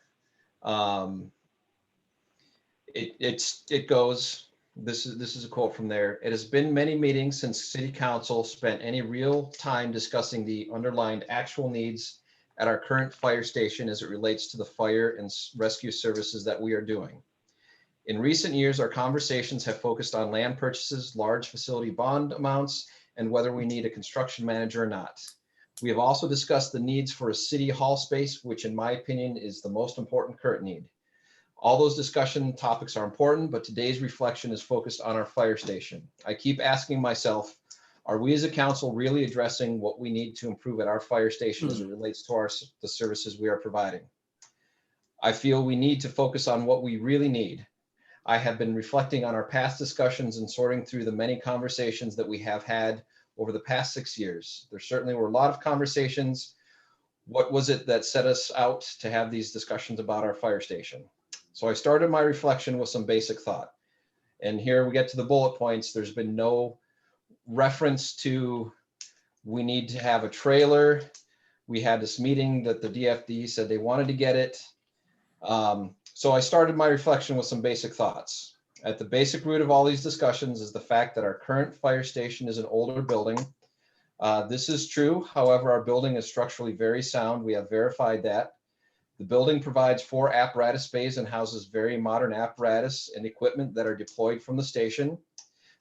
It goes, this is a quote from there. It has been many meetings since City Council spent any real time discussing the underlying actual needs at our current fire station as it relates to the fire and rescue services that we are doing. In recent years, our conversations have focused on land purchases, large facility bond amounts, and whether we need a construction manager or not. We have also discussed the needs for a city hall space, which in my opinion is the most important current need. All those discussion topics are important, but today's reflection is focused on our fire station. I keep asking myself, are we as a council really addressing what we need to improve at our fire station as it relates to the services we are providing? I feel we need to focus on what we really need. I have been reflecting on our past discussions and sorting through the many conversations that we have had over the past 6 years. There certainly were a lot of conversations. What was it that set us out to have these discussions about our fire station? So I started my reflection with some basic thought. And here we get to the bullet points. There's been no reference to we need to have a trailer. We had this meeting that the DFD said they wanted to get it. So I started my reflection with some basic thoughts. At the basic root of all these discussions is the fact that our current fire station is an older building. This is true. However, our building is structurally very sound. We have verified that. The building provides 4 apparatus bays and houses very modern apparatus and equipment that are deployed from the station.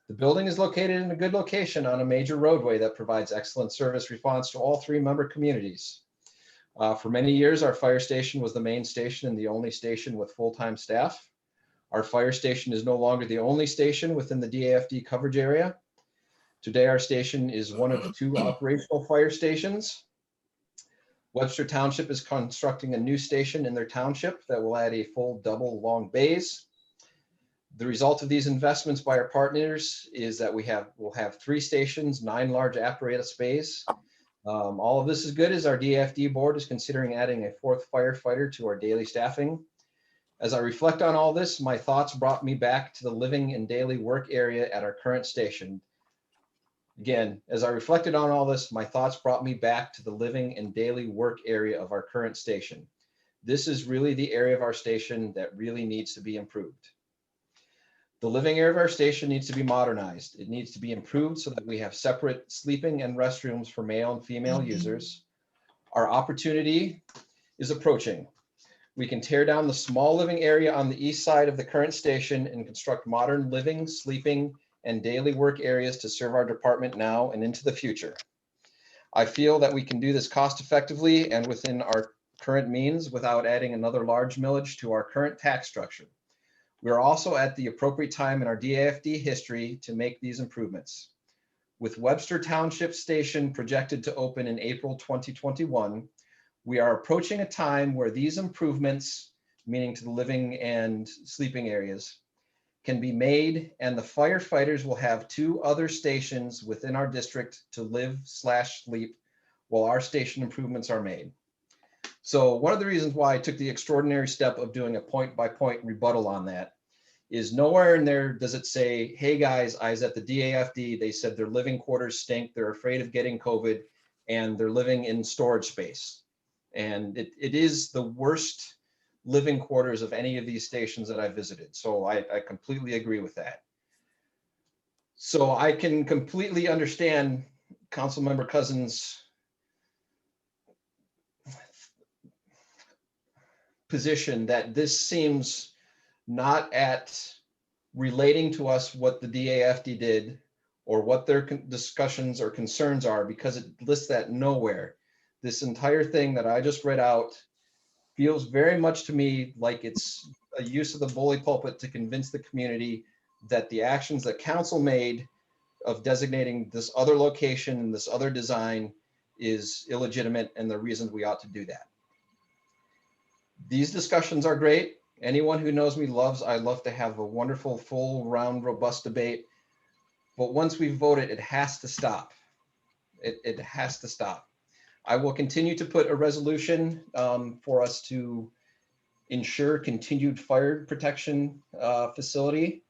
The building is located in a good location on a major roadway that provides excellent service response to all 3 member communities. For many years, our fire station was the main station and the only station with full-time staff. Our fire station is no longer the only station within the DAFD coverage area. Today, our station is one of 2 operational fire stations. Webster Township is constructing a new station in their township that will add a full double long bays. The result of these investments by our partners is that we'll have 3 stations, 9 large apparatus bays. All of this is good as our DFD board is considering adding a 4th firefighter to our daily staffing. As I reflect on all this, my thoughts brought me back to the living and daily work area at our current station. Again, as I reflected on all this, my thoughts brought me back to the living and daily work area of our current station. This is really the area of our station that really needs to be improved. The living area of our station needs to be modernized. It needs to be improved so that we have separate sleeping and restrooms for male and female users. Our opportunity is approaching. We can tear down the small living area on the east side of the current station and construct modern living, sleeping, and daily work areas to serve our department now and into the future. I feel that we can do this cost effectively and within our current means without adding another large millage to our current tax structure. We are also at the appropriate time in our DAFD history to make these improvements. With Webster Township Station projected to open in April 2021, we are approaching a time where these improvements, meaning to the living and sleeping areas, can be made, and the firefighters will have 2 other stations within our district to live/sleep while our station improvements are made. So one of the reasons why I took the extraordinary step of doing a point-by-point rebuttal on that is nowhere in there does it say, hey guys, I was at the DAFD, they said their living quarters stink, they're afraid of getting COVID, and they're living in storage space. And it is the worst living quarters of any of these stations that I visited. So I completely agree with that. So I can completely understand Councilmember Cousins' position that this seems not at relating to us what the DAFD did or what their discussions or concerns are, because it lists that nowhere. This entire thing that I just read out feels very much to me like it's a use of the bully pulpit to convince the community that the actions that council made of designating this other location and this other design is illegitimate and the reasons we ought to do that. These discussions are great. Anyone who knows me I love to have a wonderful, full, round, robust debate. But once we vote it, it has to stop. It has to stop. I will continue to put a resolution for us to ensure continued fire protection facility,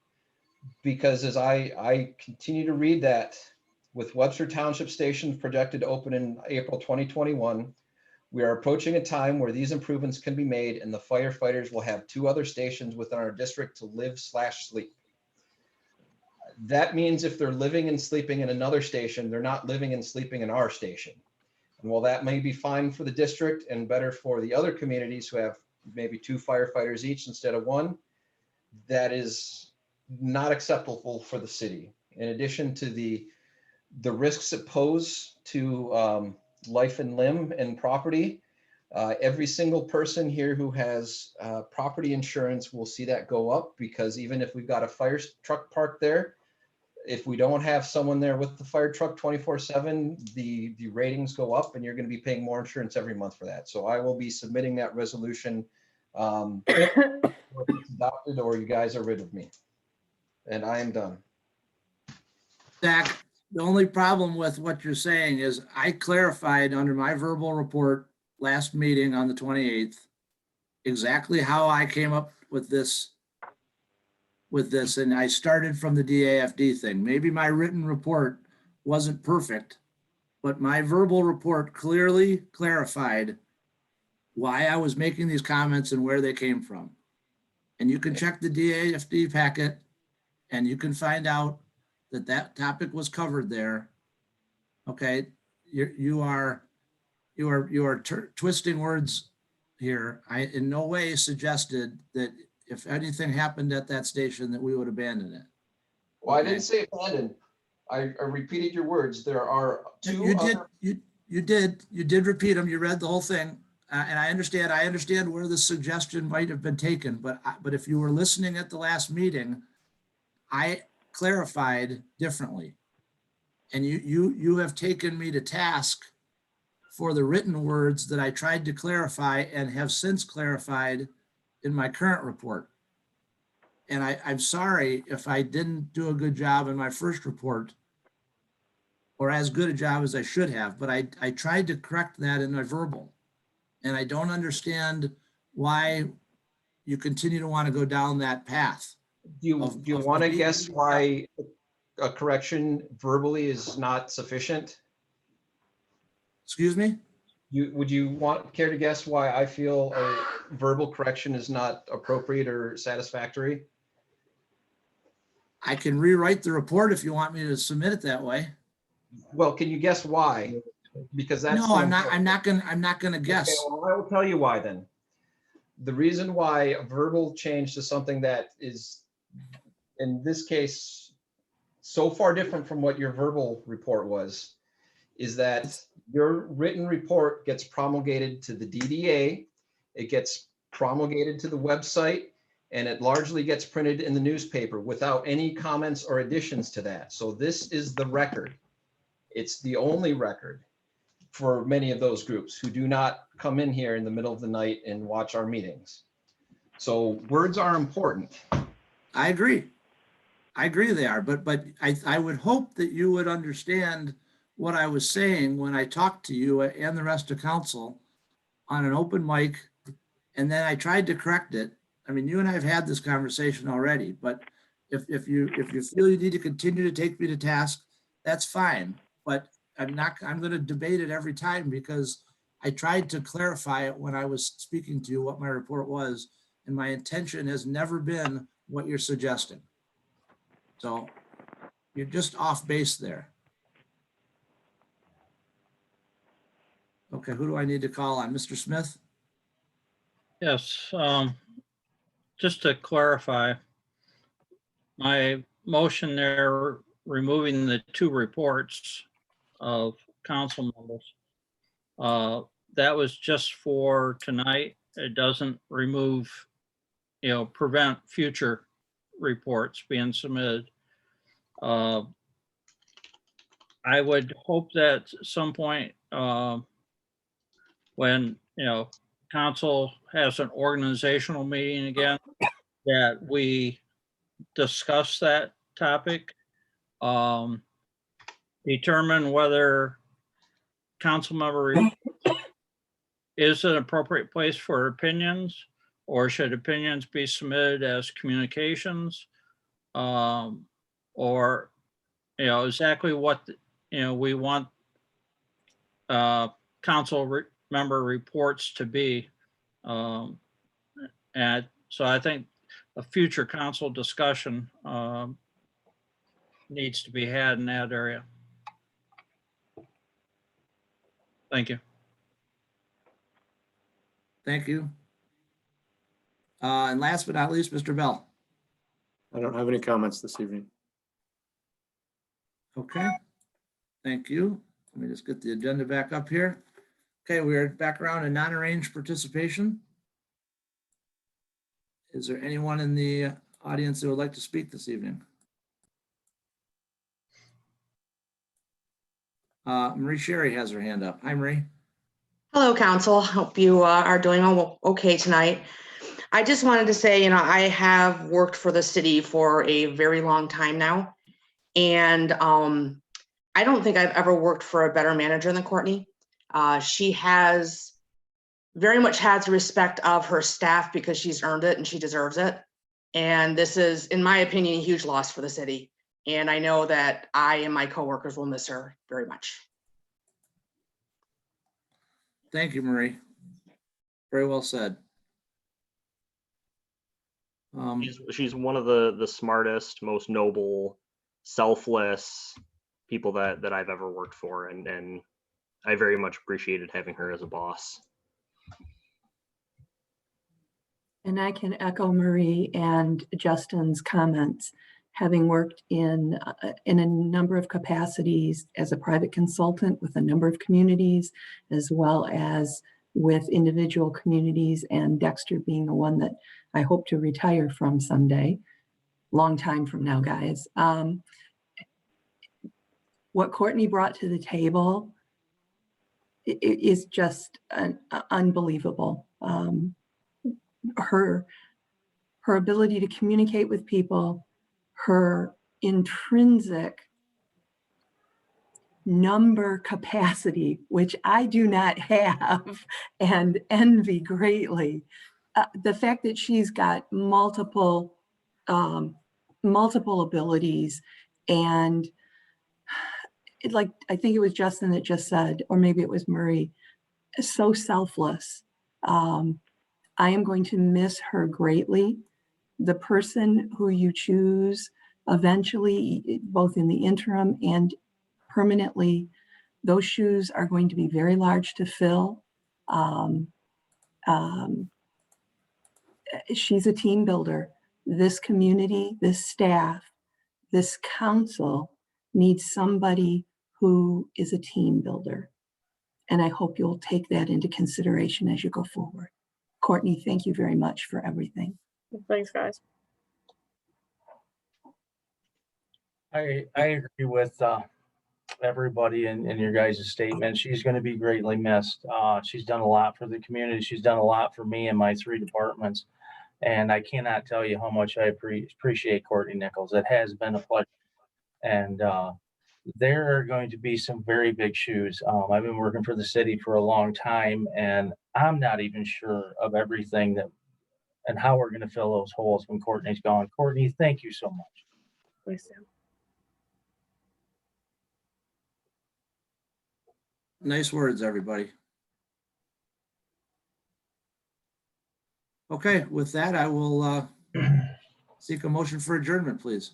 because as I continue to read that, with Webster Township Station projected to open in April 2021, we are approaching a time where these improvements can be made and the firefighters will have 2 other stations within our district to live/sleep. That means if they're living and sleeping in another station, they're not living and sleeping in our station. And while that may be fine for the district and better for the other communities who have maybe 2 firefighters each instead of 1, that is not acceptable for the city. In addition to the risks it pose to life and limb and property, every single person here who has property insurance will see that go up, because even if we've got a fire truck parked there, if we don't have someone there with the fire truck 24/7, the ratings go up and you're going to be paying more insurance every month for that. So I will be submitting that resolution or it's adopted or you guys are rid of me. And I am done. Zach, the only problem with what you're saying is I clarified under my verbal report last meeting on the 28th exactly how I came up with this. And I started from the DAFD thing. Maybe my written report wasn't perfect, but my verbal report clearly clarified why I was making these comments and where they came from. And you can check the DAFD packet and you can find out that that topic was covered there. Okay, you are twisting words here. I in no way suggested that if anything happened at that station that we would abandon it. Well, I didn't say abandon. I repeated your words. There are 2 You did repeat them. You read the whole thing. And I understand where the suggestion might have been taken, but if you were listening at the last meeting, I clarified differently. And you have taken me to task for the written words that I tried to clarify and have since clarified in my current report. And I'm sorry if I didn't do a good job in my first report or as good a job as I should have, but I tried to correct that in my verbal. And I don't understand why you continue to want to go down that path. Do you want to guess why a correction verbally is not sufficient? Excuse me? Would you care to guess why I feel a verbal correction is not appropriate or satisfactory? I can rewrite the report if you want me to submit it that way. Well, can you guess why? Because that's no, I'm not gonna guess. Okay, well, I will tell you why then. The reason why a verbal change to something that is, in this case, so far different from what your verbal report was, is that your written report gets promulgated to the DDA, it gets promulgated to the website, and it largely gets printed in the newspaper without any comments or additions to that. So this is the record. It's the only record for many of those groups who do not come in here in the middle of the night and watch our meetings. So words are important. I agree. I agree they are, but I would hope that you would understand what I was saying when I talked to you and the rest of council on an open mic, and then I tried to correct it. I mean, you and I have had this conversation already, but if you feel you need to continue to take me to task, that's fine. But I'm going to debate it every time because I tried to clarify it when I was speaking to you what my report was, and my intention has never been what you're suggesting. So you're just off base there. Okay, who do I need to call on? Mr. Smith? Yes, just to clarify, my motion there, removing the 2 reports of council members, that was just for tonight. It doesn't remove, prevent future reports being submitted. I would hope that at some point, when, council has an organizational meeting again, that we discuss that topic, determine whether council member is an appropriate place for opinions, or should opinions be submitted as communications, or exactly what we want council member reports to be. And so I think a future council discussion needs to be had in that area. Thank you. Thank you. And last but not least, Mr. Bell. I don't have any comments this evening. Okay, thank you. Let me just get the agenda back up here. Okay, we're back around to non-arranged participation. Is there anyone in the audience that would like to speak this evening? Marie Sherry has her hand up. Hi, Marie. Hello, Council. Hope you are doing okay tonight. I just wanted to say, I have worked for the city for a very long time now. And I don't think I've ever worked for a better manager than Courtney. She has very much has the respect of her staff because she's earned it and she deserves it. And this is, in my opinion, a huge loss for the city. And I know that I and my coworkers will miss her very much. Thank you, Marie. Very well said. She's one of the smartest, most noble, selfless people that I've ever worked for, and I very much appreciated having her as a boss. And I can echo Marie and Justin's comments, having worked in a number of capacities as a private consultant with a number of communities, as well as with individual communities, and Dexter being the one that I hope to retire from someday, long time from now, guys. What Courtney brought to the table is just unbelievable. Her ability to communicate with people, her intrinsic number capacity, which I do not have and envy greatly. The fact that she's got multiple abilities, and I think it was Justin that just said, or maybe it was Marie, so selfless. I am going to miss her greatly. The person who you choose eventually, both in the interim and permanently, those shoes are going to be very large to fill. She's a team builder. This community, this staff, this council needs somebody who is a team builder. And I hope you'll take that into consideration as you go forward. Courtney, thank you very much for everything. Thanks, guys. I agree with everybody in your guys' statement. She's going to be greatly missed. She's done a lot for the community. She's done a lot for me and my 3 departments. And I cannot tell you how much I appreciate Courtney Nichols. It has been a pleasure. And there are going to be some very big shoes. I've been working for the city for a long time, and I'm not even sure of everything that and how we're going to fill those holes when Courtney's gone. Courtney, thank you so much. Nice words, everybody. Okay, with that, I will seek a motion for adjournment, please.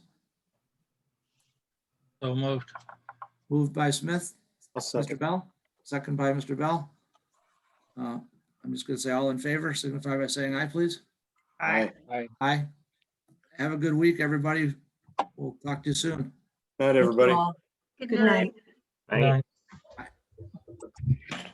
So moved. Moved by Smith. I'll Mr. second. Bell, second by Mr. Bell. I'm just gonna say all in favor, signify by saying aye, please. Aye. Aye. Have a good week, everybody. We'll talk to you soon. Night, everybody. Good night. Right. Bye.